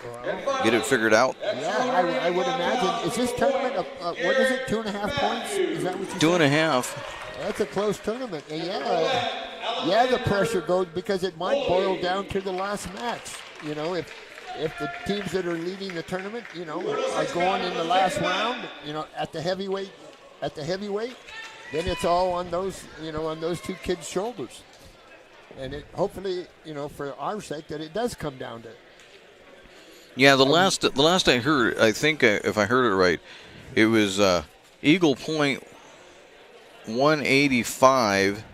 get it figured out? Yeah, I would imagine. Is this tournament, what is it, 2.5 points? Is that what you said? 2.5. That's a close tournament. And yeah, the pressure goes because it might boil down to the last match. If the teams that are leading the tournament, are going in the last round, at the heavyweight, then it's all on those, on those two kids' shoulders. And it hopefully, for our sake, that it does come down to it. Yeah, the last I heard, I think if I heard it right, it was Eagle Point 185,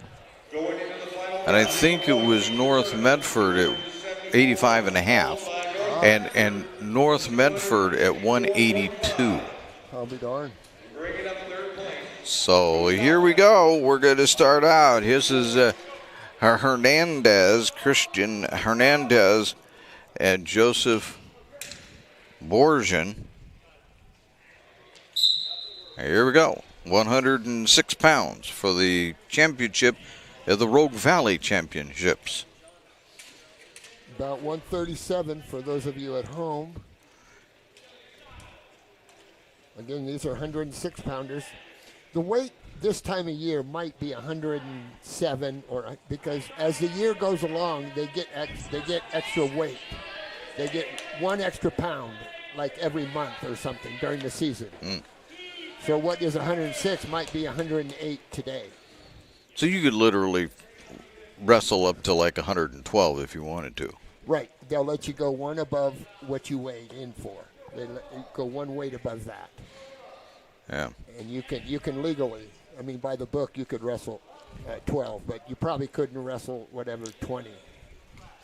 and I think it was North Medford at 85.5, and North Medford at 182. I'll be darned. So here we go. We're going to start out. This is Christian Hernandez, and Joseph Borjan. Here we go. 106 pounds for the championship of the Rogue Valley Championships. About 137 for those of you at home. Again, these are 106-pounders. The weight this time of year might be 107, because as the year goes along, they get extra weight. They get 1 extra pound, like every month or something during the season. So what is 106 might be 108 today. So you could literally wrestle up to like 112 if you wanted to. Right. They'll let you go 1 above what you weighed in for. They let you go 1 weight above that. Yeah. And you can legally, by the book, you could wrestle at 12, but you probably couldn't wrestle 20.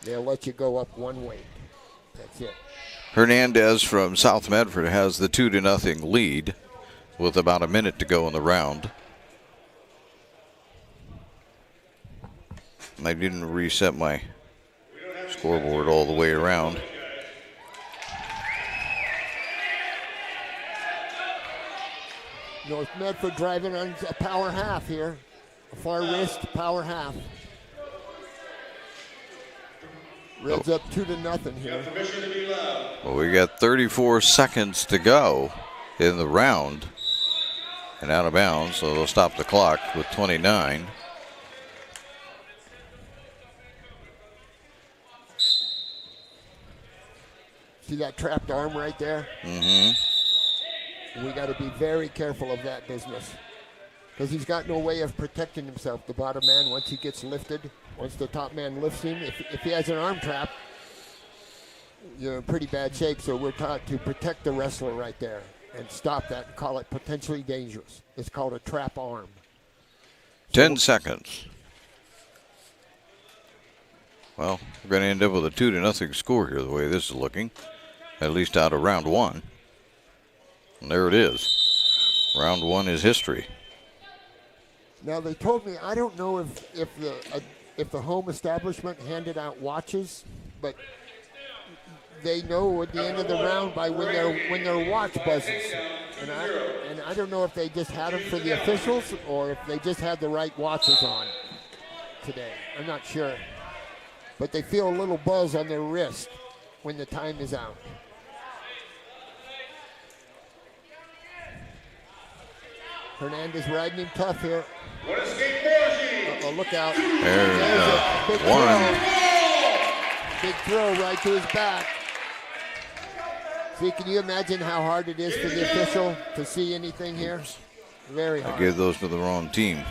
They'll let you go up 1 weight. That's it. Hernandez from South Medford has the 2-0 lead with about a minute to go in the round. I didn't reset my scoreboard all the way around. North Medford driving on a power half here. A far wrist power half. Reds up 2-0 here. Well, we got 34 seconds to go in the round. And out of bounds, so they'll stop the clock with 29. See that trapped arm right there? Mm-hmm. We got to be very careful of that business, because he's got no way of protecting himself. The bottom man, once he gets lifted, once the top man lifts him, if he has an arm trap, you're in pretty bad shape. So we're taught to protect the wrestler right there and stop that and call it potentially dangerous. It's called a trap arm. 10 seconds. Well, we're going to end up with a 2-0 score here the way this is looking, at least out of round 1. And there it is. Round 1 is history. Now they told me, I don't know if the home establishment handed out watches, but they know at the end of the round by when their watch buzzes. And I don't know if they just had them for the officials or if they just had the right watches on today. I'm not sure. But they feel a little buzz on their wrist when the time is out. Hernandez riding him tough here. Uh-oh, look out. There's a big one. Big throw right to his back. See, can you imagine how hard it is for the official to see anything here? Very hard. I gave those to the wrong team.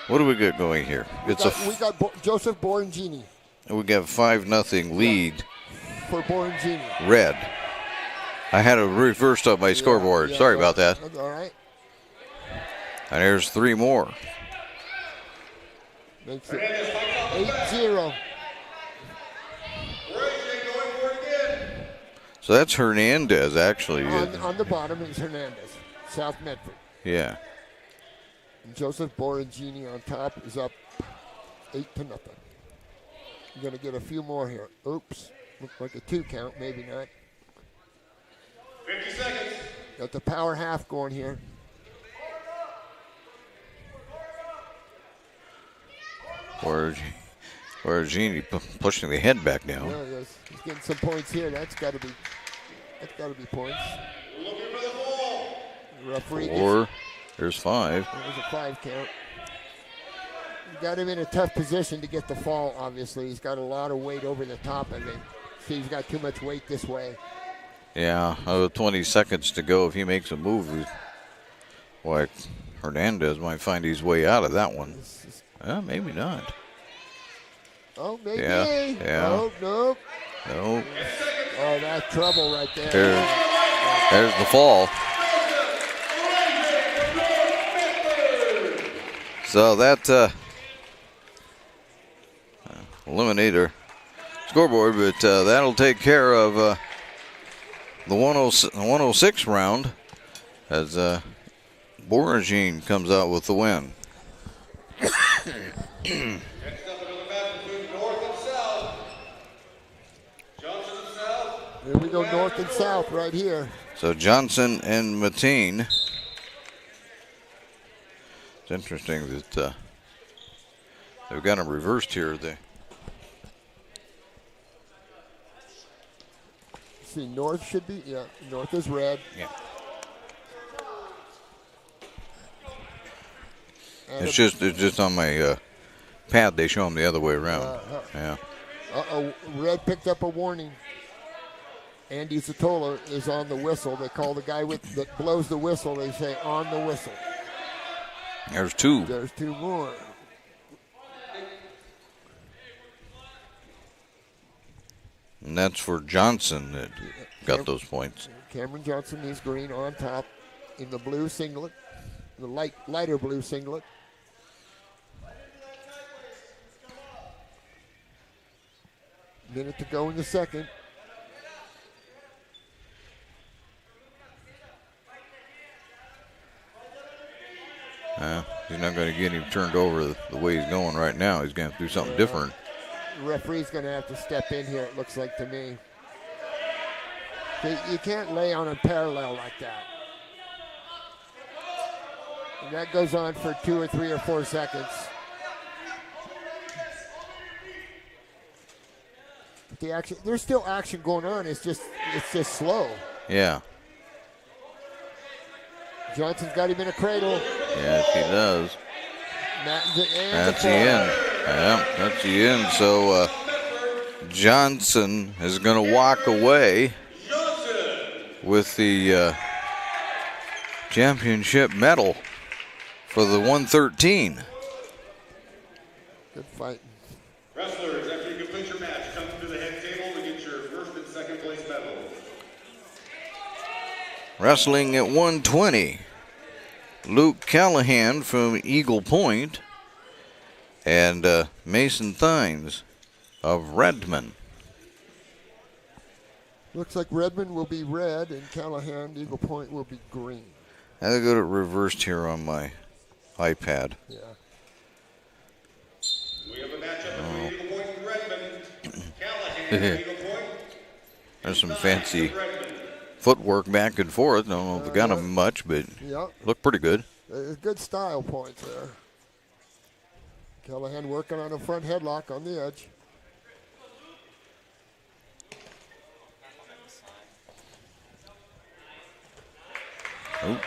What do we got going here? We got Joseph Borangini. We got 5-0 lead. For Borangini. Red. I had it reversed on my scoreboard. Sorry about that. That's all right. And there's 3 more. Makes it 8-0. So that's Hernandez, actually. On the bottom is Hernandez, South Medford. Yeah. And Joseph Borangini on top is up 8-0. You're going to get a few more here. Oops. Looks like a 2 count, maybe not. 50 seconds. Got the power half going here. Where Genie pushing the head back down. Yeah, yes. He's getting some points here. That's got to be points. Looking for the ball. The referee 4. There's 5. There's a 5 count. You got him in a tough position to get the fall, obviously. He's got a lot of weight over the top of him. See, he's got too much weight this way. Yeah, 20 seconds to go. If he makes a move, Hernandez might find his way out of that one. Maybe not. Oh, maybe. Yeah. Oh, no. No. Oh, that's trouble right there. There's the fall. So that eliminator scoreboard, but that'll take care of the 106 round as Boragine comes out with the win. Next up, another match between North and South. Johnson and South. Here we go, North and South right here. So Johnson and Mateen. It's interesting that they've got them reversed here. See, North should be, North is red. Yeah. And It's just on my pad. They show them the other way around. Yeah. Red picked up a warning. Andy Zatola is on the whistle. They call the guy that blows the whistle. They say on the whistle. There's 2. There's 2 more. And that's for Johnson that got those points. Cameron Johnson, he's green on top in the blue singlet, the lighter blue singlet. Minute to go in the second. He's not going to get him turned over the way he's going right now. He's going to have to do something different. The referee's going to have to step in here, it looks like to me. You can't lay on a parallel like that. And that goes on for 2 or 3 or 4 seconds. The action, there's still action going on. It's just slow. Yeah. Johnson's got him in a cradle. Yes, he does. That's the end. Yeah, that's the end. So Johnson is going to walk away with the championship medal for the 113. Good fight. Wrestlers, after you complete your match, come to the head table to get your first and second place medals. Wrestling at 120, Luke Callahan from Eagle Point and Mason Thines of Redmond. Looks like Redmond will be red and Callahan, Eagle Point, will be green. I got it reversed here on my iPad. Yeah. We have a matchup between Eagle Point and Redmond. Callahan, Eagle Point. There's some fancy footwork back and forth. I don't know if they got them much, but look pretty good. Good style points there. Callahan working on a front headlock on the edge. Oh,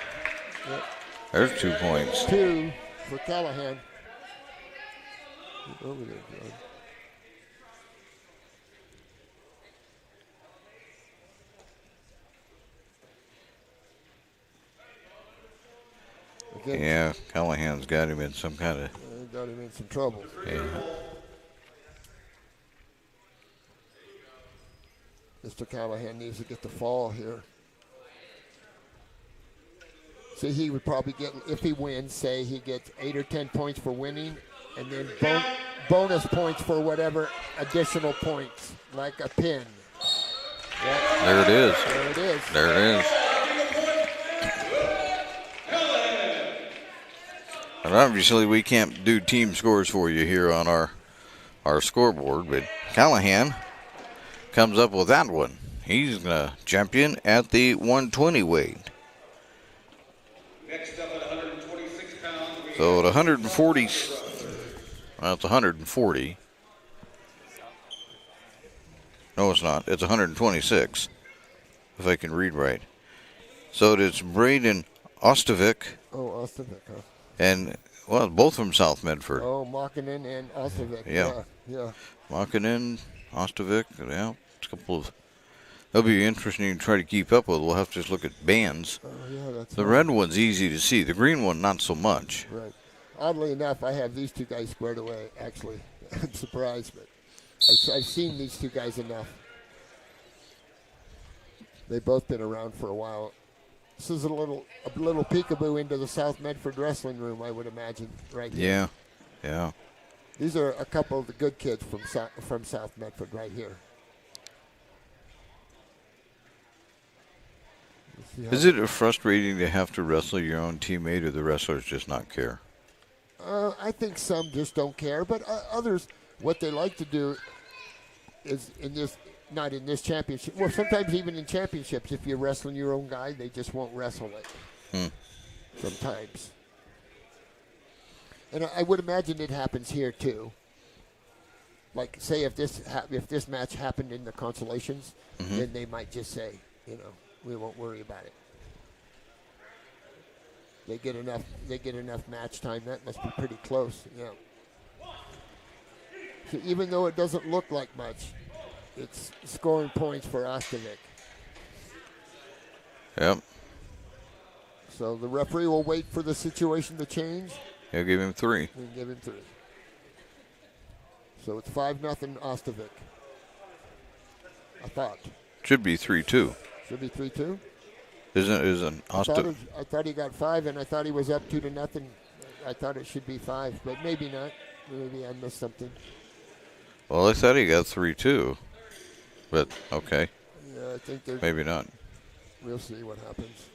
there's 2 points. 2 for Callahan. Get over there, John. Again, Yeah, Callahan's got him in some kind of. got him in some trouble. Yeah. Mr. Callahan needs to get the fall here. See, he would probably get, if he wins, say he gets 8 or 10 points for winning, and then bonus points for whatever additional points, like a pin. Yep. There it is. There it is. There it is. I But obviously, we can't do team scores for you here on our scoreboard. But Callahan comes up with that one. He's going to champion at the 120 weight. Next up at 126 pounds. So at 140, well, it's 140. No, it's not. It's 126, if I can read right. So it's Braden Ostovic. Oh, Ostovic, huh? And, well, both from South Medford. Oh, Makinen and Ostovic. Yeah. Yeah. Makinen, Ostovic, yeah. It's a couple of. That'll be interesting to try to keep up with. We'll have to just look at bands. Oh, yeah, that's the right. red one's easy to see. The green one, not so much. Right. Oddly enough, I have these two guys squared away, actually. I'm surprised, but I've seen these two guys enough. They've both been around for a while. This is a little peekaboo into the South Medford wrestling room, I would imagine, right here. Yeah. These are a couple of the good kids from South Medford right here. Is it frustrating to have to wrestle your own teammate, or the wrestlers just not care? I think some just don't care, but others, what they like to do is not in this championship. Well, sometimes even in championships, if you're wrestling your own guy, they just won't wrestle it. Sometimes. And I would imagine it happens here too. Like, say if this match happened in the consolations, then they might just say, we won't worry about it. They get enough match time. That must be pretty close. Yeah. So even though it doesn't look like much, it's scoring points for Ostovic. Yep. So the referee will wait for the situation to change. He'll give him 3. We'll give him 3. So it's 5-0 Ostovic. I thought. Should be 3-2. Should be 3-2. Isn't Ostovic? I thought he got 5, and I thought he was up 2-0. I thought it should be 5, but maybe not. Maybe I missed something. Well, I thought he got 3-2, but okay. Yeah, I think there's. Maybe not. We'll see what happens.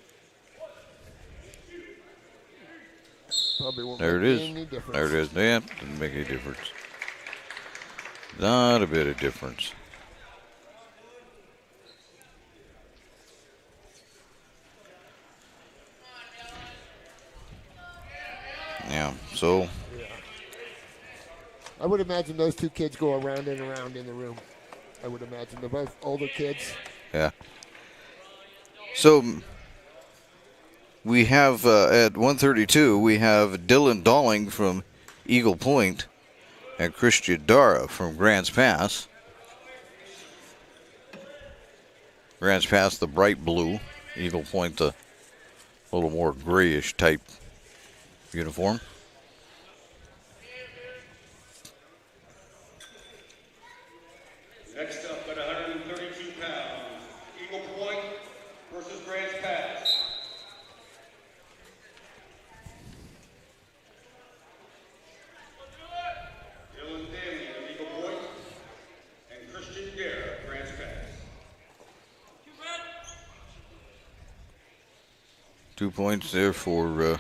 Probably won't There it make is. any difference. There it is. Yeah, didn't make any difference. Not a bit of difference. Yeah, so. Yeah. I would imagine those two kids go around and around in the room. I would imagine. They're both older kids. Yeah. So we have at 132, we have Dylan Dalling from Eagle Point and Christian Dara from Grants Pass. Grants Pass, the bright blue. Eagle Point, the little more grayish type uniform. Next up at 132 pounds, Eagle Point versus Grants Pass. Dylan Daly of Eagle Point and Christian Dare of Grants Pass. 2 points there for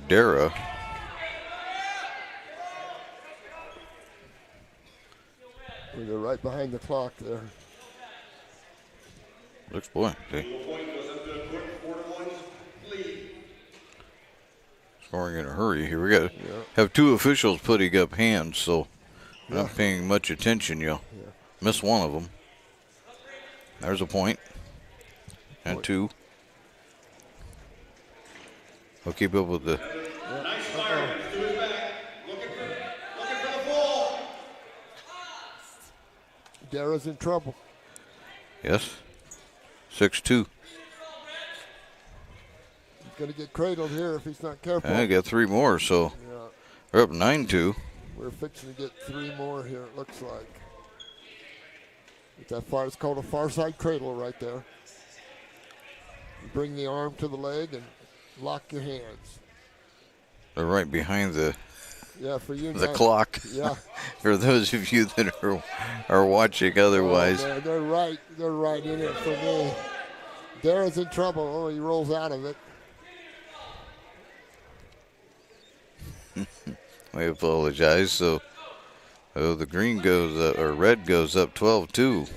Dara. They're right behind the clock there. Looks boy. Eagle Point goes up to a quick 4-1 lead. Scoring in a hurry here. We got to have 2 officials putting up hands, so not paying much attention. You'll miss one of them. There's a point. And 2. I'll keep up with the. Nice fire to his back. Looking for the ball. Dara's in trouble. Yes. 6-2. He's going to get cradled here if he's not careful. I got 3 more, so we're up 9-2. We're fixing to get 3 more here, it looks like. With that far, it's called a far side cradle right there. You bring the arm to the leg and lock your hands. They're right behind the for you the clock. Yeah. For those of you that are watching otherwise. Oh, they're right in it for me. Dara's in trouble. Oh, he rolls out of it. We apologize. So the green goes up, or red goes up 12-2.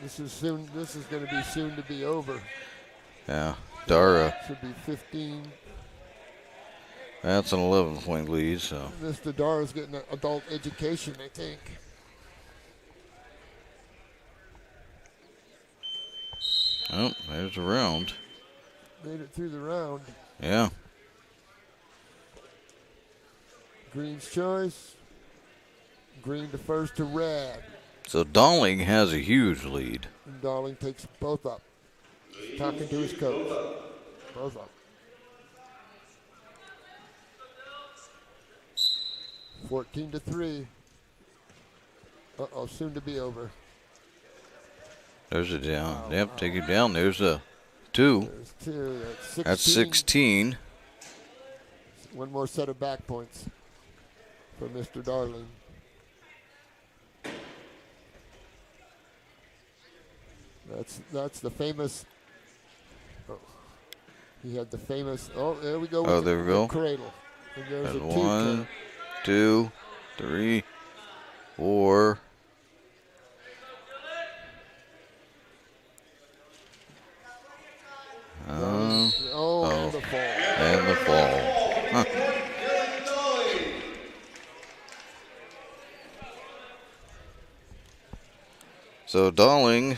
This is going to be soon to be over. Yeah, Dara. Should be 15. That's an 11-point lead. So Mr. Dara's getting an adult education, I think. Oh, there's a round. Made it through the round. Yeah. Green's choice. Green to first to red. So Dowling has a huge lead. And Darling takes both up. Talking to his coach. Both up. 14-3. Uh-oh, soon to be over. There's a down. Yep, take it down. There's a 2. There's 2. That's 16. That's 16. One more set of back points for Mr. Darling. That's the famous. Oh, he had the famous. Oh, there we go. Oh, there we go. Cradle. And there's and a 1, 2, 3, 4. And the fall. And the fall. Huh. So Dowling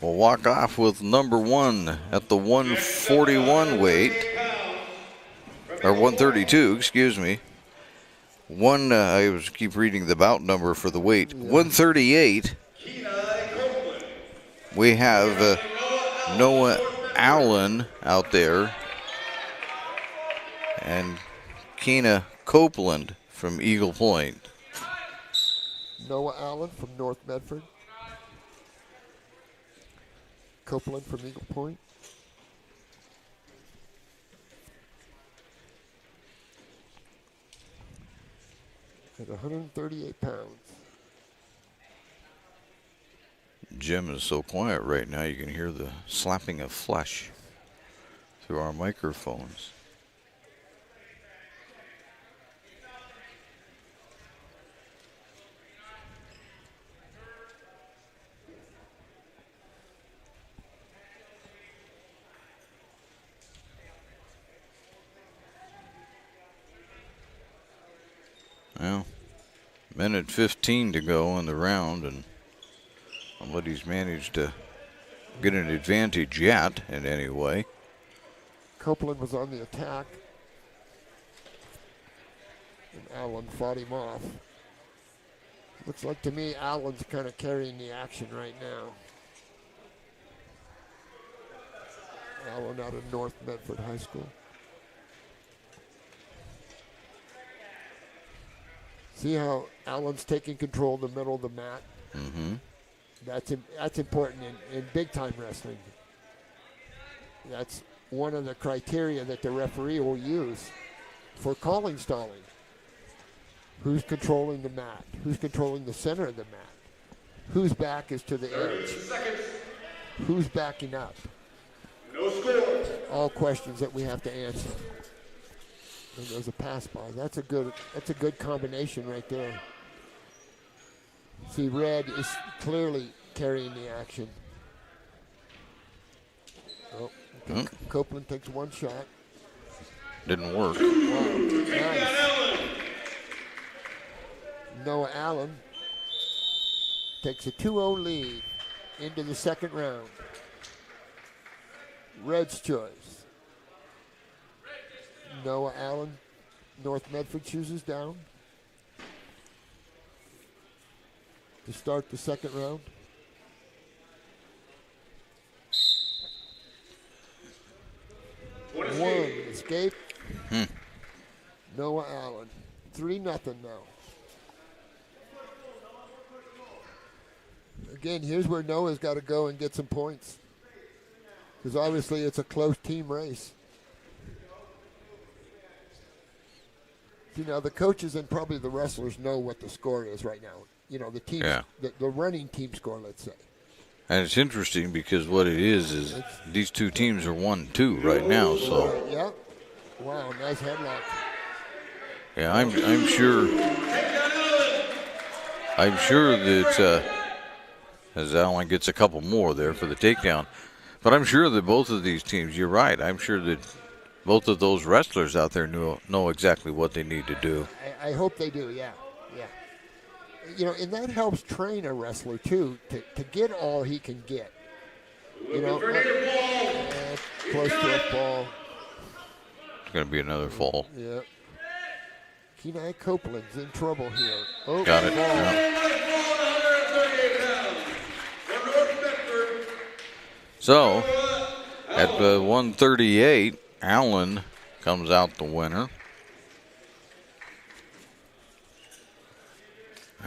will walk off with number 1 at the 141 weight, or 132, excuse me. I was keep reading the bout number for the weight. 138. We have Noah Allen out there, and Keena Copeland from Eagle Point. Noah Allen from North Medford. Copeland from Eagle Point. At 138 pounds. Jim is so quiet right now, you can hear the slapping of flesh through our microphones. Well, minute 15 to go in the round, and nobody's managed to get an advantage yet in any way. Copeland was on the attack, and Allen fought him off. Looks like to me Allen's kind of carrying the action right now. Allen out of North Medford High School. See how Allen's taking control of the middle of the mat? Mm-hmm. That's important in big-time wrestling. That's one of the criteria that the referee will use for calling stalling. Who's controlling the mat? Who's controlling the center of the mat? Whose back is to the edge? Who's backing up? No score. All questions that we have to answer. And there's a pass by. That's a good combination right there. See, red is clearly carrying the action. Oh, okay. Copeland takes one shot. Didn't work. Wow, nice. Noah Allen takes a 2-0 lead into the second round. Red's choice. Noah Allen, North Medford chooses down to start the second round. One escape. Noah Allen. 3-0 now. Again, here's where Noah's got to go and get some points. Because obviously it's a close team race. You know, the coaches and probably the wrestlers know what the score is right now. You know, the team, the running team score, let's say. And it's interesting because what it is these two teams are 1-2 right now. So Yeah, Wow, nice headlock. Yeah, I'm sure. I'm sure that as Allen gets a couple more there for the takedown, but I'm sure that both of these teams. You're right. I'm sure that both of those wrestlers out there know exactly what they need to do. I hope they do. Yeah. And that helps train a wrestler too to get all he can get. Close to a fall. It's going to be another fall. Yeah. Kenai Copeland's in trouble here. Oh, got it. So, at 138, Allen comes out the winner.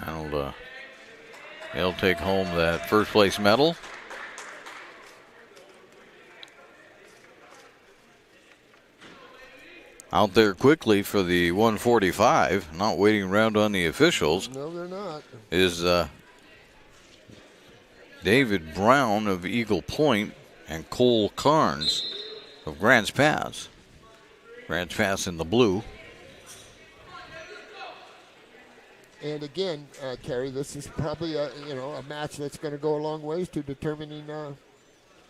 And he'll take home that first place medal. Out there quickly for the 145, not waiting around on the officials. No, they're not. Is David Brown of Eagle Point and Cole Carnes of Grants Pass. Grants Pass in the blue. And again, Terry, this is probably a match that's going to go a long ways to determining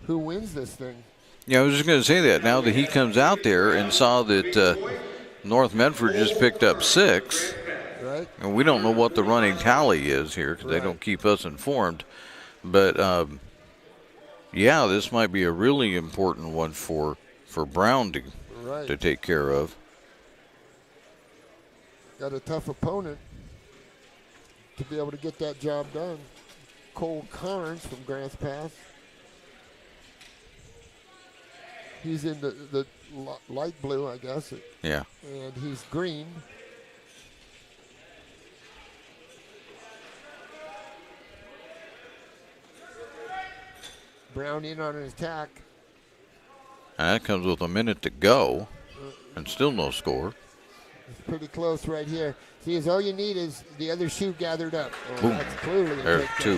who wins this thing. Yeah, I was just going to say that. Now that he comes out there and saw that North Medford just picked up 6, right? And we don't know what the running tally is here because they don't keep us informed. But yeah, this might be a really important one for Brown to take care of. Got a tough opponent to be able to get that job done. Cole Carnes from Grants Pass. He's in the light blue, I guess. Yeah. And he's green. Brown in on an attack. And that comes with a minute to go and still no score. It's pretty close right here. See, as all you need is the other shoe gathered up. Oh, boom. That's clearly a There's takedown. 2.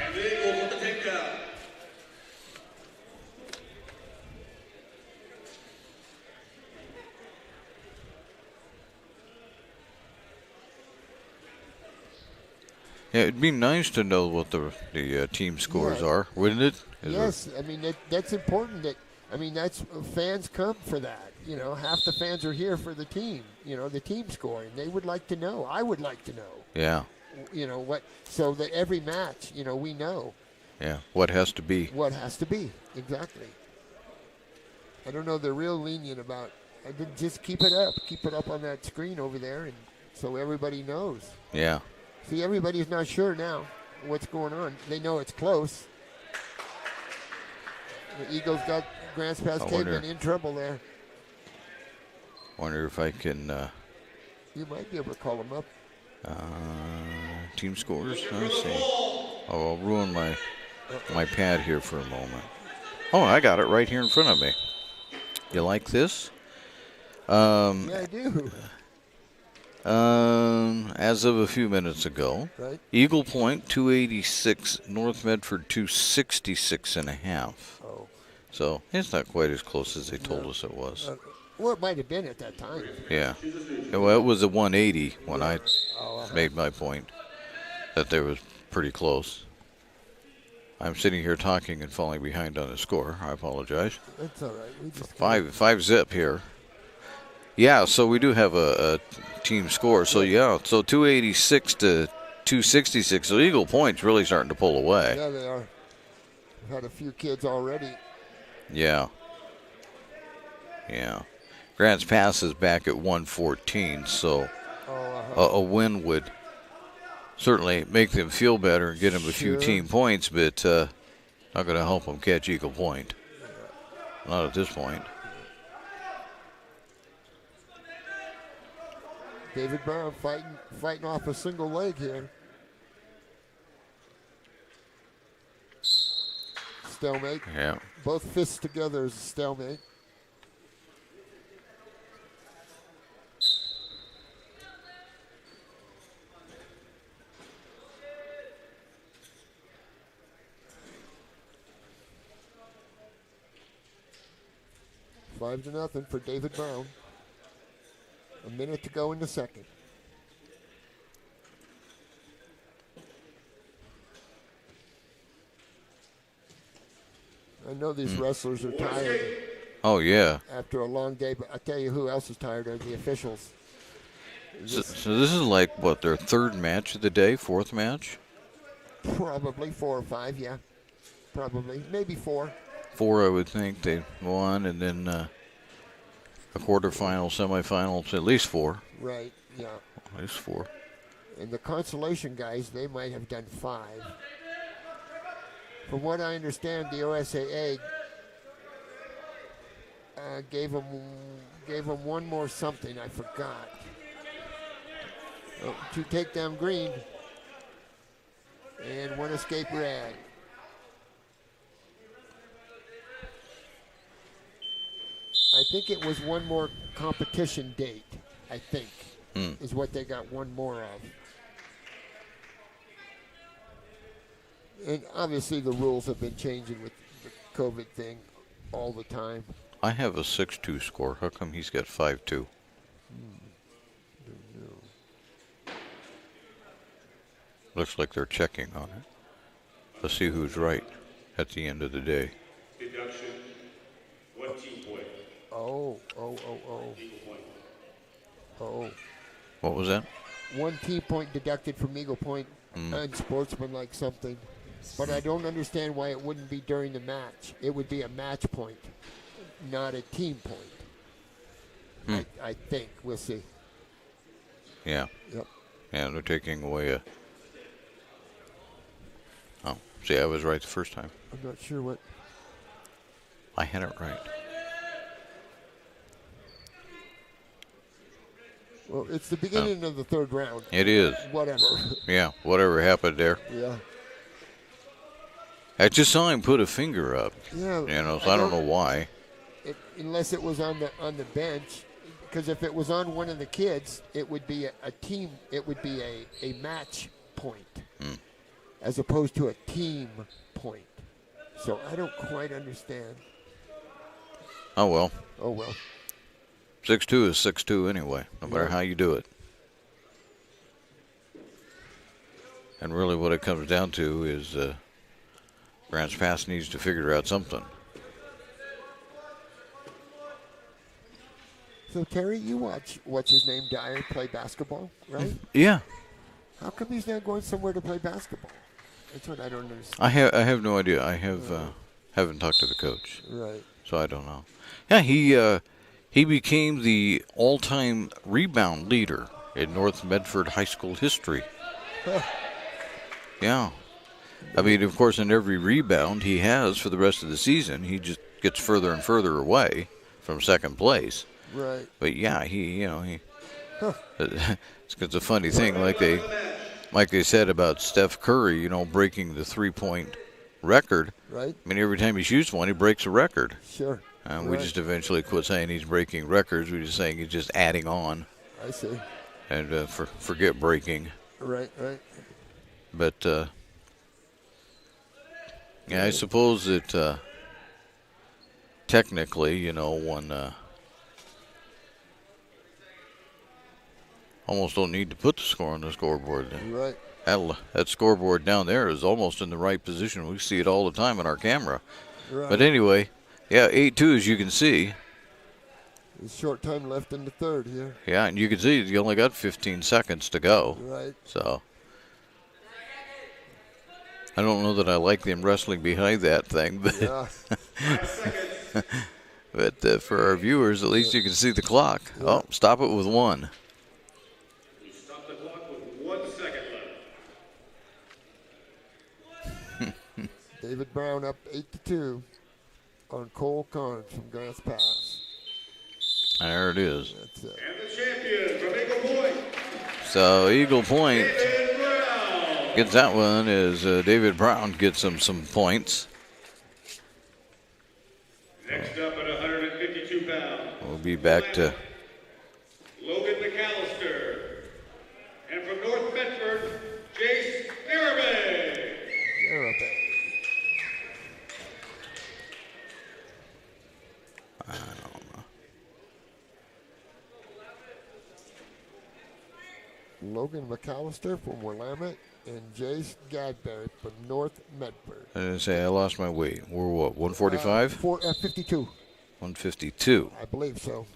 And the Eagles with the takedown. Yeah, it'd be nice to know what the team scores are, wouldn't it? Yes, I mean that's important. That's fans come for that. Half the fans are here for the team. The team scoring. They would like to know. I would like to know. Yeah. What? So that every match, we know. Yeah. What has to be. What has to be exactly. I don't know. They're real lenient about. I did just keep it up. Keep it up on that screen over there, and so everybody knows. Yeah. See, everybody's not sure now what's going on. They know it's close. The Eagles got Grants Pass Caveman in trouble there. Wonder if I can. You might be able to call them up. Team scores. Let's see. Oh, I'll ruin my pad here for a moment. Oh, I got it right here in front of me. You like this? Yeah, I do. As of a few minutes ago, right. Eagle Point 286, North Medford 266.5. Oh. So it's not quite as close as they told us it was. Well, it might have been at that time. Yeah. Well, it was a 180 when I made my point that they was pretty close. I'm sitting here talking and falling behind on the score. I apologize. That's all right. We just 5 zip here. Yeah, so we do have a team score. So, yeah, so 286 to 266. So Eagle Point's really starting to pull away. Yeah, they are. We've had a few kids already. Yeah. Yeah. Grants Pass is back at 114, so a win would certainly make them feel better and get them a few team points, but not going to help them catch Eagle Point. Not at this point. David Brown fighting off a single leg here. Stalemate. Yeah. Both fists together is a stalemate. 5-0 for David Brown. A minute to go in the second. I know these wrestlers are tired. Oh, yeah. After a long day, but I tell you who else is tired are the officials. So this is like, what, their third match of the day, fourth match? Probably 4 or 5, yeah. Probably. Maybe 4. 4, I would think. They won, and then a quarterfinal, semifinal, at least 4. Right, yeah. At least 4. And the Consolation guys, they might have done 5. From what I understand, the OSAA gave them one more something. I forgot. To take down green and one escape red. I think it was one more competition date, I think, is what they got one more of. And obviously the rules have been changing with the COVID thing all the time. I have a 6-2 score. How come he's got 5-2? Looks like they're checking on it. Let's see who's right at the end of the day. Deduction, 1 team point. Oh. What was that? 1 team point deducted from Eagle Point, unsportsmanlike something. But I don't understand why it wouldn't be during the match. It would be a match point, not a team point. I think. We'll see. Yeah. Yep. Yeah, they're taking away a... Oh, see, I was right the first time. I'm not sure what... I had it right. Well, it's the beginning of the third round. It is. Whatever. Yeah, whatever happened there. Yeah. I just saw him put a finger up. Yeah. You know, so I don't know why. Unless it was on the bench, because if it was on one of the kids, it would be a team. It would be a match point, as opposed to a team point. So I don't quite understand. Oh well. Oh well. 6-2 is 6-2 anyway, no matter how you do it. And really what it comes down to is Grants Pass needs to figure out something. So, Terry, you watch what's-his-name Dyer play basketball, right? Yeah. How come he's not going somewhere to play basketball? That's what I don't understand. I have no idea. I haven't talked to the coach. Right. So I don't know. Yeah, he became the all-time rebound leader in North Medford High School history. Yeah. I mean, of course, in every rebound he has for the rest of the season, he just gets further and further away from second place. Right. But yeah, it's a funny thing, like they said about Steph Curry, breaking the 3-point record. Right. I mean, every time he shoots one, he breaks a record. Sure. And we just eventually quit saying he's breaking records. We're just saying he's just adding on. I see. And forget breaking. Right. But yeah, I suppose that technically, one almost don't need to put the score on the scoreboard. Right. That scoreboard down there is almost in the right position. We see it all the time on our camera. Right. But anyway, yeah, 8-2 as you can see. There's short time left in the third here. Yeah, and you can see you only got 15 seconds to go. Right. So I don't know that I like them wrestling behind that thing, but but for our viewers, at least you can see the clock. Yeah. Oh, stop it with 1. We stop the clock with 1 second left. David Brown up 8-2 on Cole Carnes from Grants Pass. There it is. That's it. And the champion from Eagle Point. So Eagle Point gets that one as David Brown gets him some points. Next up at 152 pounds. We'll be back to Logan McAllister. And from North Medford, Jace Garabay. I don't Logan McAllister from Willamette and Jace Gadberry from North Medford. I didn't say I lost my weight. We're what, 145? 52. 152. I believe so.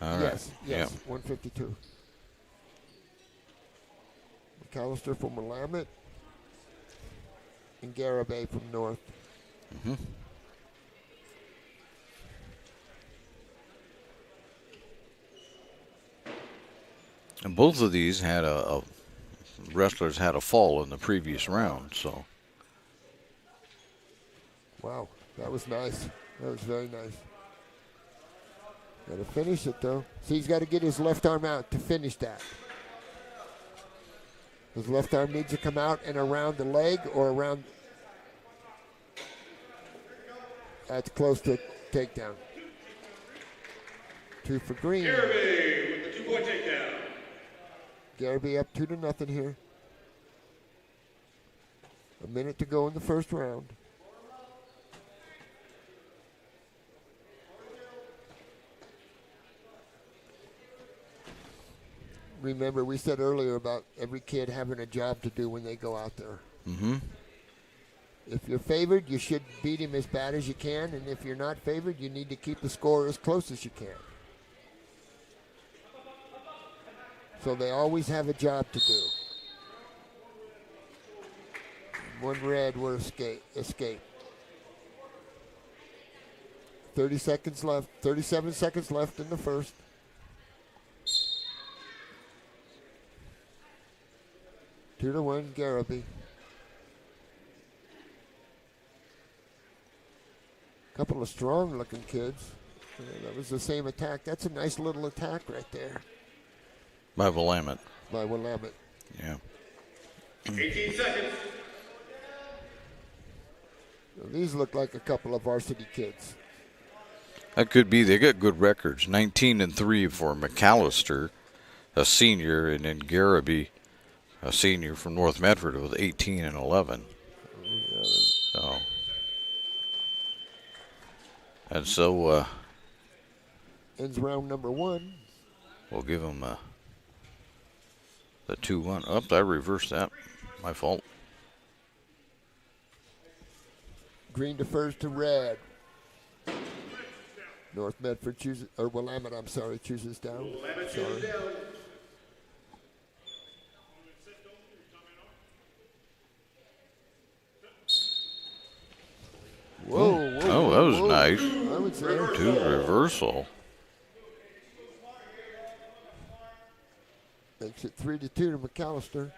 All right. Yes, Yeah. 152. McAllister from Willamette and Garibay from North. Mm-hmm. And both of these had wrestlers had a fall in the previous round, so. Wow, that was nice. That was very nice. Got to finish it, though. See, he's got to get his left arm out to finish that. His left arm needs to come out and around the leg or around. That's close to a takedown. 2 for Green. Garibay with the 2-point takedown. Garibay up 2-0 here. A minute to go in the first round. Remember, we said earlier about every kid having a job to do when they go out there. Mm-hmm. If you're favored, you should beat him as bad as you can, and if you're not favored, you need to keep the score as close as you can. So they always have a job to do. 1 red will escape. 30 seconds left. 37 seconds left in the first. Two to 1, Garibay. Couple of strong-looking kids. That was the same attack. That's a nice little attack right there. By Willamette. By Willamette. Yeah. 18 seconds. These look like a couple of varsity kids. That could be. They got good records. 19-3 for McAllister, a senior, and then Garibay, a senior from North Medford, with 18-11. So, and so ends round number 1. We'll give them the 2-1. Up, I reversed that. My fault. Green defers to red. North Medford chooses, or Willamette, I'm sorry, chooses down. Sorry. Whoa, whoa, oh, that was whoa. nice. I would say. 2 reversal. Makes it 3-2 to McAllister.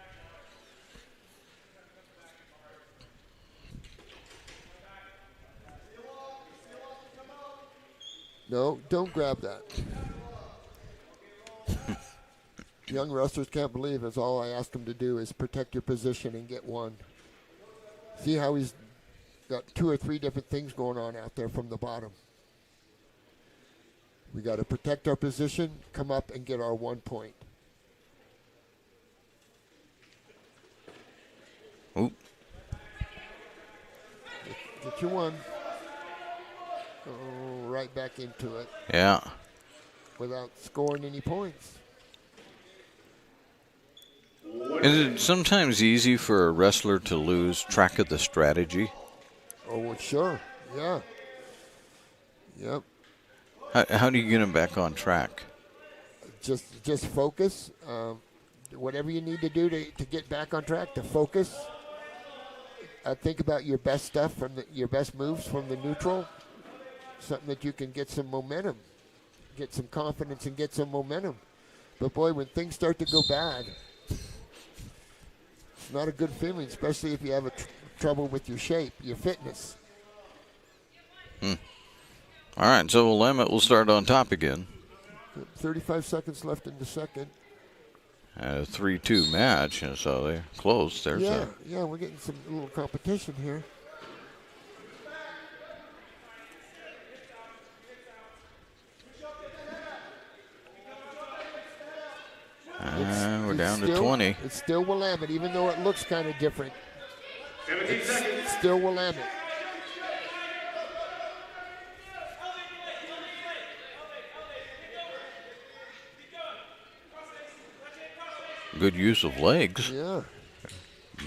No, don't grab that. Young wrestlers can't believe it's all I ask them to do is protect your position and get one. See how he's got 2 or 3 different things going on out there from the bottom. We got to protect our position, come up and get our 1 point. Oop. Get your 1. Oh, right back into it. Yeah. Without scoring any points. Is it sometimes easy for a wrestler to lose track of the strategy? Oh, well, sure. Yeah. Yep. How do you get him back on track? Just focus. Whatever you need to do to get back on track, to focus. Think about your best stuff your best moves from the neutral. Something that you can get some momentum, get some confidence, and get some momentum. But boy, when things start to go bad, it's not a good feeling, especially if you have trouble with your shape, your fitness. All right, so Willamette will start on top again. 35 seconds left in the second. A 3-2 match, and so they're close. There's yeah, we're getting some little competition here. We're down to 20. It's still Willamette, even though it looks kind of different. It's still Willamette. Good use of legs. Yeah.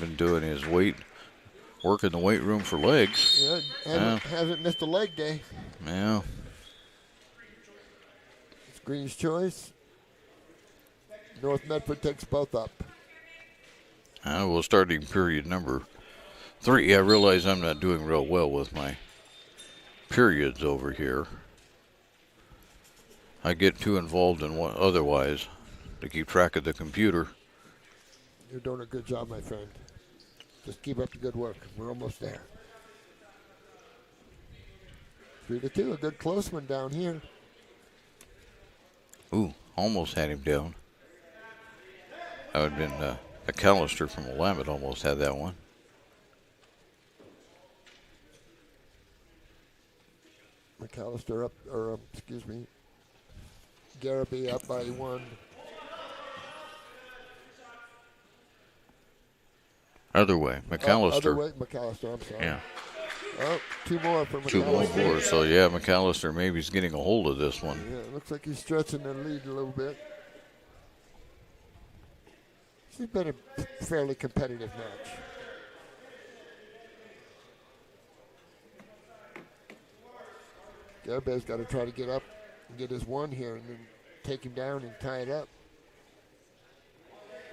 Been doing his work in the weight room for legs. Yeah, hasn't missed a leg day. Yeah. It's Green's choice. North Medford takes both up. We'll starting period number 3. I realize I'm not doing real well with my periods over here. I get too involved in what otherwise to keep track of the computer. You're doing a good job, my friend. Just keep up the good work. We're almost there. 3-2, a good close one down here. Ooh, almost had him down. That would have been McAllister from Willamette almost had that one. McAllister up, or excuse me, Garraby up by 1. Other way, McAllister. Other way, McAllister, I'm sorry. Yeah. Oh, 2 more for McAllister. 2 more, so yeah, McAllister maybe is getting a hold of this one. Yeah, it looks like he's stretching the lead a little bit. This has been a fairly competitive match. Garraby's got to try to get up and get his 1 here and then take him down and tie it up.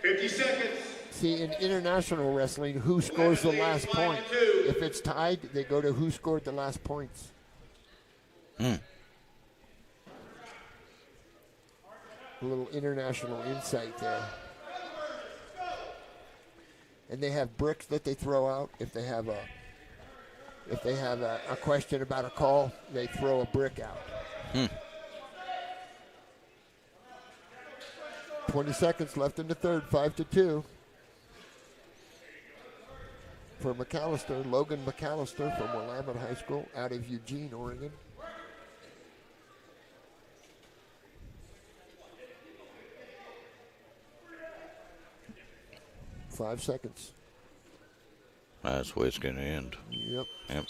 50 seconds. See, in international wrestling, who scores the last point? If it's tied, they go to who scored the last points. A little international insight there. And they have bricks that they throw out. If they have a question about a call, they throw a brick out. 20 seconds left in the third, 5-2. For McAllister, Logan McAllister from Willamette High School out of Eugene, Oregon. Five seconds. That's the way it's going to end. Yep. Yep.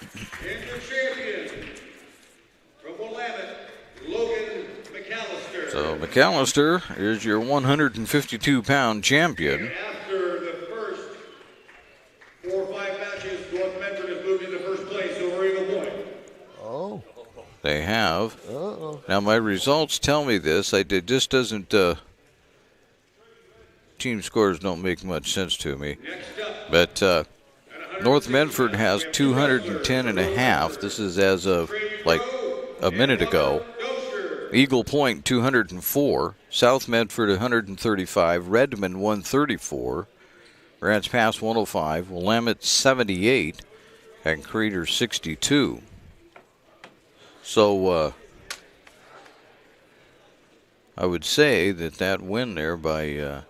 And your champion from Willamette, Logan McAllister. So McAllister is your 152-pound champion. After the first 4 or 5 matches, North Medford is moving to first place over Eagle Point. Oh. They have. Uh-oh. Now my results tell me this. It just doesn't. Team scores don't make much sense to me. But North Medford has 210.5. This is as of like a minute ago. Eagle Point 204. South Medford 135. Redmond 134. Grants Pass 105. Willamette 78. And Crater 62. So I would say that win there by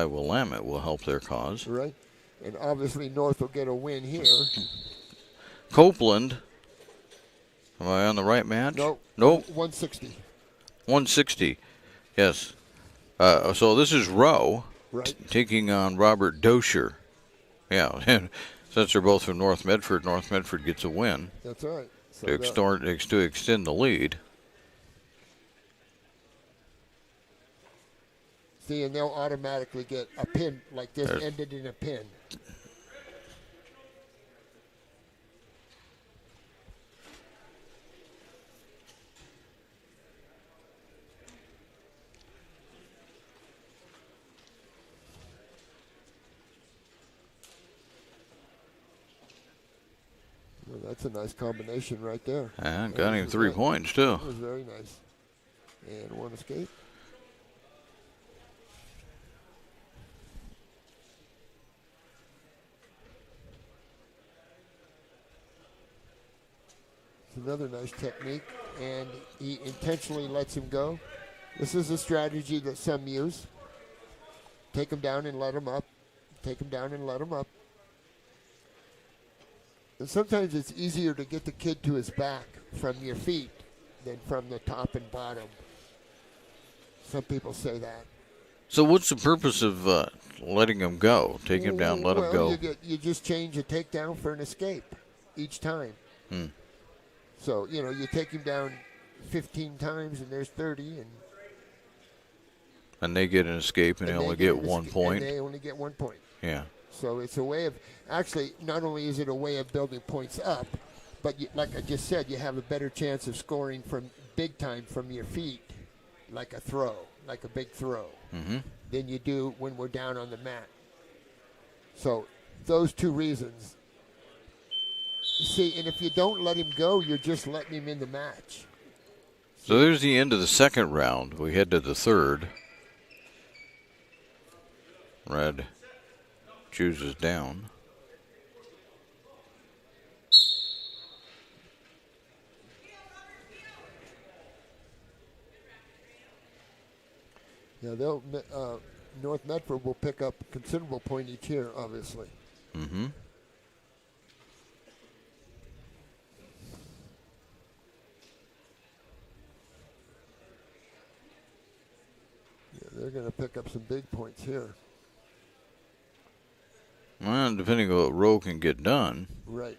Willamette will help their cause. Right. And obviously North will get a win here. Copeland. Am I on the right match? Nope. Nope. 160. 160. Yes. So this is Rowe. Right. Taking on Robert Dosher. Yeah. And since they're both from North Medford gets a win. That's right. So to extend the lead. See, and they'll automatically get a pin like this, ended in a pin. Well, that's a nice combination right there. And got him 3 points, too. That was very nice. And 1 escape. Another nice technique, and he intentionally lets him go. This is a strategy that some use. Take him down and let him up. Take him down and let him up. And sometimes it's easier to get the kid to his back from your feet than from the top and bottom. Some people say that. So what's the purpose of letting him go? Take him down, let him go. You just change a takedown for an escape each time. So, you take him down 15 times and there's 30, and And they get an escape, and they only get 1 point. And they only get 1 point. Yeah. So it's a way of, actually, not only is it a way of building points up, but like I just said, you have a better chance of scoring from big time from your feet, like a throw, like a big throw, than you do when we're down on the mat. So those two reasons. See, and if you don't let him go, you're just letting him in the match. So there's the end of the second round. We head to the third. Red chooses down. Yeah, North Medford will pick up considerable point each here, obviously. Mm-hmm. Yeah, they're going to pick up some big points here. Well, depending on what row can get done. Right.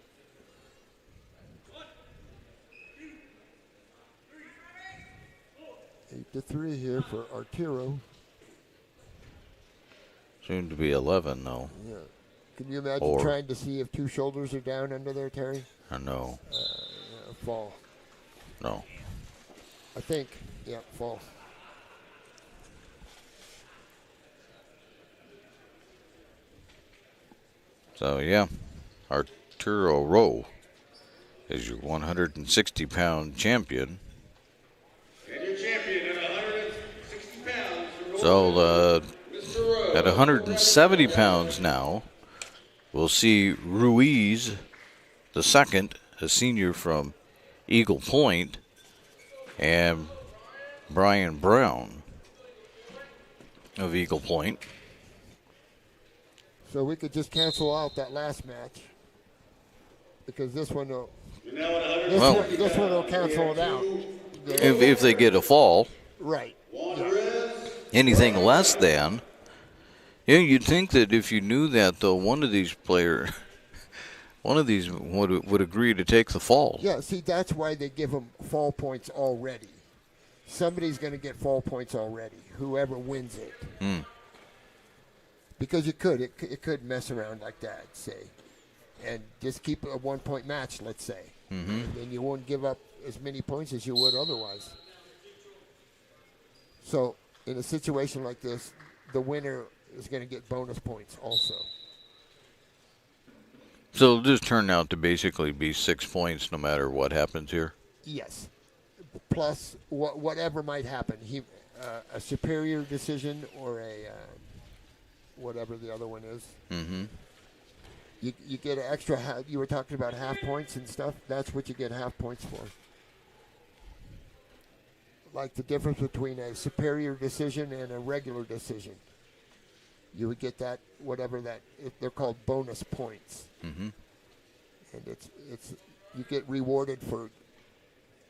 Eight to 3 here for Arturo. Soon to be 11, though. Yeah. Can you imagine trying to see if two shoulders are down under there, Terry? I know. Fall. No. I think. Yeah, fall. So, yeah, Arturo Rowe is your 160-pound champion. And your champion at 160 pounds. So, at 170 pounds now, we'll see Ruiz, the second, a senior from Eagle Point, and Brian Brown of Eagle Point. So we could just cancel out that last match because this one will. This one will cancel it out. If they get a fall. Right. Yeah. Anything less than. Yeah, you'd think that if you knew that, though, one of these would agree to take the fall. Yeah, see, that's why they give them fall points already. Somebody's going to get fall points already, whoever wins it. Because it could mess around like that, say, and just keep a 1 point match, let's say. And then you won't give up as many points as you would otherwise. So in a situation like this, the winner is going to get bonus points also. So it'll just turn out to basically be 6 points no matter what happens here? Yes. Plus whatever might happen. A superior decision or a whatever the other one is. You get an extra, you were talking about half points and stuff. That's what you get half points for. Like the difference between a superior decision and a regular decision. You would get that, whatever that, they're called bonus points. And it's you get rewarded for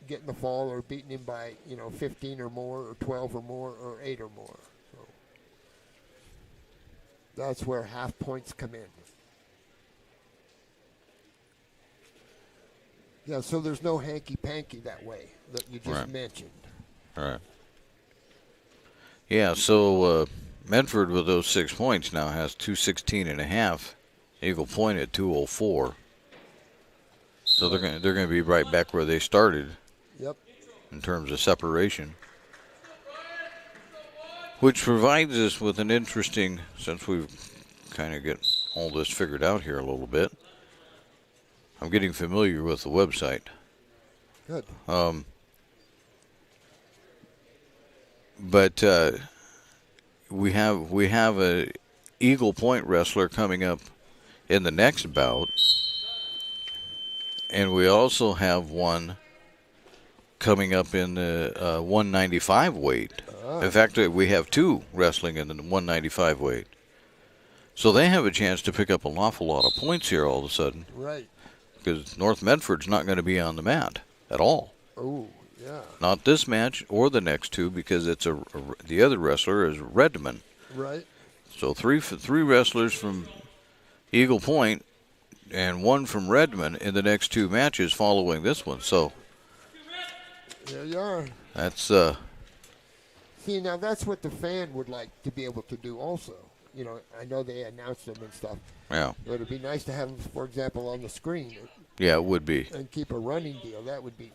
getting the fall or beating him by 15 or more or 12 or more or 8 or more. So that's where half points come in. Yeah, so there's no hanky-panky that way that you just mentioned. All right. Yeah, so Medford with those 6 points now has 216.5. Eagle Point at 204. So they're going to be right back where they started. Yep. In terms of separation. Which provides us with an interesting, since we've kind of get all this figured out here a little bit. I'm getting familiar with the website. Good. But we have a Eagle Point wrestler coming up in the next bout, and we also have one coming up in the 195 weight. In fact, we have two wrestling in the 195 weight. So they have a chance to pick up an awful lot of points here all of a sudden. Right. Because North Medford's not going to be on the mat at all. Oh, yeah. Not this match or the next two, because it's the other wrestler is Redmond. Right. So three wrestlers from Eagle Point and one from Redmond in the next two matches following this one. So there you are. that's See, now that's what the fan would like to be able to do also. You know, I know they announced them and stuff. Yeah. But it'd be nice to have them, for example, on the screen. Yeah, it would be. And keep a running deal. That would be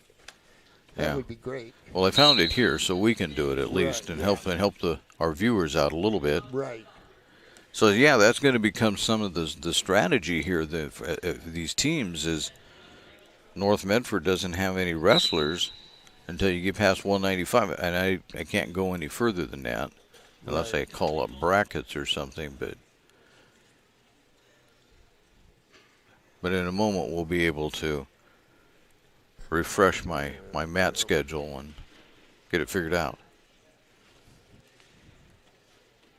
great. Well, I found it here, so we can do it at least, and help our viewers out a little bit. Right. So yeah, that's going to become some of the strategy here. These teams is North Medford doesn't have any wrestlers until you get past 195, and I can't go any further than that unless I call up brackets or something. But in a moment we'll be able to refresh my mat schedule and get it figured out.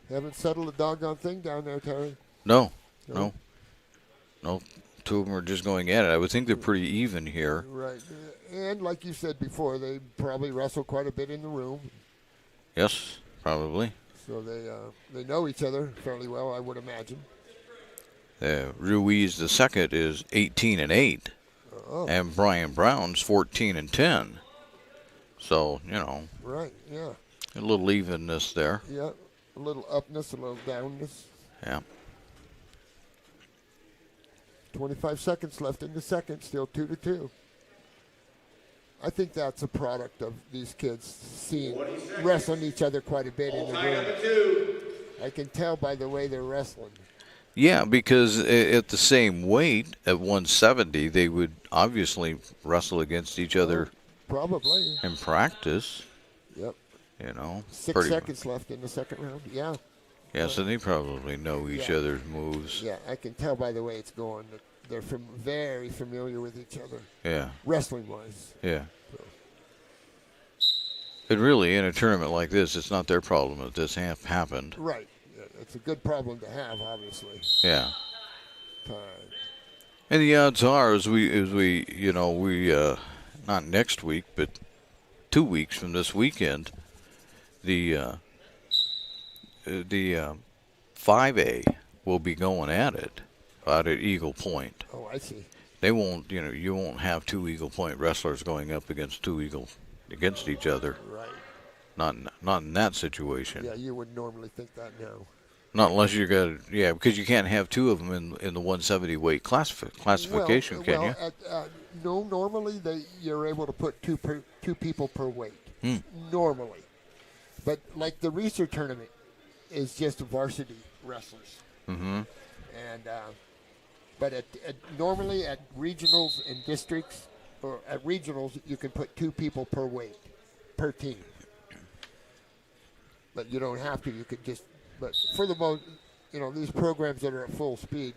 Haven't settled a doggone thing down there, Terry. No. Two of them are just going at it. I would think they're pretty even here. Right. And like you said before, they probably wrestle quite a bit in the room. Yes, probably. So they know each other fairly well, I would imagine. Ruiz the second is 18-8, and Brian Brown's 14-10. So Right. Yeah. a little evenness there. Yeah. A little upness, a little downness. Yeah. 25 seconds left in the second, still 2-2. I think that's a product of these kids wrestling each other quite a bit in the room. I can tell by the way they're wrestling. Yeah, because at the same weight, at 170, they would obviously wrestle against each other. Probably. In practice. Yep. 6 seconds left in the second round. Yeah. Yeah, so they probably know each other's moves. Yeah, I can tell by the way it's going that they're very familiar with each other. Yeah. Wrestling-wise. Yeah. But really, in a tournament like this, it's not their problem that this happened. Right. Yeah, it's a good problem to have, obviously. Yeah. And the odds are, as we not next week, but 2 weeks from this weekend, the 5A will be going at it out at Eagle Point. Oh, I see. They won't, you won't have two Eagle Point wrestlers going up against against each other. Right. Not in that situation. Yeah, you would normally think that now. Not unless you got, because you can't have two of them in the 170 weight classification, can you? No, normally you're able to put two people per weight. Normally. But like the research tournament is just varsity wrestlers. Mm-hmm. And but normally at regionals and districts, or at regionals, you can put 2 people per weight, per team. But you don't have to. You could just. But for the most, these programs that are at full speed,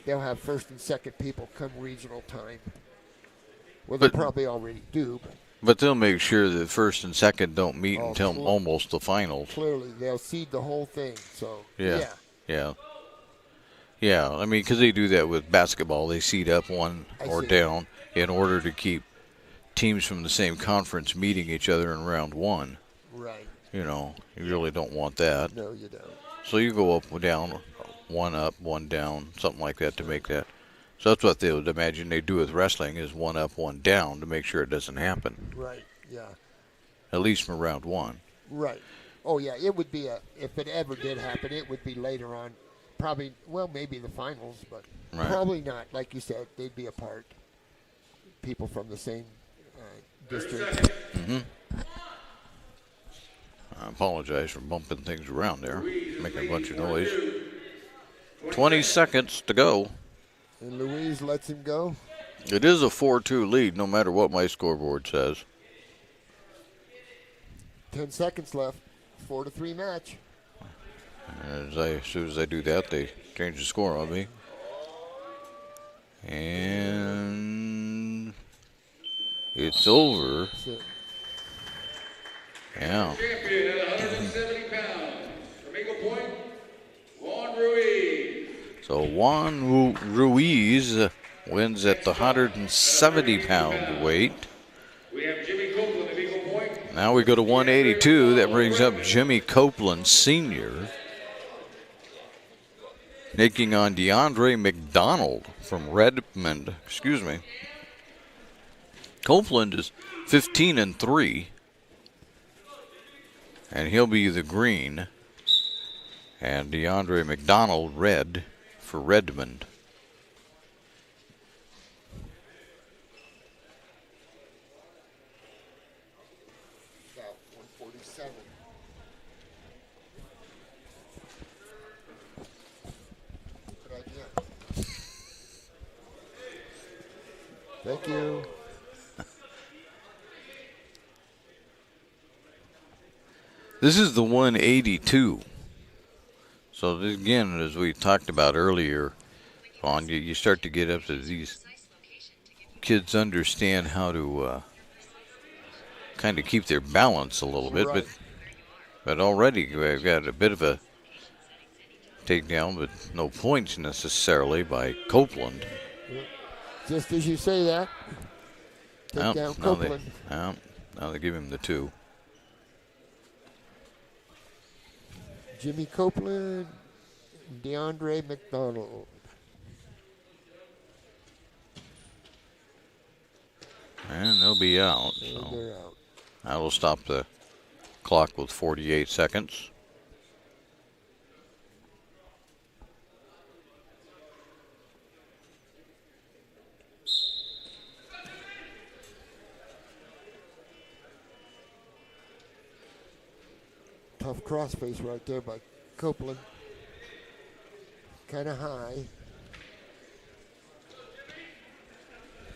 they'll have first and second people come regional time. Well, they probably already do. But they'll make sure that first and second don't meet until almost the finals. Clearly, they'll seed the whole thing. So yeah. I mean, because they do that with basketball. They seed up one or down in order to keep teams from the same conference meeting each other in round one. Right. You really don't want that. No, you don't. So you go up, down, one up, one down, something like that to make that. So that's what they would imagine they do with wrestling is one up, one down to make sure it doesn't happen. Right, yeah. At least from round one. Right. Oh, yeah, it would be if it ever did happen, it would be later on. Probably, maybe the finals, but probably not. Like you said, they'd be apart. People from the same district. Mm-hmm. I apologize for bumping things around there, making a bunch of noise. 20 seconds to go. And Louise lets him go. It is a 4-2 lead, no matter what my scoreboard says. 10 seconds left. 4-3 match. As soon as I do that, they change the score on me. And it's over. Yeah. Champion at 170 pounds from Eagle Point, Juan Ruiz. So Juan Ruiz wins at the 170-pound weight. We have Jimmy Copeland of Eagle Point. Now we go to 182. That brings up Jimmy Copeland Sr. taking on DeAndre McDonald from Redmond. Excuse me. Copeland is 15-3. And he'll be the green. And DeAndre McDonald, red for Redmond. About 147. Good idea. Thank you. This is the 182. So this, again, as we talked about earlier, on you start to get up to these kids understand how to kind of keep their balance a little bit, Right. but already we've got a bit of a takedown, but no points necessarily by Copeland. Just as you say that, take down Copeland. Now they give him the 2. Jimmy Copeland, DeAndre McDonald. And they'll be out. And So they're out. that'll stop the clock with 48 seconds. Tough crossface right there by Copeland. Kind of high.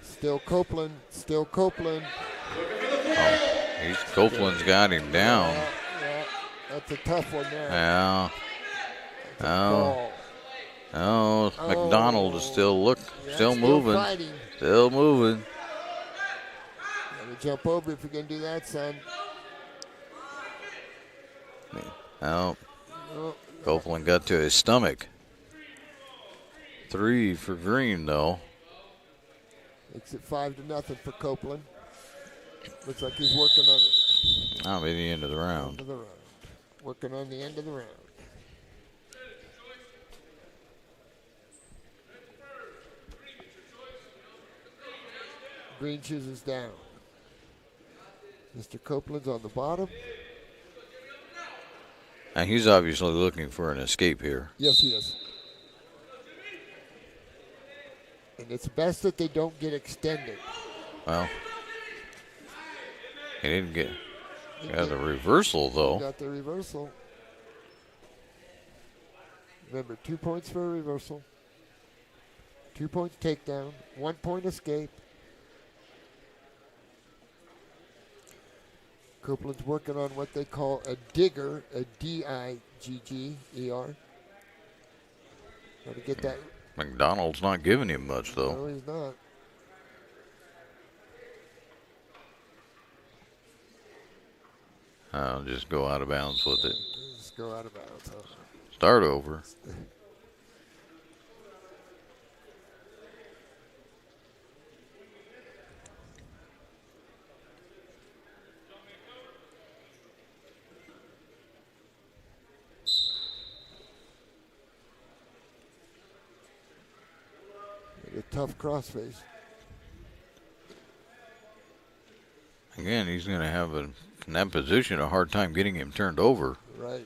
Still Copeland. Still Copeland. Copeland's got him down. Yeah, that's a tough one there. Yeah. Oh, McDonald is still still moving. Fighting. Still moving. Gotta jump over if you're gonna do that, son. Oh, Oh, Copeland got to his stomach. 3 for Green, though. makes it 5-0 for Copeland. Looks like he's working on it. That'll be the end of the round. End of the round. Working on the end of the round. Green chooses down. Mr. Copeland's on the bottom. And he's obviously looking for an escape here. Yes, he is. And it's best that they don't get extended. Well, he didn't get the reversal, though. Got the reversal. Remember, 2 points for a reversal. 2 points takedown. 1 point escape. Copeland's working on what they call a digger, a D-I-G-G-E-R. Got to get that. McDonald's not giving him much, though. No, he's not. I'll just go out of bounds with it. Just go out of bounds. Huh? Start over. A tough crossface. Again, he's going to have in that position a hard time getting him turned over. Right.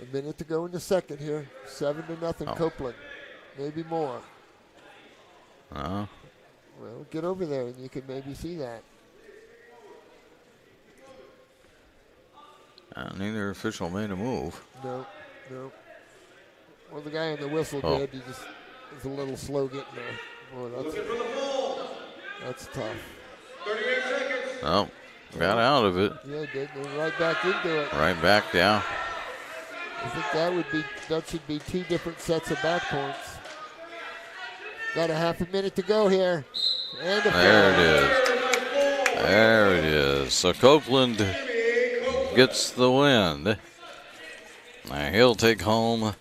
A minute to go in the second here. 7-0 Copeland. Maybe more. Well, get over there and you can maybe see that. Neither official made a move. No. Well, the guy on the whistle did. He just was a little slow getting there. Boy, that's tough. 38 seconds. Oh, got out of it. Yeah, he did. They're right back into it. Right back, yeah. I think that should be 2 different sets of back points. Got a half a minute to go here. And there it is. There it is. So Copeland gets the win. Now he'll take home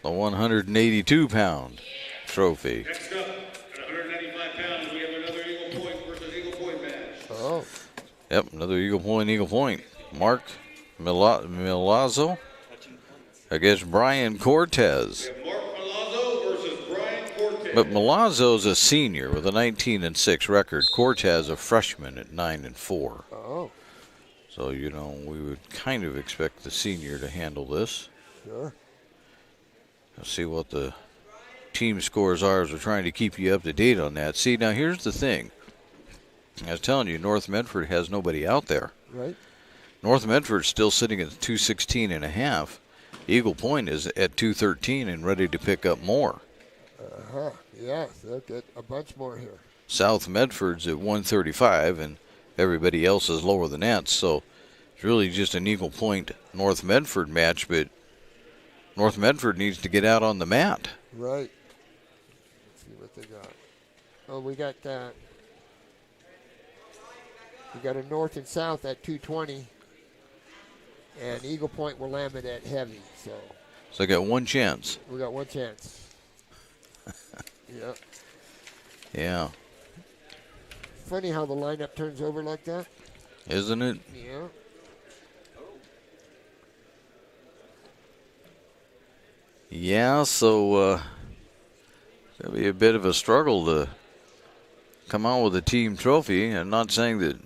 the 182-pound trophy. Next up, at 195 pounds, we have another Eagle Point versus Eagle Point match. Oh. Yep, another Eagle Point. Mark Milazzo against Brian Cortez. Mark Milazzo versus Brian Cortez. But Milazzo's a senior with a 19-6 record. Cortez a freshman at 9-4. Oh. So, you know, we would kind of expect the senior to handle this. Sure. Let's see what the team scores are as we're trying to keep you up to date on that. See, now here's the thing. I was telling you, North Medford has nobody out there. Right. North Medford's still sitting at 216.5. Eagle Point is at 213 and ready to pick up more. Uh-huh. Yes, they'll get a bunch more here. South Medford's at 135, and everybody else is lower than that. So it's really just an Eagle Point North Medford match, but North Medford needs to get out on the mat. Right. Let's see what they got. Oh, we got that. We got a North and South at 220, and Eagle Point Willamette at heavy. So I got one chance. We got one chance. Yeah. Yeah. Funny how the lineup turns over like that. Isn't it? Yeah. Yeah, so it'll be a bit of a struggle to come out with a team trophy. I'm not saying that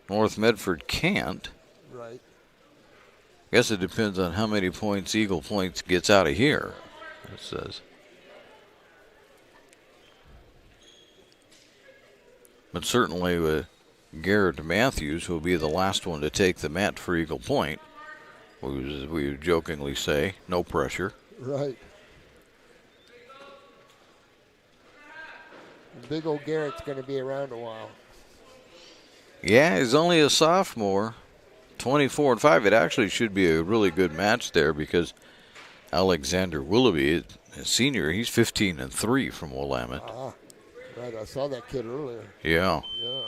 North Medford can't. Right. I guess it depends on how many points Eagle Point gets out of here, it says. But certainly with Garrett Matthews, who will be the last one to take the mat for Eagle Point, we jokingly say, no pressure. Right. Big old Garrett's going to be around a while. Yeah, he's only a sophomore, 24-5. It actually should be a really good match there because Alexander Willoughby, a senior, he's 15-3 from Willamette. Ah, right. I saw that kid earlier. Yeah. Yeah.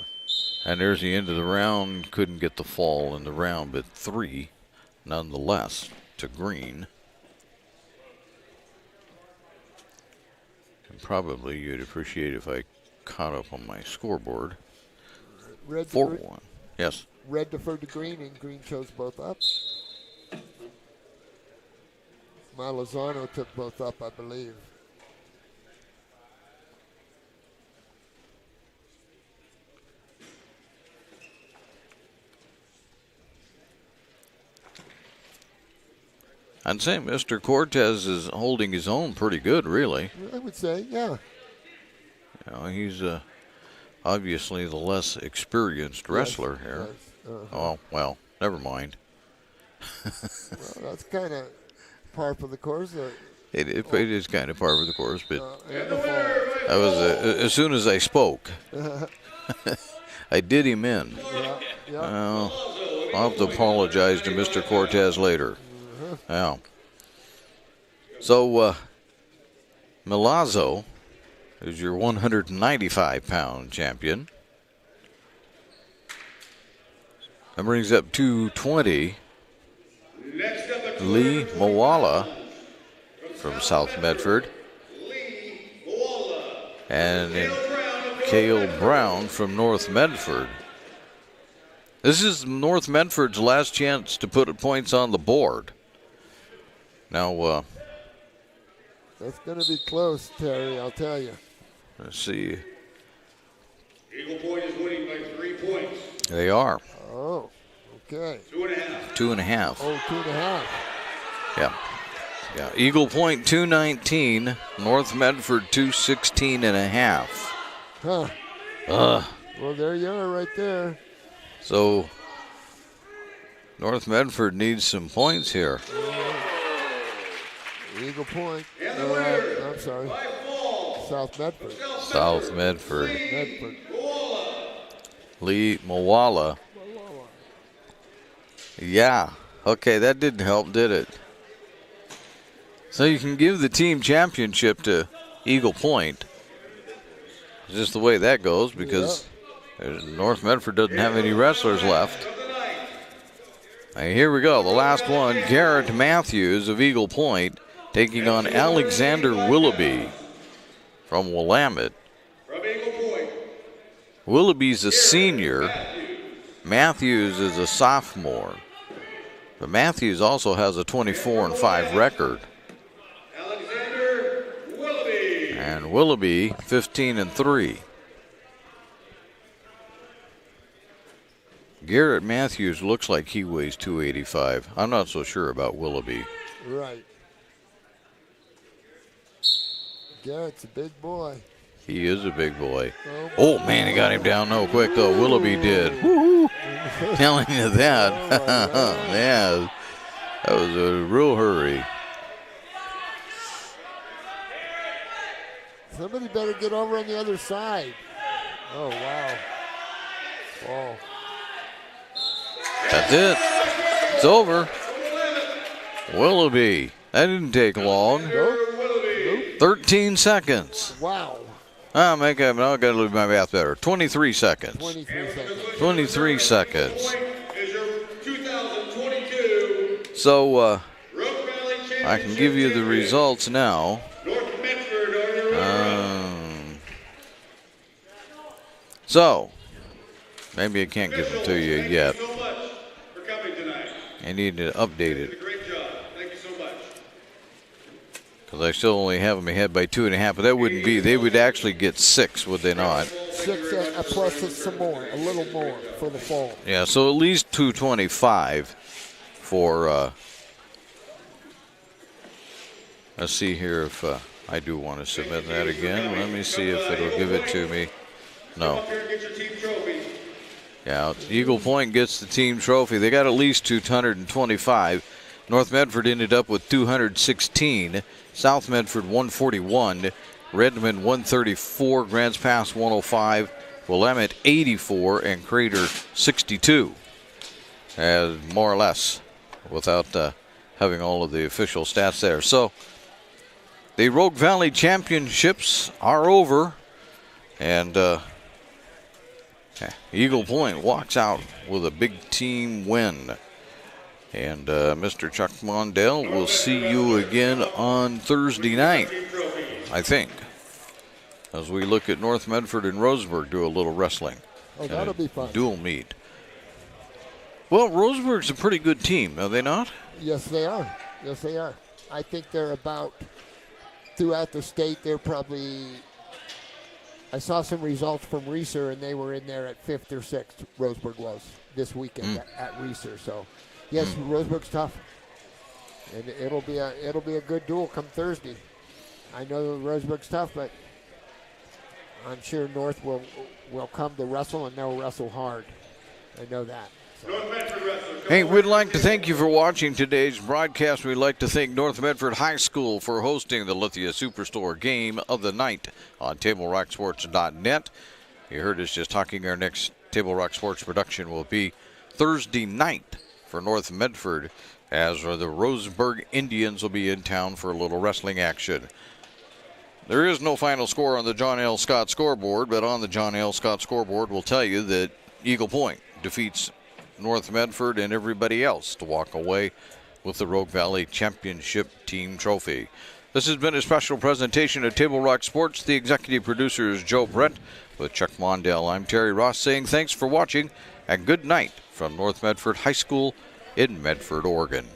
And there's the end of the round. Couldn't get the fall in the round, but 3 nonetheless to green. And probably you'd appreciate if I caught up on my scoreboard. 4-1. Yes. Red deferred to green, and green chose both up. Malazano took both up, I believe. I'd say Mr. Cortez is holding his own pretty good, really. I would say, yeah. You know, he's obviously the less experienced wrestler here. Yes. Oh, well, never mind. Well, that's kind of par for the course. It is kind of par for the course, but And the fall. I was as soon as I spoke, I did him in. Yeah. I'll have to apologize to Mr. Cortez later. Yeah. So, Milazzo is your 195-pound champion. That brings up 220. Lee Moala from South Medford. And Cale Brown from North Medford. This is North Medford's last chance to put points on the board. Now, that's going to be close, Terry, I'll tell you. Let's see. Eagle Point is winning by 3 points. They are. Oh, okay. 2.5. 2.5. Oh, 2.5. Yeah. Yeah. Eagle Point 219, North Medford 216.5. Huh. Well, there you are right there. So, North Medford needs some points here. Eagle Point. I'm sorry. South Medford. South Medford. Lee Moala. Yeah. Okay, that didn't help, did it? So you can give the team championship to Eagle Point. It's just the way that goes because North Medford doesn't have any wrestlers left. And here we go, the last one, Garrett Matthews of Eagle Point taking on Alexander Willoughby from Willamette. Willoughby's a senior. Matthews is a sophomore. But Matthews also has a 24-5 record. And Willoughby 15-3. Garrett Matthews looks like he weighs 285. I'm not so sure about Willoughby. Right. Garrett's a big boy. He is a big boy. Oh, man, he got him down no quick, though. Willoughby did. Woo-hoo. Telling you that. Yeah, that was a real hurry. Somebody better get over on the other side. Oh, wow. Oh. That's it. It's over. Willoughby. That didn't take long. 13 seconds. Wow. I'll got to do my math better. 23 seconds. 23 seconds. 23 seconds. So I can give you the results now. So maybe I can't give them to you yet. I need to update it. Because I still only have them ahead by 2.5, but that wouldn't be. They would actually get 6, would they not? 6 plus some more, a little more for the fall. Yeah, so at least 225 for. Let's see here if I do want to submit that again. Let me see if it'll give it to me. No. Yeah, Eagle Point gets the team trophy. They got at least 225. North Medford ended up with 216. South Medford 141. Redmond 134. Grants Pass 105. Willamette 84. And Crater 62. As more or less, without having all of the official stats there. So the Rogue Valley Championships are over. And Eagle Point walks out with a big team win. And Mr. Chuck Mondale, we'll see you again on Thursday night, I think, as we look at North Medford and Roseburg do a little wrestling. Oh, that'll be fun. Dual meet. Well, Roseburg's a pretty good team, are they not? Yes, they are. Yes, they are. I think they're about, throughout the state, they're probably, I saw some results from Reeser, and they were in there at 5th or 6th, Roseburg was, this weekend at Reeser, so. Yes, Roseburg's tough, and it'll be a good duel come Thursday. I know Roseburg's tough, but I'm sure North will come to wrestle, and they'll wrestle hard. I know that. So. Hey, we'd like to thank you for watching today's broadcast. We'd like to thank North Medford High School for hosting the Lithia Superstore Game of the Night on TableRockSports.net. You heard us just talking. Our next Table Rock Sports production will be Thursday night for North Medford, as the Roseburg Indians will be in town for a little wrestling action. There is no final score on the John L. Scott scoreboard, but on the John L. Scott scoreboard will tell you that Eagle Point defeats North Medford and everybody else to walk away with the Rogue Valley Championship Team Trophy. This has been a special presentation of Table Rock Sports. The executive producer is Joe Brett with Chuck Mondale. I'm Terry Ross saying thanks for watching and good night from North Medford High School in Medford, Oregon.